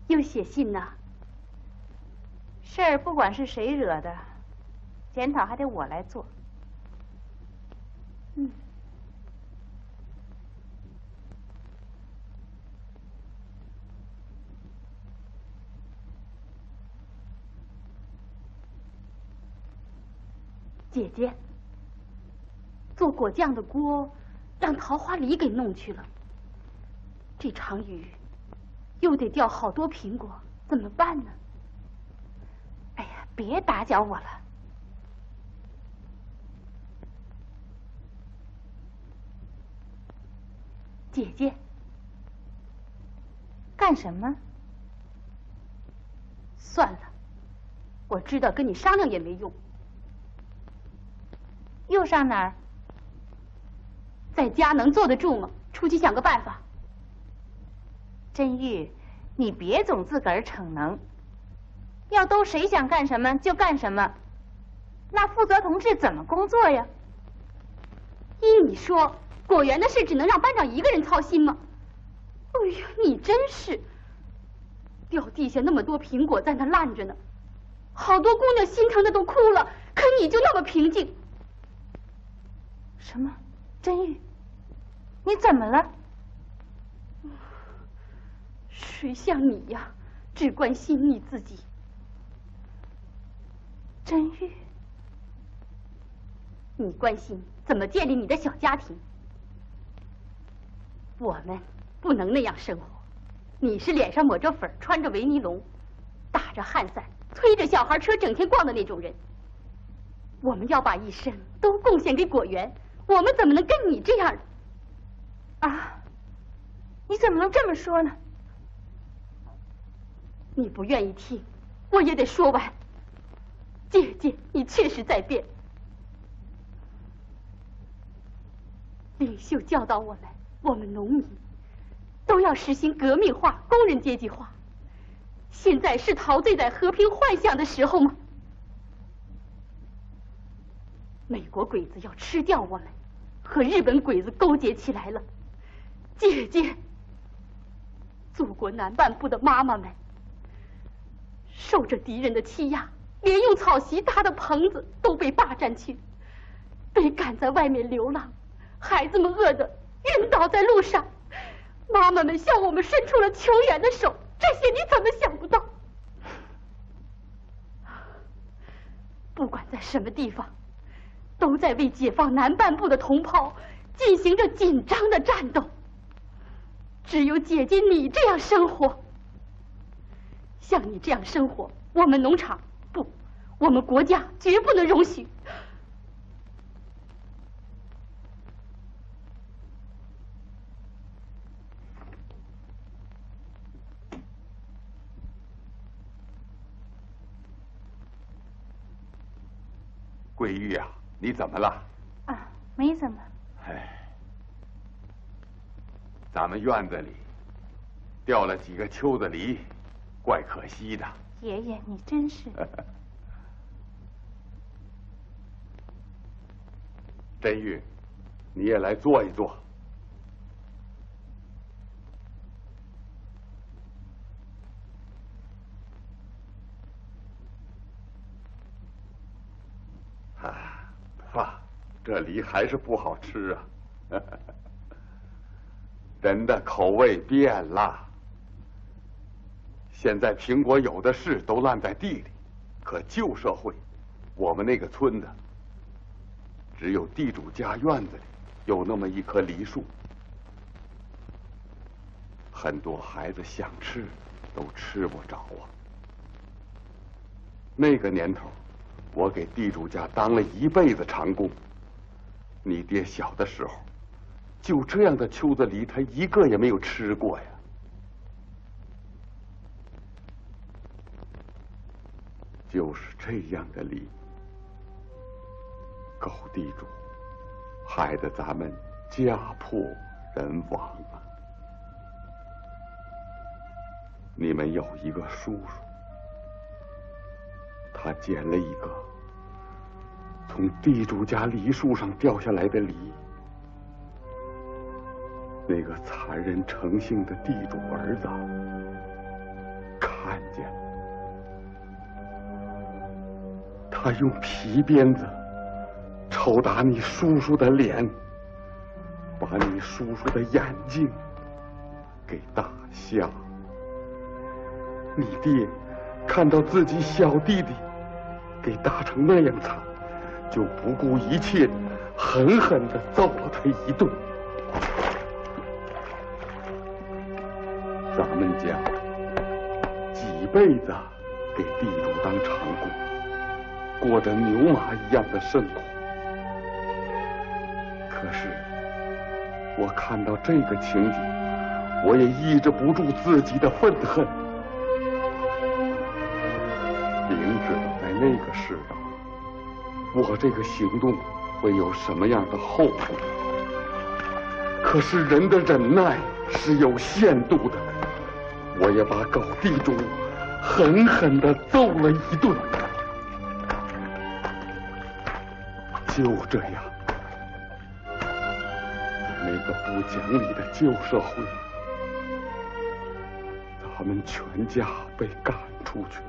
又写信呢。事儿不管是谁惹的，检讨还得我来做。姐姐，做果酱的锅让桃花梨给弄去了。这场雨又得掉好多苹果，怎么办呢？哎呀，别打搅我了。姐姐，干什么？算了，我知道跟你商量也没用，又上哪儿？在家能坐得住吗？出去想个办法。真玉，你别总自个儿逞能。要都谁想干什么就干什么，那负责同志怎么工作呀？依你说，果园的事只能让班长一个人操心吗？哎呀，你真是！掉地下那么多苹果在那烂着呢，好多姑娘心疼的都哭了，可你就那么平静。什么？真玉，你怎么了？谁像你呀，只关心你自己。真玉，你关心怎么建立你的小家庭，我们不能那样生活。你是脸上抹着粉，穿着维尼龙，打着汗伞，推着小孩车整天逛的那种人。我们要把一生都贡献给果园，我们怎么能跟你这样呢？啊，你怎么能这么说呢？你不愿意听，我也得说完。姐姐，你确实在变。领袖教导我们农民都要实行革命化、工人阶级化。现在是陶醉在和平幻想的时候吗？美国鬼子要吃掉我们，和日本鬼子勾结起来了。姐姐，祖国南半部的妈妈们受着敌人的欺压，连用草席搭的棚子都被霸占去，被赶在外面流浪，孩子们饿得晕倒在路上，妈妈们向我们伸出了求援的手，这些你怎么想不到？不管在什么地方，都在为解放南半部的同胞进行着紧张的战斗。只有姐姐你这样生活，像你这样生活，我们农场不，我们国家绝不能容许。桂玉啊，你怎么了？啊，没怎么。哎，咱们院子里掉了几个秋子梨，怪可惜的。爷爷，你真是。真玉，你也来坐一坐。这梨还是不好吃啊！人的口味变了。现在苹果有的是，都烂在地里。可旧社会，我们那个村子，只有地主家院子里有那么一棵梨树，很多孩子想吃都吃不着啊。那个年头，我给地主家当了一辈子长工。你爹小的时候，就这样的秋子梨，他一个也没有吃过呀。就是这样的梨，狗地主，害得咱们家破人亡啊！你们有一个叔叔，他捡了一个从地主家梨树上掉下来的梨，那个残忍成性的地主儿子看见了，他用皮鞭子抽打你叔叔的脸，把你叔叔的眼睛给打瞎。你爹看到自己小弟弟给打成那样惨，就不顾一切狠狠地揍了他一顿。咱们家几辈子给地主当长工，过着牛马一样的生活。可是我看到这个情景，我也抑制不住自己的愤恨。明知道在那个世道，我这个行动会有什么样的后果。可是人的忍耐是有限度的，我也把狗地主狠狠地揍了一顿。就这样，那个不讲理的旧社会，他们全家被赶出去了，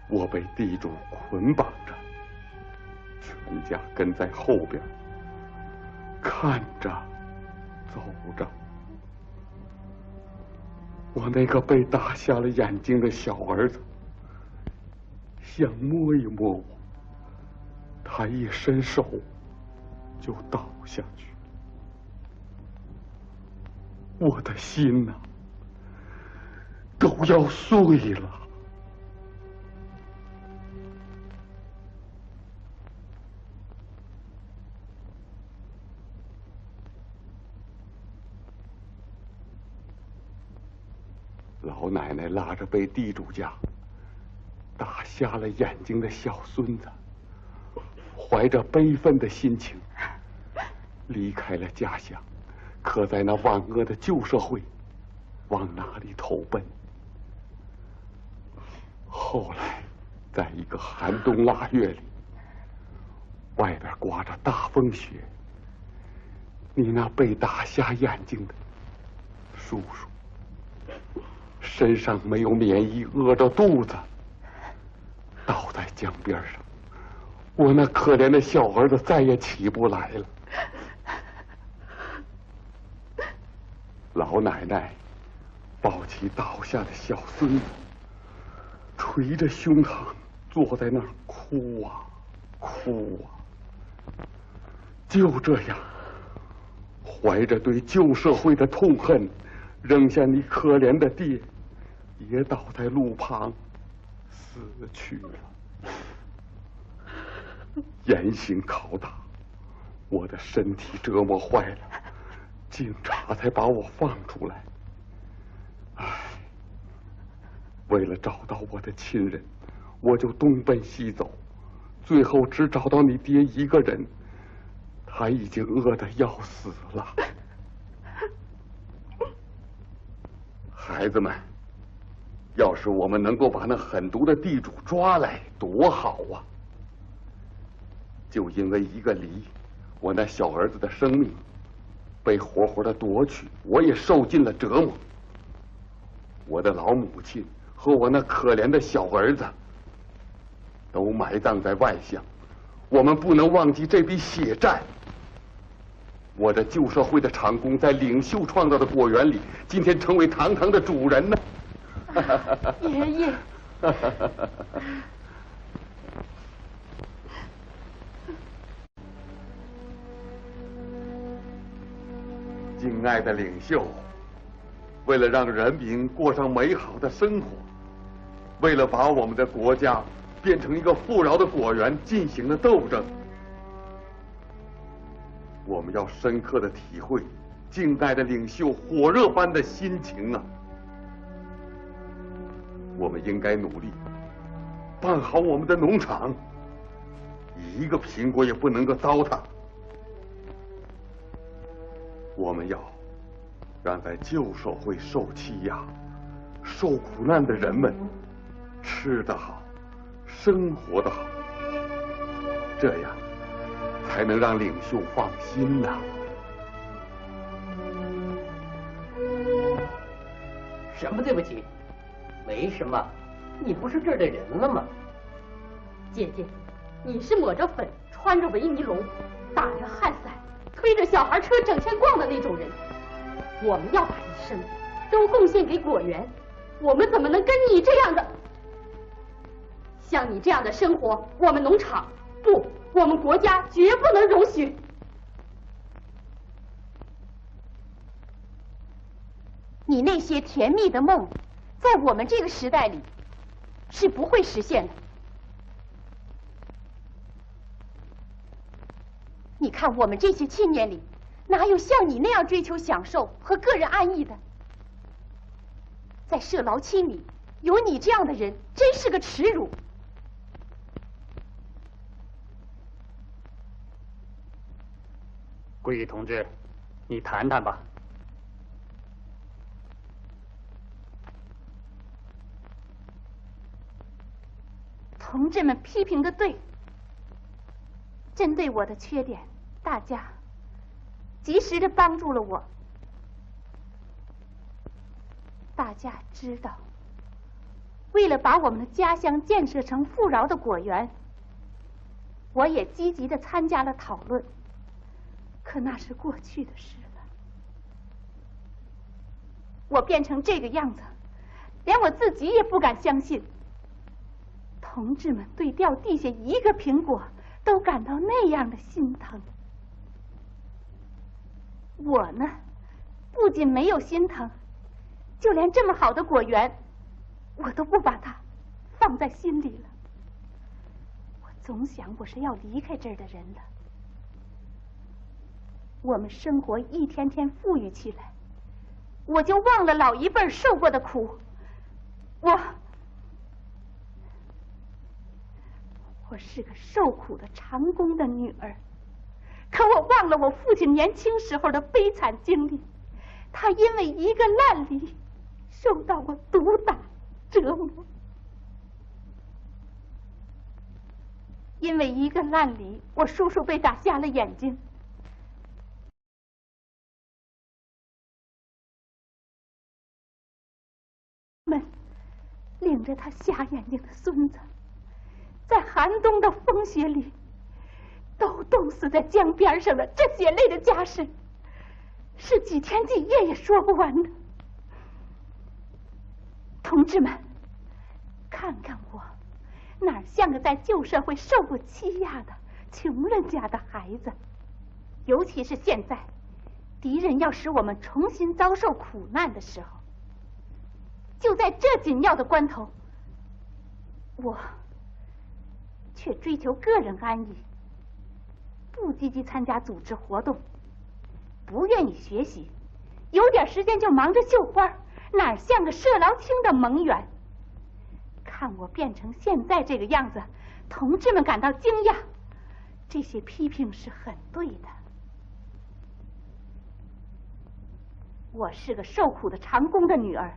我被地主捆绑着，全家跟在后边，看着走着。我那个被打瞎了眼睛的小儿子想摸一摸我，他一伸手就倒下去。我的心呐，都要碎了。老奶奶拉着被地主家打瞎了眼睛的小孙子，怀着悲愤的心情离开了家乡，可在那万恶的旧社会往哪里投奔？后来，在一个寒冬腊月里，外边刮着大风雪，你那被打瞎眼睛的叔叔身上没有棉衣，饿着肚子倒在江边上，我那可怜的小儿子再也起不来了。老奶奶抱起倒下的小孙子，捶着胸膛坐在那儿哭啊哭啊。就这样，怀着对旧社会的痛恨，扔下你可怜的爹，也倒在路旁死去了。严刑拷打，我的身体折磨坏了，警察才把我放出来。唉，为了找到我的亲人，我就东奔西走，最后只找到你爹一个人，他已经饿得要死了。孩子们，要是我们能够把那狠毒的地主抓来，多好啊！就因为一个梨，我那小儿子的生命被活活的夺取，我也受尽了折磨。我的老母亲和我那可怜的小儿子都埋葬在外乡，我们不能忘记这笔血债。我的旧社会的长工在领袖创造的果园里，今天成为堂堂的主人呢。爷爷。敬爱的领袖，为了让人民过上美好的生活，为了把我们的国家变成一个富饶的果园，进行了斗争。我们要深刻的体会敬爱的领袖火热般的心情啊！我们应该努力办好我们的农场，一个苹果也不能够糟蹋。我们要让在旧社会受欺压、受苦难的人们吃得好，生活得好，这样才能让领袖放心呐。什么对不起？没什么，你不是这儿的人了吗？姐姐，你是抹着粉、穿着维尼龙、打着汗伞、推着小孩车整天逛的那种人。我们要把一生都贡献给果园，我们怎么能跟你这样的？像你这样的生活，我们农场不，我们国家绝不能容许。你那些甜蜜的梦，在我们这个时代里是不会实现的。你看我们这些青年里，哪有像你那样追求享受和个人安逸的？在社劳青里，有你这样的人，真是个耻辱。桂玉同志，你谈谈吧。同志们批评的对，针对我的缺点，大家及时的帮助了我。大家知道，为了把我们的家乡建设成富饶的果园，我也积极的参加了讨论。可那是过去的事了。我变成这个样子，连我自己也不敢相信。同志们对掉地下一个苹果都感到那样的心疼，我呢，不仅没有心疼，就连这么好的果园，我都不把它放在心里了。我总想我是要离开这儿的人了。我们生活一天天富裕起来，我就忘了老一辈受过的苦。我是个受苦的长工的女儿，可我忘了我父亲年轻时候的悲惨经历。他因为一个烂梨受到过毒打折磨，因为一个烂梨，我叔叔被打瞎了眼睛。们领着他瞎眼睛的孙子，在寒冬的风雪里，都冻死在江边上了。这血泪的家事，是几天几夜也说不完的。同志们，看看我，哪像个在旧社会受过欺压的穷人家的孩子？尤其是现在，敌人要使我们重新遭受苦难的时候，就在这紧要的关头，我却追求个人安逸，不积极参加组织活动，不愿意学习，有点时间就忙着绣花，哪像个社劳厅的盟员？看我变成现在这个样子，同志们感到惊讶，这些批评是很对的。我是个受苦的长工的女儿，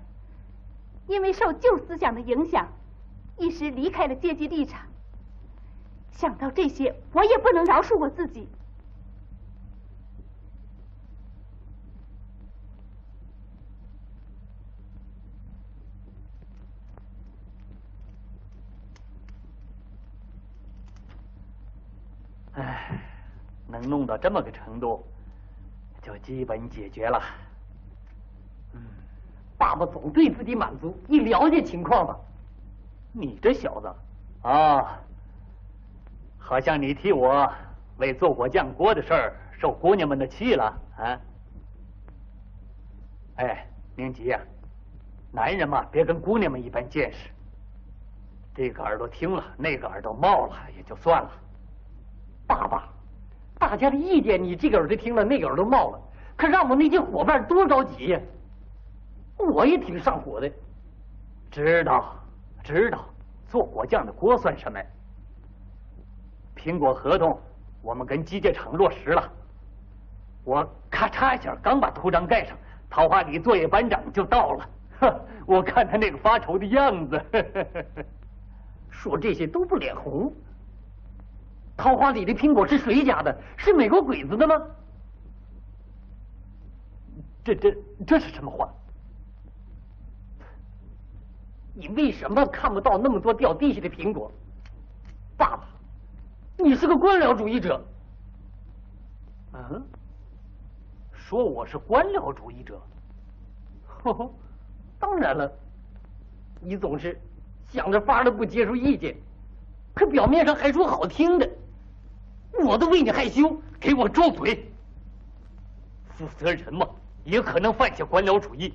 因为受旧思想的影响，一时离开了阶级立场。想到这些，我也不能饶恕我自己。唉，能弄到这么个程度，就基本解决了。爸爸总对自己满足，你了解情况吧？你这小子啊，好像你替我为做果酱锅的事儿受姑娘们的气了啊！哎，明吉呀，男人嘛，别跟姑娘们一般见识。这个耳朵听了，那个耳朵冒了，也就算了。爸爸，大家的意见你这个耳朵听了，那个耳朵冒了，可让我那些伙伴多着急呀！我也挺上火的。知道，做果酱的锅算什么？苹果合同我们跟机械厂落实了，我咔嚓一下刚把图章盖上，桃花里作业班长就到了。我看他那个发愁的样子，说这些都不脸红。桃花里的苹果是谁家的？是美国鬼子的吗？这是什么话？你为什么看不到那么多掉地下的苹果？爸爸，你是个官僚主义者。说我是官僚主义者？当然了，你总是想着法儿的不接受意见，可表面上还说好听的，我都为你害羞。给我住嘴！负责人嘛，也可能犯下官僚主义。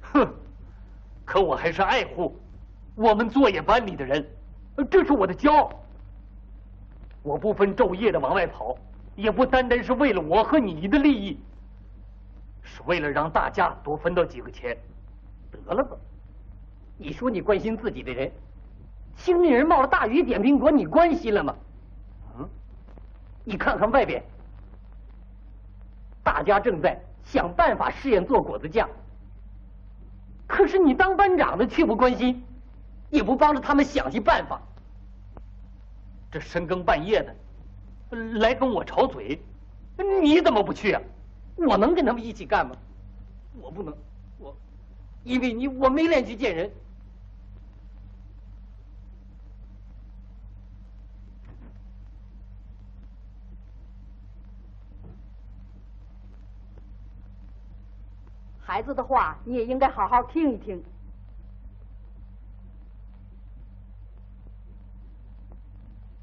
哼！可我还是爱护我们作业班里的人，这是我的骄傲。我不分昼夜的往外跑，也不单单是为了我和你的利益，是为了让大家多分到几个钱。得了吧，你说你关心自己的人，青年人冒着大雨点苹果，你关心了吗？你看看外边，大家正在想办法试验做果子酱。可是你当班长的却不关心，也不帮着他们想些办法。这深更半夜的来跟我吵嘴，你怎么不去啊？我能跟他们一起干吗？我不能，因为我没脸去见人。孩子的话你也应该好好听一听。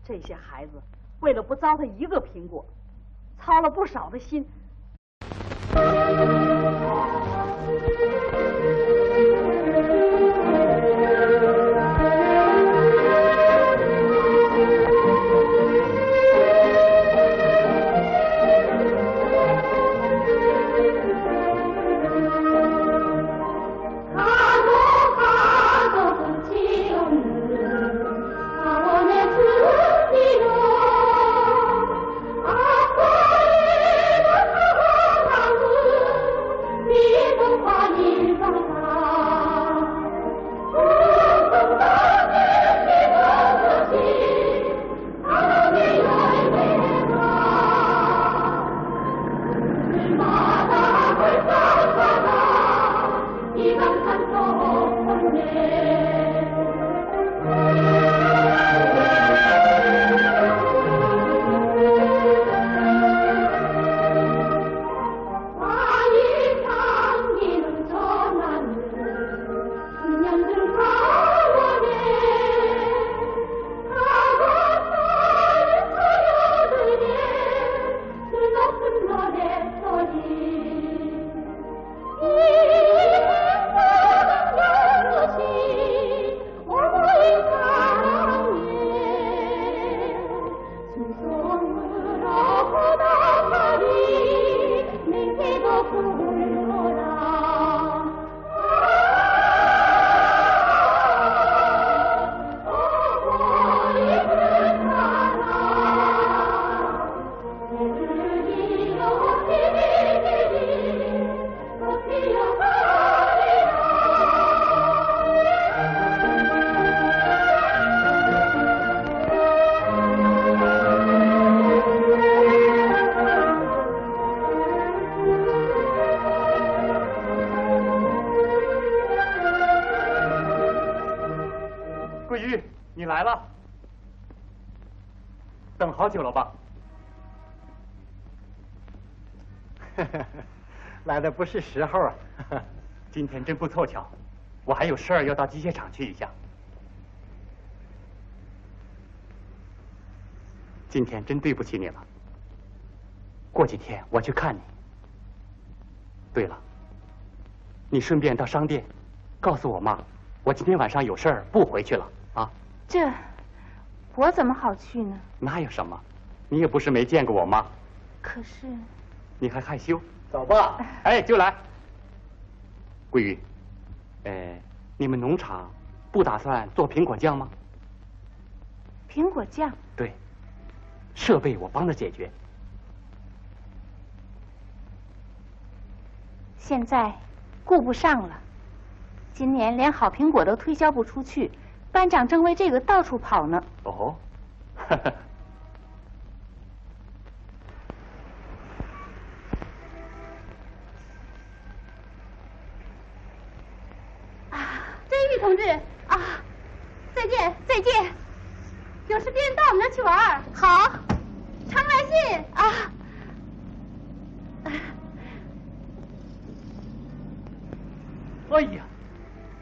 这些孩子为了不糟蹋一个苹果，操了不少的心。等好久了吧？来的不是时候啊！今天真不凑巧，我还有事儿要到机械厂去一下。今天真对不起你了。过几天我去看你。对了，你顺便到商店告诉我妈，我今天晚上有事儿不回去了啊。这，我怎么好去呢？那有什么？你也不是没见过我妈。可是，你还害羞？走吧。哎，就来。桂玉，你们农场不打算做苹果酱吗？苹果酱？对，设备我帮着解决。现在顾不上了，今年连好苹果都推销不出去，班长正为这个到处跑呢。哦，真玉同志啊，再见再见，有时间到我们那儿去玩。好，常来信啊。哎呀，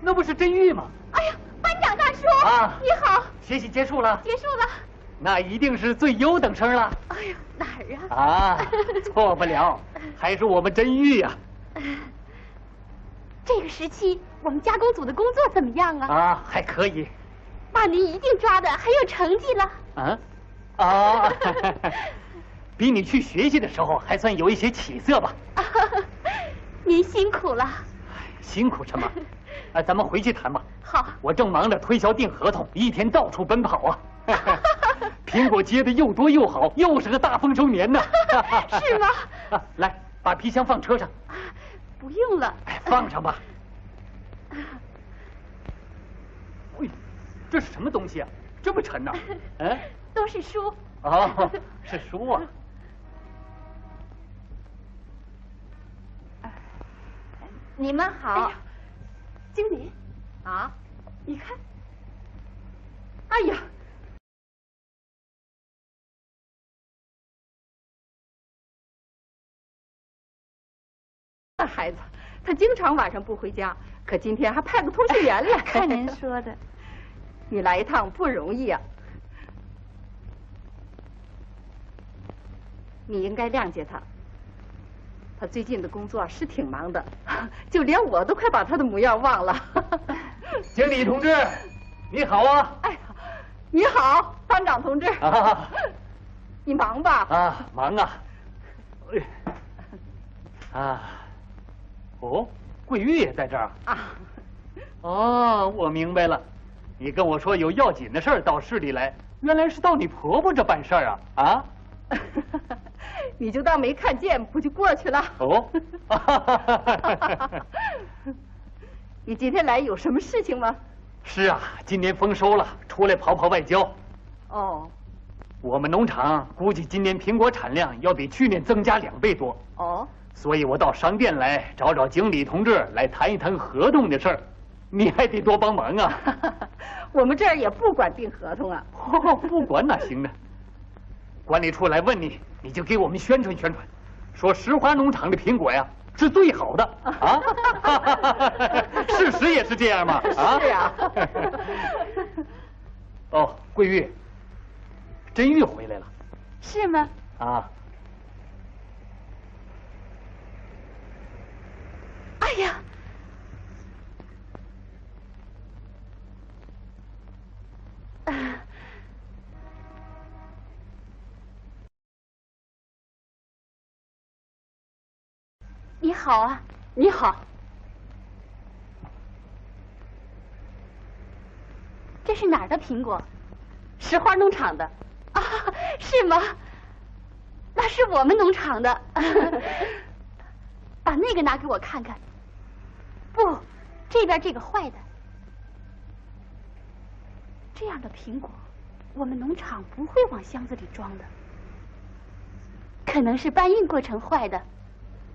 那不是真玉吗？哎呀，班长大叔啊，你好。学习结束了？结束了。那一定是最优等生了。哎呦，哪儿啊？啊，错不了，还是我们真玉呀。这个时期，我们加工组的工作怎么样啊？啊，还可以。把您一定抓的很有成绩了。啊？啊，比你去学习的时候还算有一些起色吧。您辛苦了。辛苦什么？咱们回去谈吧。好，我正忙着推销订合同，一天到处奔跑啊。苹果结的又多又好，又是个大丰收年呢。是吗？来，把皮箱放车上。不用了。哎，放上吧。喂，这是什么东西啊？这么沉呐？嗯，都是书。哦，是书啊。你们好，经理。啊，你看。哎呀！那孩子，他经常晚上不回家，可今天还派个通讯员来。看您说的，你来一趟不容易啊。你应该谅解他，他最近的工作是挺忙的，就连我都快把他的模样忘了。经理同志，你好啊！哎呀，你好，班长同志。啊，你忙吧？啊，忙啊。啊，哦，桂玉也在这儿啊。哦，我明白了，你跟我说有要紧的事儿到市里来，原来是到你婆婆这办事儿啊？啊？你就当没看见，不就过去了？哦。你今天来有什么事情吗？是啊，今年丰收了，出来跑跑外交。哦。我们农场估计今年苹果产量要比去年增加2倍多。哦。所以我到商店来找经理同志来谈一谈合同的事儿，你还得多帮忙啊。我们这儿也不管订合同啊。不管哪行呢？管理处来问你，你就给我们宣传宣传，说石花农场的苹果呀是最好的啊。事实也是这样嘛。啊。是啊。哦，桂玉，真玉回来了。是吗？啊。哎呀！你好啊，你好。这是哪儿的苹果？石花农场的。啊，是吗？那是我们农场的。把那个拿给我看看。不，这边这个坏的。这样的苹果，我们农场不会往箱子里装的。可能是搬运过程坏的，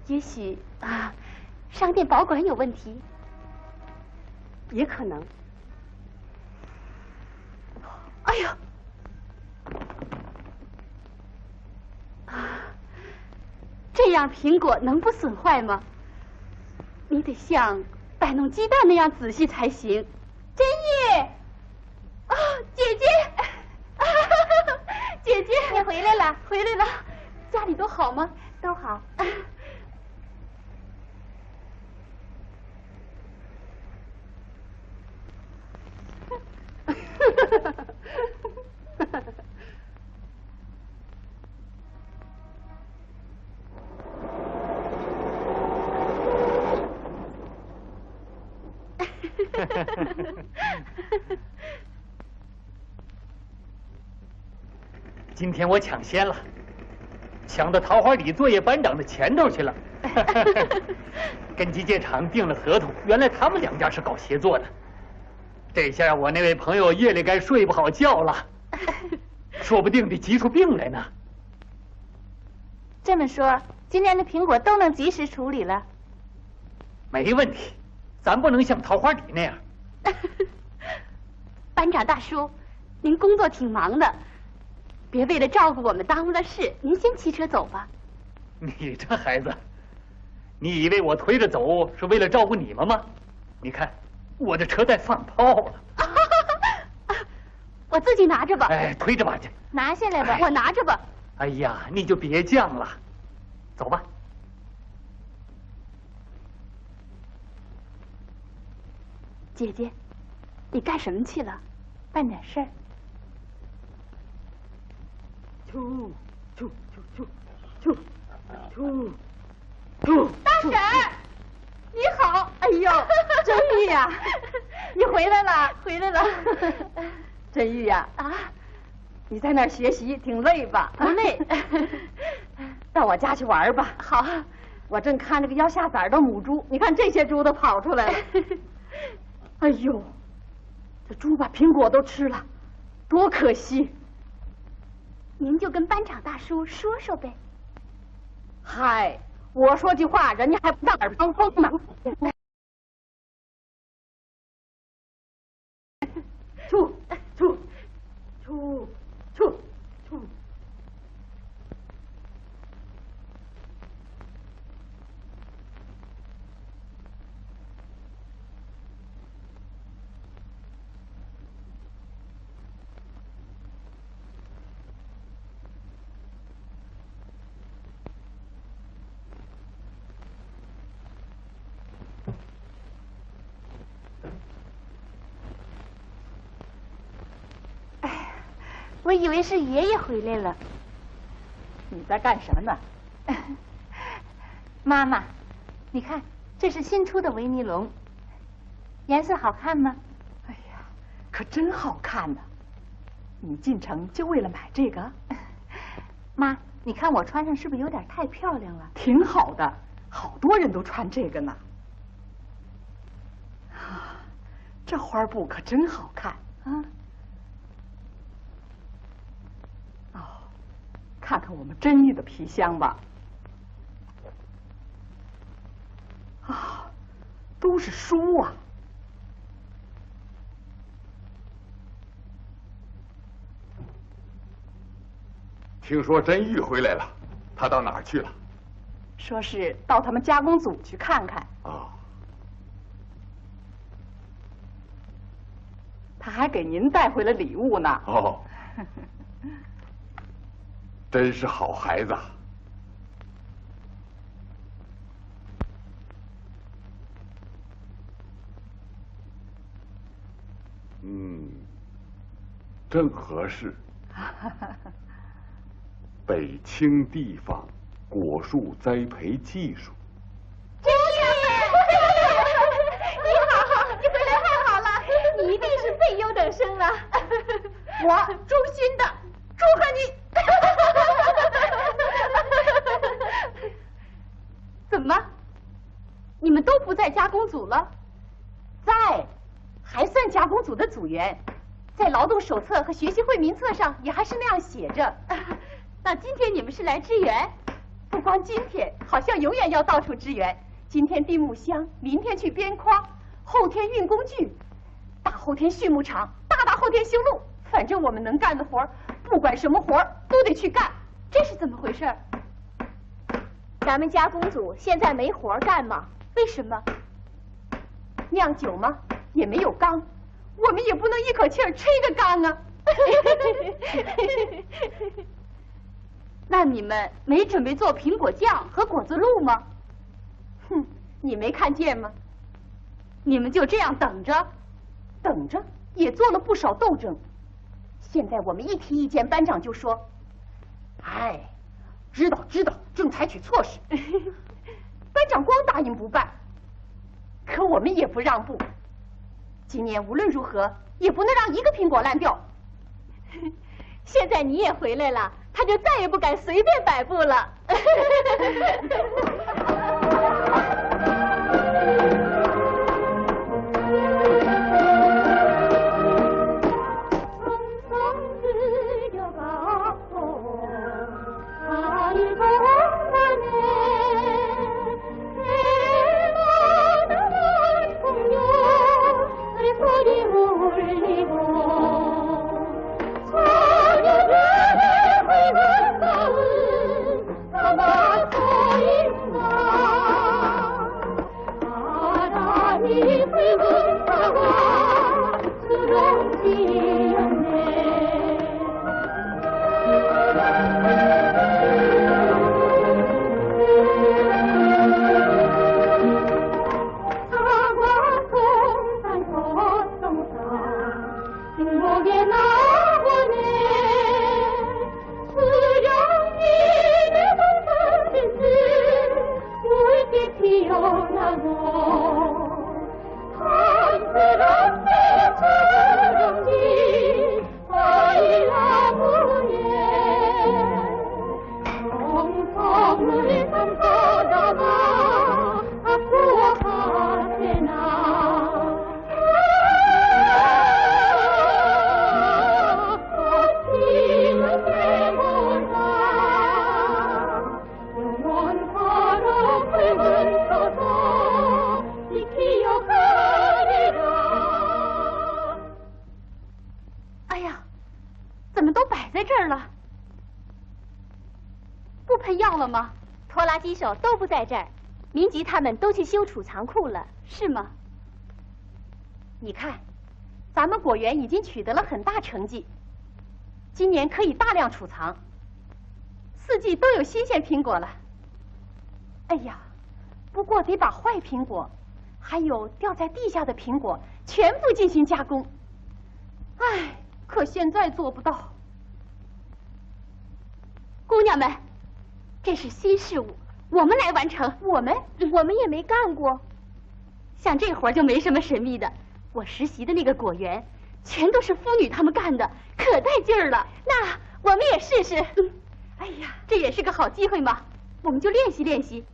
也许啊，商店保管有问题，也可能。哎呀！啊，这样苹果能不损坏吗？你得像摆弄鸡蛋那样仔细才行。真玉，啊，姐姐，姐姐，你回来了，回来了，家里都好吗？都好。今天我抢先了，抢到桃花里作业班长的前头去了。跟机械厂订了合同，原来他们2家是搞协作的。这下我那位朋友夜里该睡不好觉了，说不定得急出病来呢。这么说，今年的苹果都能及时处理了？没问题，咱不能像桃花里那样。班长大叔，您工作挺忙的，别为了照顾我们耽误了事。您先骑车走吧。你这孩子，你以为我推着走是为了照顾你们吗？你看，我的车带放炮了。我自己拿着吧。哎，推着吧去。拿下来吧。我拿着吧。哎呀，你就别犟了，走吧。姐姐，你干什么去了？办点事儿。大婶儿，你好。哎呦，真玉呀，你回来了，回来了。真玉呀，啊，你在那儿学习挺累吧？不累。到我家去玩吧。好。我正看着个要下崽的母猪，你看这些猪都跑出来了。哎呦，这猪把苹果都吃了，多可惜！您就跟班长大叔说说呗。嗨，我说句话，人家还不让耳旁风呢。出。我以为是爷爷回来了。你在干什么呢？妈妈，你看，这是新出的维尼龙，颜色好看吗？哎呀，可真好看呢！你进城就为了买这个？妈，你看我穿上是不是有点太漂亮了？挺好的，好多人都穿这个呢。啊，这花布可真好看啊！哦，看看我们真玉的皮箱吧。啊，都是书啊！听说真玉回来了，他到哪儿去了？说是到他们加工组去看看。啊，他还给您带回了礼物呢。哦，真是好孩子。正合适。北清地方果树栽培技术。真玉，你好，你回来太好了，你一定是最优等生了。我衷心的祝贺你。怎么？你们都不在加工组了？在，还算加工组的组员。在劳动手册和学习会名册上也还是那样写着。那今天你们是来支援？不光今天，好像永远要到处支援。今天钉木箱，明天去边框，后天运工具，大后天畜牧场，大后天修路。反正我们能干的活，不管什么活都得去干。这是怎么回事？咱们加工组现在没活干吗？为什么？酿酒吗？也没有缸。我们也不能一口气儿吹个缸啊！那你们没准备做苹果酱和果子露吗？哼，你没看见吗？你们就这样等着？等着也做了不少斗争。现在我们一提意见，班长就说：“哎，知道，正采取措施。”班长光答应不办，可我们也不让步。今年无论如何也不能让一个苹果烂掉。现在你也回来了，他就再也不敢随便摆布了。을 삼가다가 到了吗？拖拉机手都不在这儿，民吉他们都去修储藏库了，是吗？你看，咱们果园已经取得了很大成绩，今年可以大量储藏，四季都有新鲜苹果了。哎呀，不过得把坏苹果，还有掉在地下的苹果全部进行加工。哎，可现在做不到。姑娘们，这是新事物，我们来完成。我们也没干过，像这活就没什么神秘的。我实习的那个果园，全都是妇女她们干的，可带劲儿了。那我们也试试。哎呀，这也是个好机会嘛，我们就练习练习。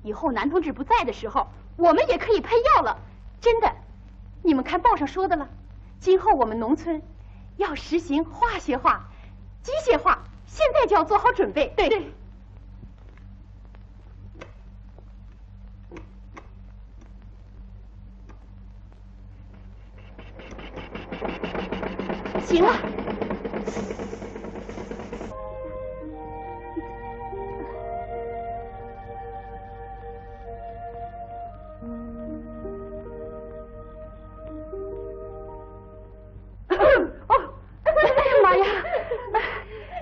以后男同志不在的时候，我们也可以喷药了。真的，你们看报上说的了，今后我们农村要实行化学化、机械化，现在就要做好准备。对。行了。妈呀！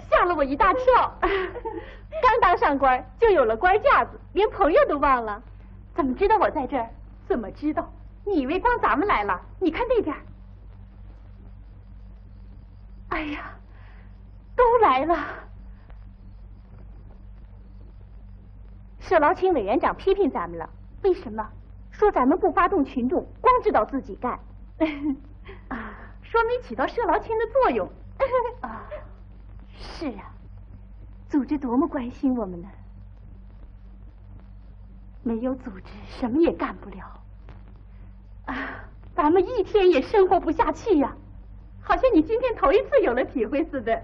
吓了我一大跳。刚当上官就有了官架子，连朋友都忘了。怎么知道我在这儿？怎么知道？你以为光咱们来了？你看那边。哎呀，都来了。社劳青委员长批评咱们了，为什么？说咱们不发动群众，光知道自己干。说没起到社劳青的作用。啊，是啊，组织多么关心我们呢！没有组织，什么也干不了。啊，咱们一天也生活不下去呀。好像你今天头一次有了体会似的。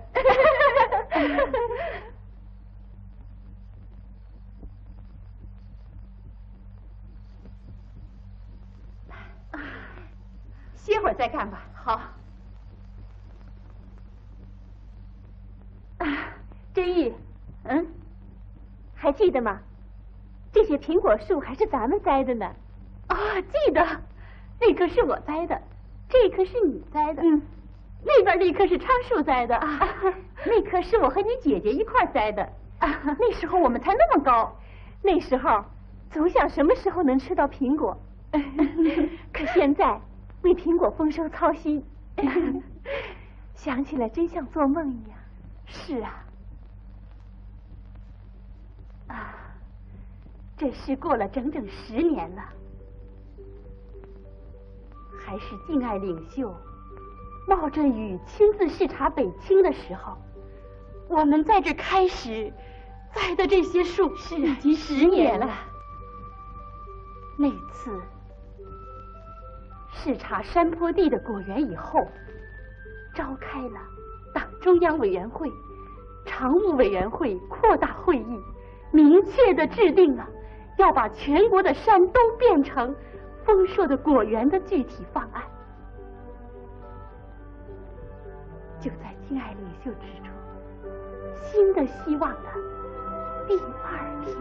歇会儿再干吧。好。真玉，还记得吗？这些苹果树还是咱们栽的呢。啊，记得，那棵是我栽的，这棵是你栽的。那边那棵是昌树栽的啊，那棵是我和你姐姐一块栽的。那时候我们才那么高，那时候总想什么时候能吃到苹果，可现在为苹果丰收操心，想起来真像做梦一样。是啊，这事过了整整10年了，还是敬爱领袖冒着雨亲自视察北清的时候，我们在这开始栽的这些树，是已经10年了。那次视察山坡地的果园以后，召开了党中央委员会、常务委员会扩大会议，明确地制定了要把全国的山都变成丰硕的果园的具体方案。就在敬爱领袖指出新的希望的第2天，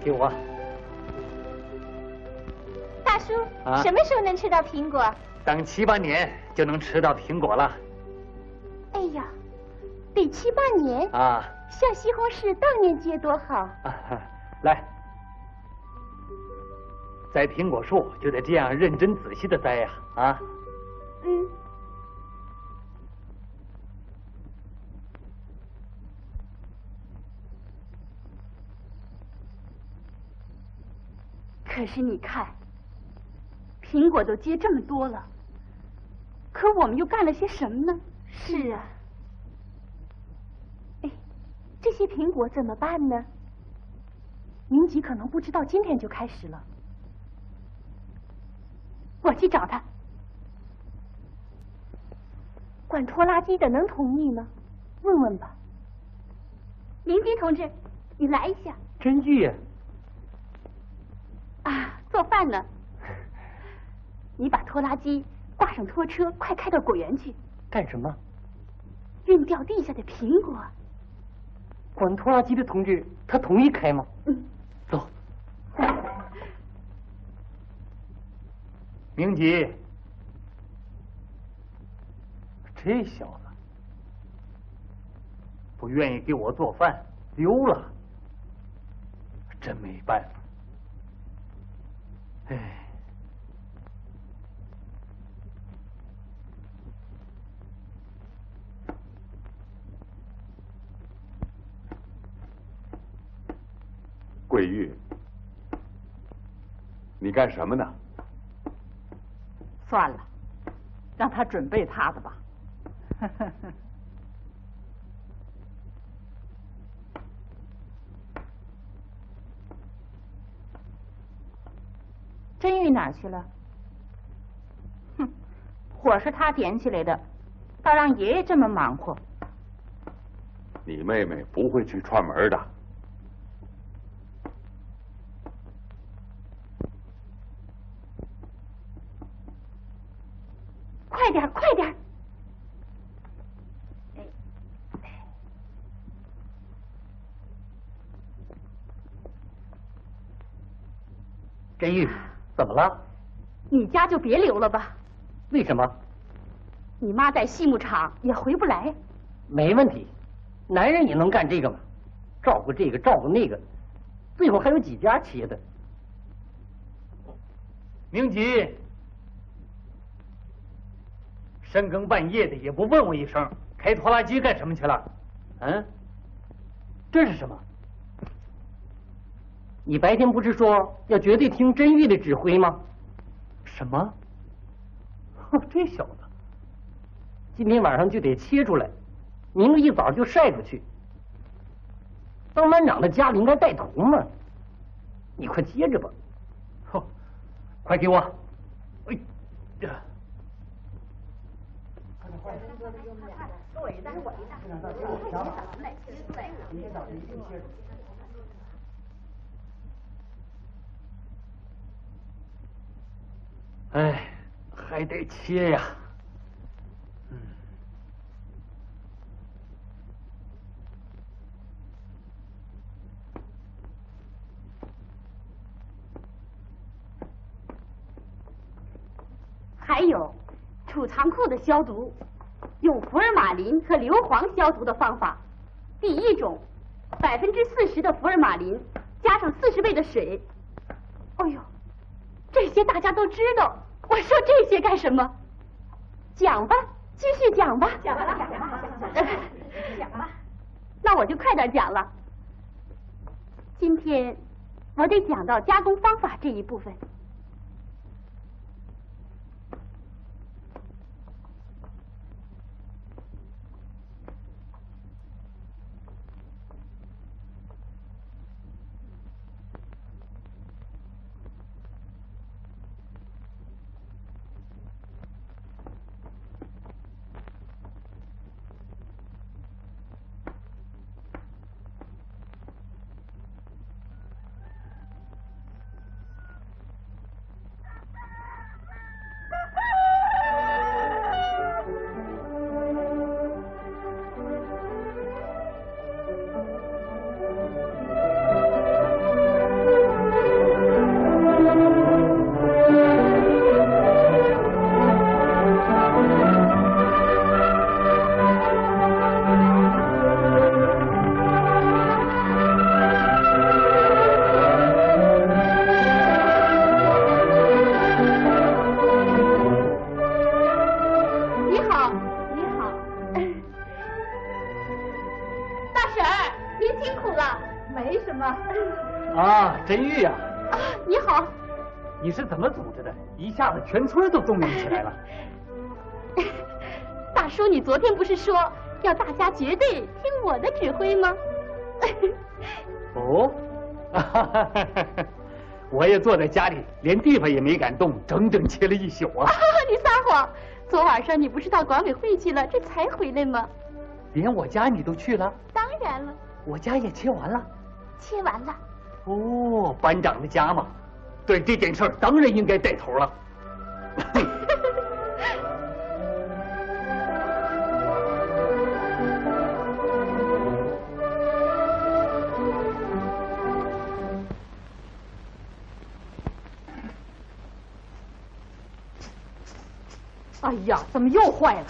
给我。大叔，什么时候能吃到苹果？等7、8年就能吃到苹果了。哎呀，得7、8年啊！像西红柿当年结多好。来，栽苹果树就得这样认真仔细的栽呀！啊。可是你看，苹果都结这么多了，可我们又干了些什么呢？是啊，些苹果怎么办呢？民吉可能不知道今天就开始了。我去找他。管拖拉机的能同意吗？问问吧。民吉同志，你来一下。真玉呀！啊，做饭呢。你把拖拉机挂上拖车，快开到果园去。干什么？运掉地下的苹果。管拖拉机的同志，他同意开吗？嗯。走。明吉，这小子不愿意给我做饭，溜了，真没办法。哎。桂玉，你干什么呢？算了，让他准备他的吧。真玉哪儿去了？哼，火是他点起来的，倒让爷爷这么忙活。你妹妹不会去串门的。快点，快点！真玉，怎么了？你家就别留了吧。为什么？你妈在畜牧场也回不来。没问题，男人也能干这个嘛，照顾这个，照顾那个，最后还有几家企业的。明吉。深更半夜的也不问我一声，开拖拉机干什么去了？嗯，这是什么？你白天不是说要绝对听真玉的指挥吗？什么？哼，这小子，今天晚上就得切出来，明儿一早就晒出去。当班长的家里应该带头嘛，你快接着吧。哼，快给我！哎呀！哎，还得切呀。还有储藏库的消毒，用福尔马林和硫磺消毒的方法。第一种，40%的福尔马林加上40倍的水。哎呦，这些大家都知道，我说这些干什么？讲吧，继续讲吧。讲吧，讲吧，讲吧。那我就快点讲了。今天我得讲到加工方法这一部分。真玉呀！啊，你好。你是怎么组织的？一下子全村都动员起来了。大叔，你昨天不是说要大家绝对听我的指挥吗？哦，我也坐在家里，连地方也没敢动，整整切了一宿啊！你撒谎！昨晚上你不是到管委会去了，这才回来吗？连我家你都去了？当然了，我家也切完了。切完了。哦，班长的家嘛，对这件事当然应该带头了。哎呀，怎么又坏了？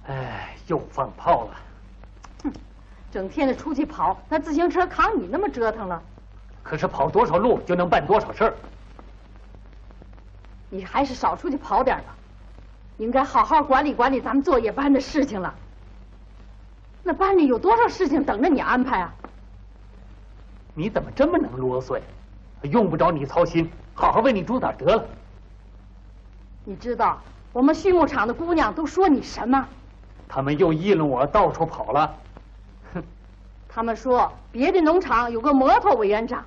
哎，又放炮了。哼，整天的出去跑，那自行车扛你那么折腾了。可是跑多少路就能办多少事儿。你还是少出去跑点吧，应该好好管理管理咱们作业班的事情了。那班里有多少事情等着你安排啊？你怎么这么能啰嗦呀？用不着你操心，好好为你主打得了。你知道我们畜牧场的姑娘都说你什么？他们又议论我到处跑了。哼，他们说别的农场有个摩托委员长，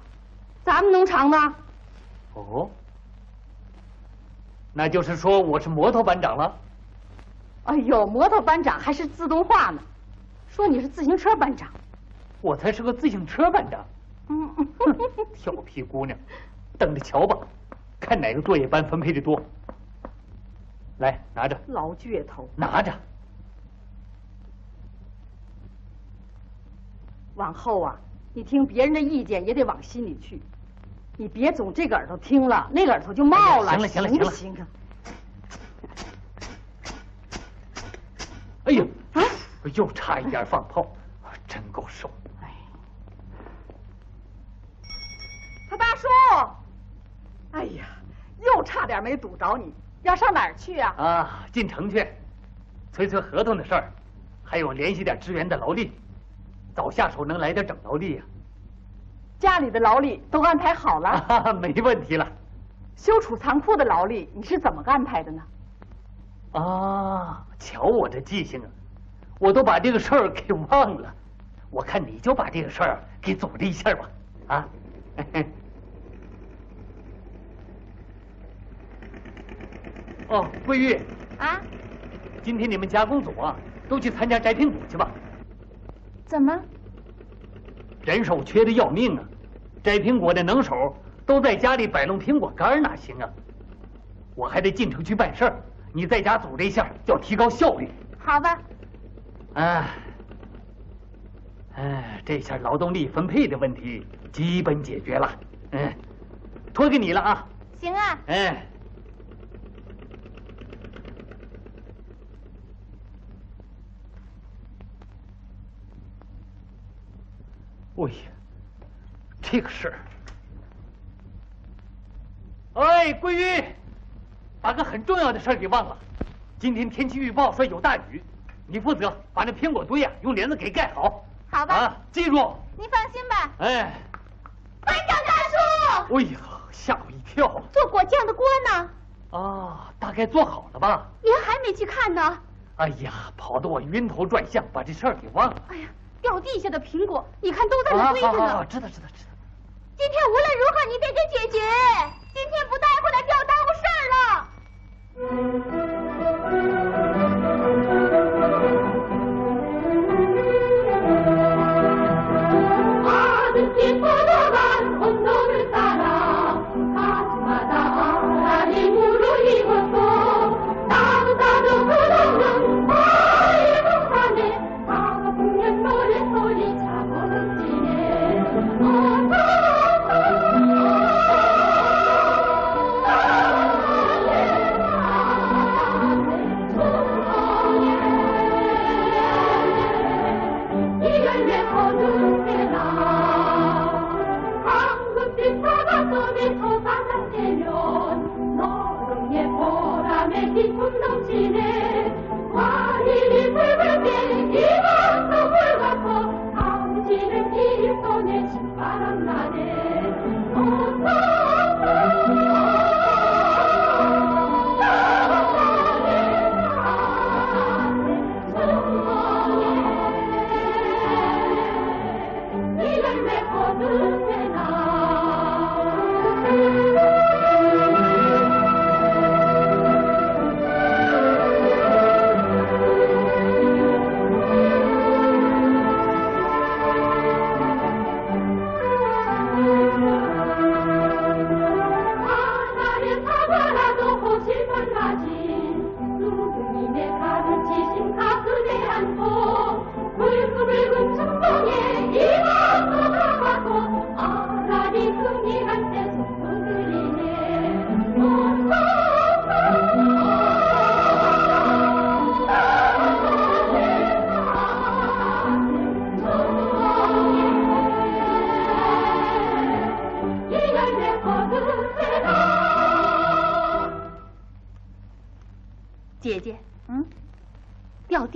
咱们农场呢？哦，那就是说我是摩托班长了？哎呦，摩托班长还是自动化呢，说你是自行车班长。我才是个自行车班长。调皮姑娘，等着瞧吧，看哪个作业班分配的多。来，拿着。老倔头。拿着。往后啊，你听别人的意见也得往心里去，你别总这个耳朵听了，那个耳朵就冒了。行了，行不行啊？哎呀，啊，又差一点放炮，真够受。哎，他大叔，哎呀，又差点没堵着你。要上哪儿去啊？啊，进城去，催催合同的事儿，还有联系点支援的劳力，早下手能来点整劳力呀。家里的劳力都安排好了？啊，没问题了。修储仓库的劳力你是怎么安排的呢？啊，瞧我这记性啊，我都把这个事儿给忘了。我看你就把这个事儿给组织一下吧，啊。哦，桂玉啊，今天你们加工组啊都去参加摘苹果去吧。怎么？人手缺的要命啊！摘苹果的能手都在家里摆弄苹果干，哪行啊？我还得进城去办事儿，你在家组织一下，要提高效率。好吧。这下劳动力分配的问题基本解决了。托给你了啊。行啊。哎呀，这个事儿！哎，桂玉，把个很重要的事儿给忘了。今天天气预报说有大雨，你负责把那苹果堆啊用帘子给盖好。好吧。啊，记住。你放心吧。哎。班长大叔！哎呀，吓我一跳。做果酱的锅呢？啊，大概做好了吧？您还没去看呢？哎呀，跑得我晕头转向，把这事儿给忘了。哎呀。掉地下的苹果，你看都在那堆着呢。好，知道。今天无论如何你得给解决，今天不带回来就要耽误事儿了。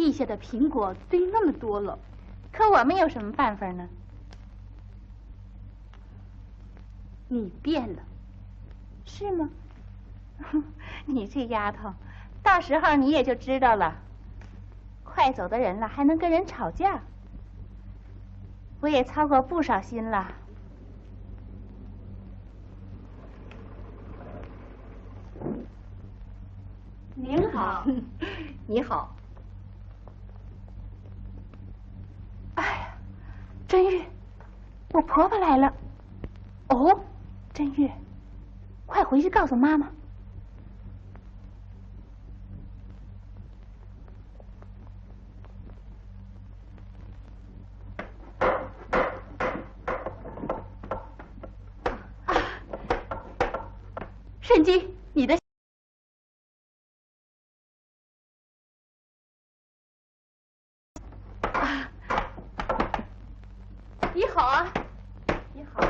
地下的苹果堆那么多了。可我们有什么办法呢？你变了，是吗？你这丫头，到时候你也就知道了。快走的人了，还能跟人吵架？我也操过不少心了。您好，你好。哎呀，真玉，我婆婆来了。哦，真玉，快回去告诉妈妈。圣姬，你的。你好啊，你好。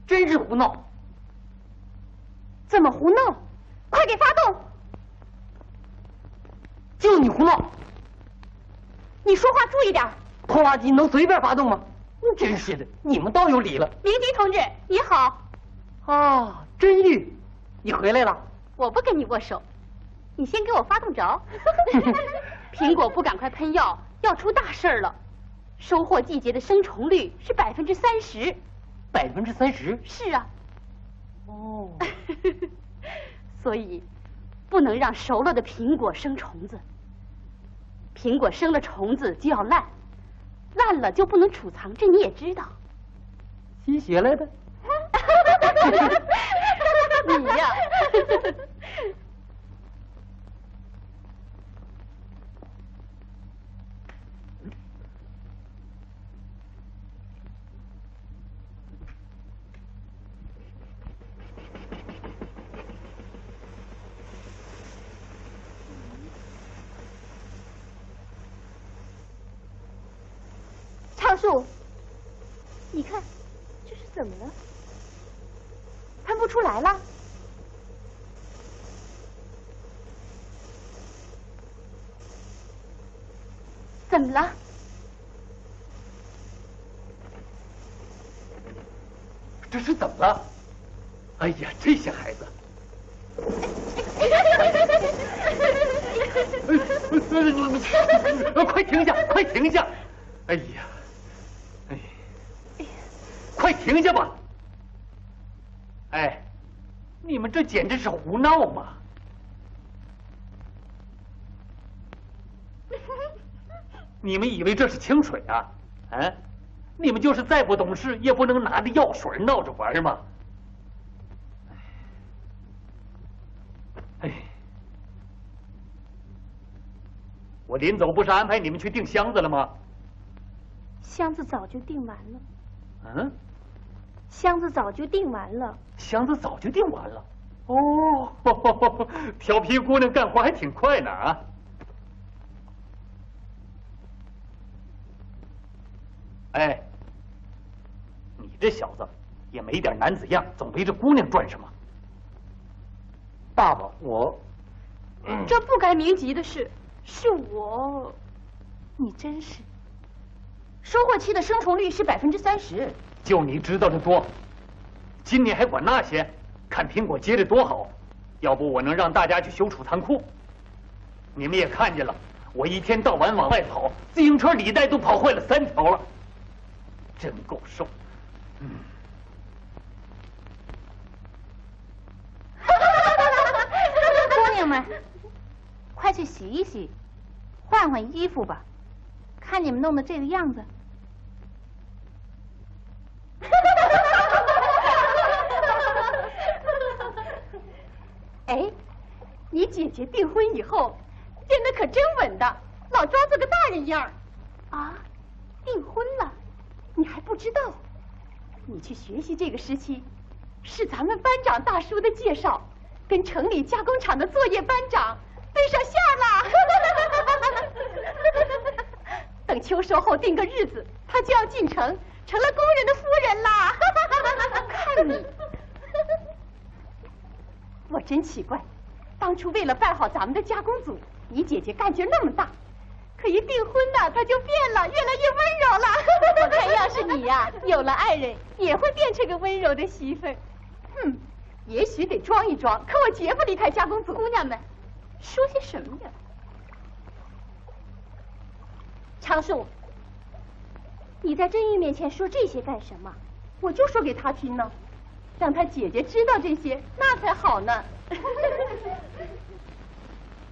真是胡闹！怎么胡闹？快给发动！就你胡闹！你说话注意点。拖拉机能随便发动吗？真是的，你们倒有理了。明基同志，你好。啊，真玉，你回来了。我不跟你握手，你先给我发动着。苹果不赶快喷药，要出大事了。收获季节的生虫率是30%。30%？是啊。哦。所以，不能让熟了的苹果生虫子。苹果生了虫子就要烂，烂了就不能储藏，这你也知道。新学来的。你呀。畅树，你看，这是怎么了？喷不出来了。怎么了？这是怎么了？哎呀，这些孩子！快停下！快停下！哎呀！哎，快停下吧！哎，你们这简直是胡闹嘛！你们以为这是清水啊？啊？你们就是再不懂事，也不能拿着药水闹着玩嘛！哎，我临走不是安排你们去订箱子了吗？箱子早就订完了。嗯？箱子早就订完了。箱子早就订完了。哦，调皮姑娘干活还挺快呢啊！哎，你这小子也没点男子样，总围着姑娘转什么？爸爸，我……这不该明急的事，是我……你真是。收获期的生虫率是30%，就你知道的多。今年还管那些？看苹果结的多好，要不我能让大家去修储藏库。你们也看见了，我一天到晚往外跑，自行车履带都跑坏了3条了，真够受。姑娘们，快去洗一洗，换换衣服吧。看你们弄的这个样子。哎，你姐姐订婚以后变得可真稳当，老装作个大人样啊！订婚了，你还不知道？你去学习这个时期，是咱们班长大叔的介绍，跟城里加工厂的作业班长对上线了。等秋收后定个日子，他就要进城，成了工人的夫人啦。看你，我真奇怪，当初为了办好咱们的加工组，你姐姐干劲那么大，可一订婚呢，她就变了，越来越温柔了。我看要是你呀，有了爱人，也会变成个温柔的媳妇儿。也许得装一装，可我绝不离开加工组。姑娘们，说些什么呀？常树，你在真玉面前说这些干什么？我就说给他听呢，让他姐姐知道这些，那才好呢。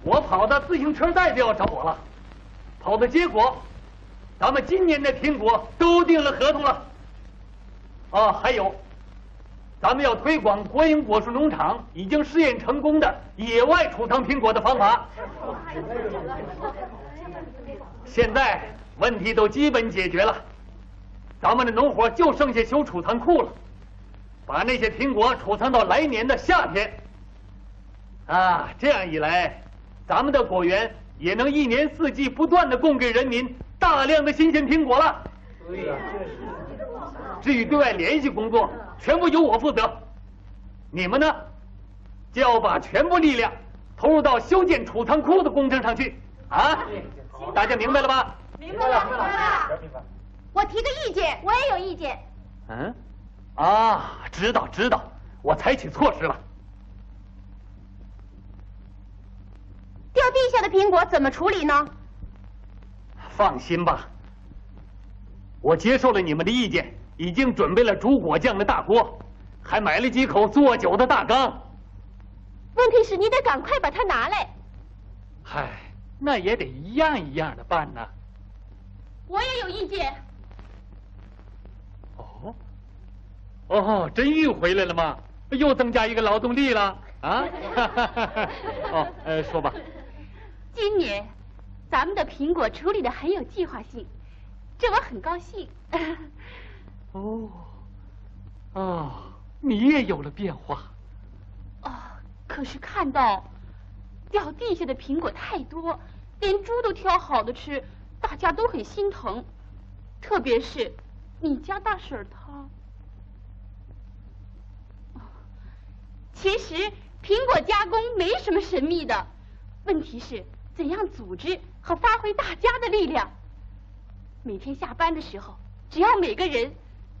我跑的自行车带就要找我了，跑的结果，咱们今年的苹果都订了合同了。还有，咱们要推广国营果树农场已经试验成功的野外储藏苹果的方法。现在问题都基本解决了，咱们的农活就剩下修储藏库了，把那些苹果储藏到来年的夏天。这样一来，咱们的果园也能一年四季不断的供给人民大量的新鲜苹果了。对呀，至于对外联系工作，全部由我负责。你们呢，就要把全部力量投入到修建储藏库的工程上去。大家明白了吧？明白了，明白了。我提个意见，我也有意见。知道，我采取措施了。掉地下的苹果怎么处理呢？放心吧，我接受了你们的意见，已经准备了煮果酱的大锅，还买了几口做酒的大缸。问题是你得赶快把它拿来。那也得一样一样的办呢。我也有意见。真玉回来了吗？又增加一个劳动力了说吧。今年咱们的苹果处理的很有计划性，这我很高兴。你也有了变化。可是看到掉地下的苹果太多，连猪都挑好的吃，大家都很心疼。特别是你家大婶她。其实苹果加工没什么神秘的，问题是怎样组织和发挥大家的力量。每天下班的时候，只要每个人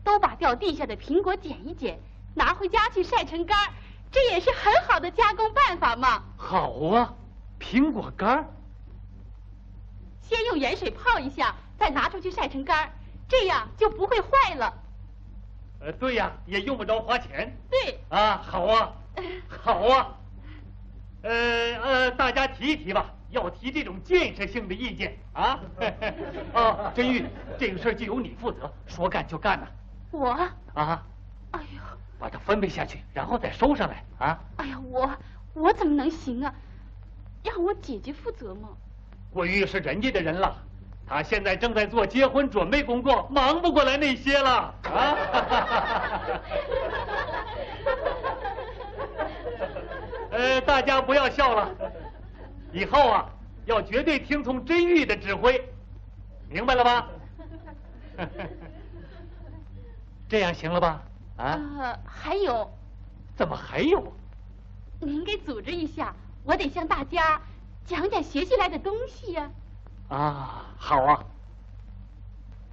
都把掉地下的苹果捡一捡，拿回家去晒成干，这也是很好的加工办法嘛。好啊，苹果干。先用盐水泡一下，再拿出去晒成干，这样就不会坏了。对呀，也用不着花钱。对。好啊。大家提一提吧，要提这种建设性的意见真玉，这个事儿就由你负责，说干就干呐。我？哎呦，把它分配下去，然后再收上来哎呀，我怎么能行啊？让我姐姐负责吗？桂玉是人家的人了，她现在正在做结婚准备工作，忙不过来那些了大家不要笑了，以后要绝对听从真玉的指挥，明白了吧？这样行了吧？还有。怎么还有？您给组织一下，我得向大家讲讲学习来的东西呀。好啊，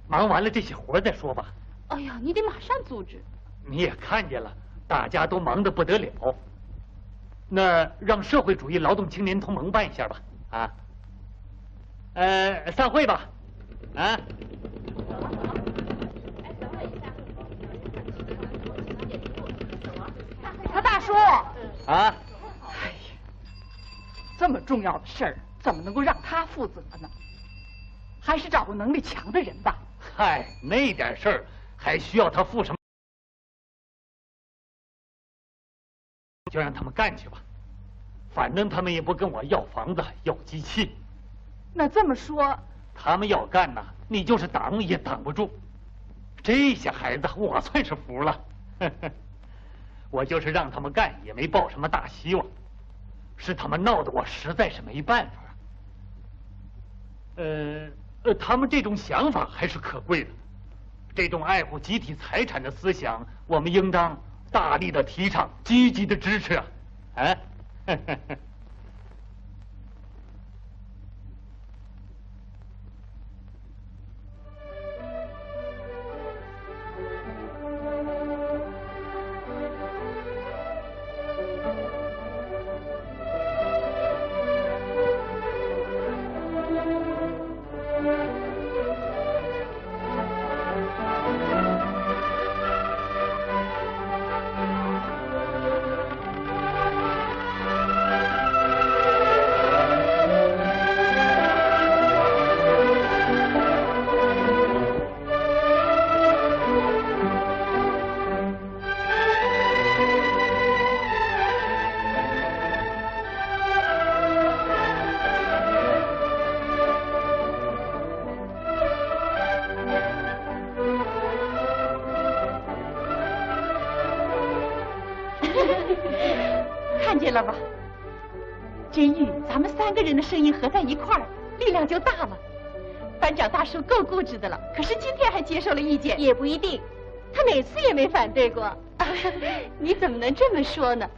忙完了这些活再说吧。哎呀，你得马上组织。你也看见了，大家都忙得不得了。那让社会主义劳动青年同盟办一下吧。散会吧。大叔。这么重要的事儿，怎么能够让他负责呢？还是找个能力强的人吧。那点事儿还需要他负什么？就让他们干去吧，反正他们也不跟我要房子要机器。那这么说，他们要干呢，你就是挡也挡不住。这些孩子我算是服了。我就是让他们干，也没抱什么大希望。是他们闹得我实在是没办法。他们这种想法还是可贵的，这种爱护集体财产的思想，我们应当大力的提倡，积极的支持啊！哎，看见了吧？真玉，咱们3个人的声音合在一块儿，力量就大了。班长大叔够固执的了，可是今天还接受了意见。也不一定，他哪次也没反对过。你怎么能这么说呢？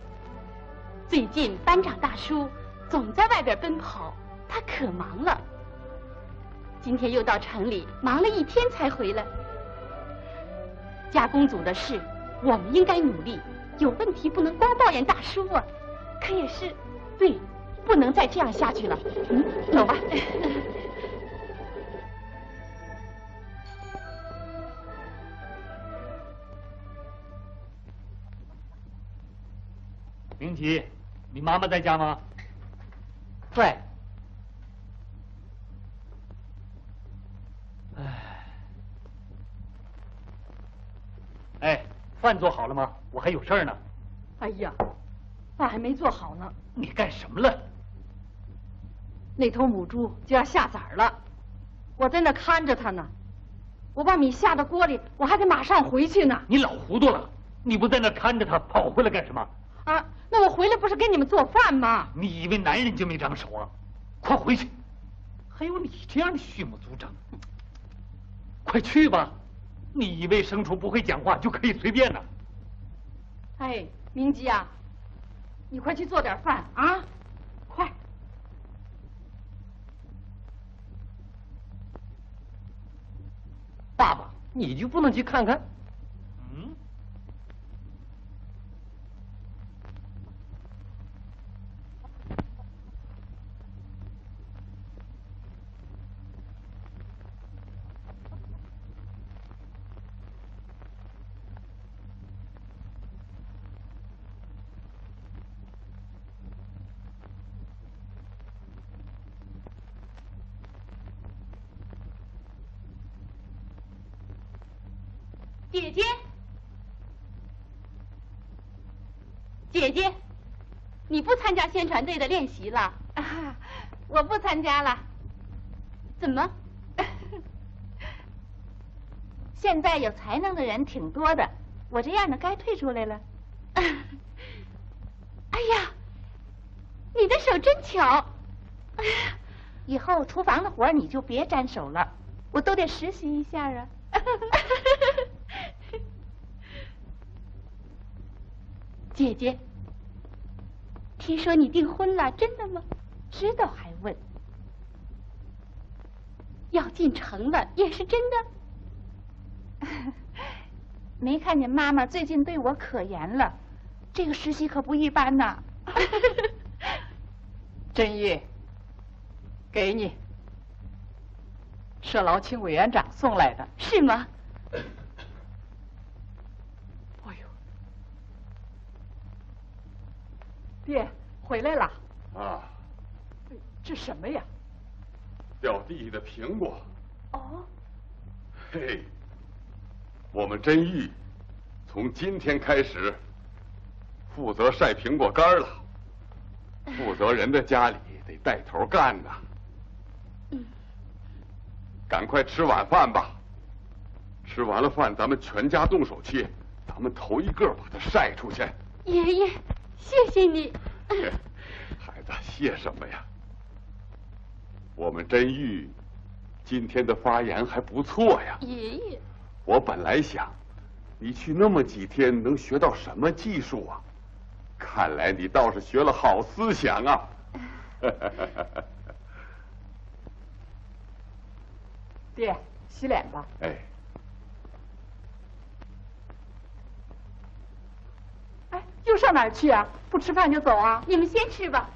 最近班长大叔总在外边奔跑，他可忙了。今天又到城里，忙了1天才回来。加工组的事，我们应该努力，有问题不能光抱怨大叔啊。可也是，对，不能再这样下去了。走吧。明吉，你妈妈在家吗？在。哎，饭做好了吗？我还有事儿呢。哎呀，饭还没做好呢。你干什么了？那头母猪就要下崽了，我在那看着它呢。我把米下到锅里，我还得马上回去呢。你老糊涂了！你不在那看着它，跑回来干什么？啊，那我回来不是给你们做饭吗？你以为男人就没长手啊？快回去！还有你这样的畜牧组长，快去吧！你以为牲畜不会讲话就可以随便呢？哎，明吉啊，你快去做点饭啊，快！爸爸，你就不能去看看？嗯。姐姐，姐姐，你不参加宣传队的练习了？啊，我不参加了。怎么？现在有才能的人挺多的，我这样的该退出来了。哎呀，你的手真巧！哎呀，以后厨房的活你就别沾手了，我都得实习一下啊。姐姐，听说你订婚了，真的吗？知道还问？要进城了，也是真的。没看见妈妈最近对我可严了，这个实习可不一般呐。真玉，给你，社劳卿委员长送来的。是吗？哎呦，爹回来了。啊，这什么呀？掉地里的苹果。哦。嘿，我们真玉从今天开始负责晒苹果干了。负责人的家里得带头干呐。赶快吃晚饭吧。吃完了饭，咱们全家动手切，等咱们头一个把它晒出去。爷爷，谢谢你。孩子，谢什么呀？我们真玉今天的发言还不错呀。爷爷，我本来想，你去那么几天能学到什么技术啊？看来你倒是学了好思想啊。爹，洗脸吧。哎。哎，又上哪儿去啊？不吃饭就走啊？你们先吃吧。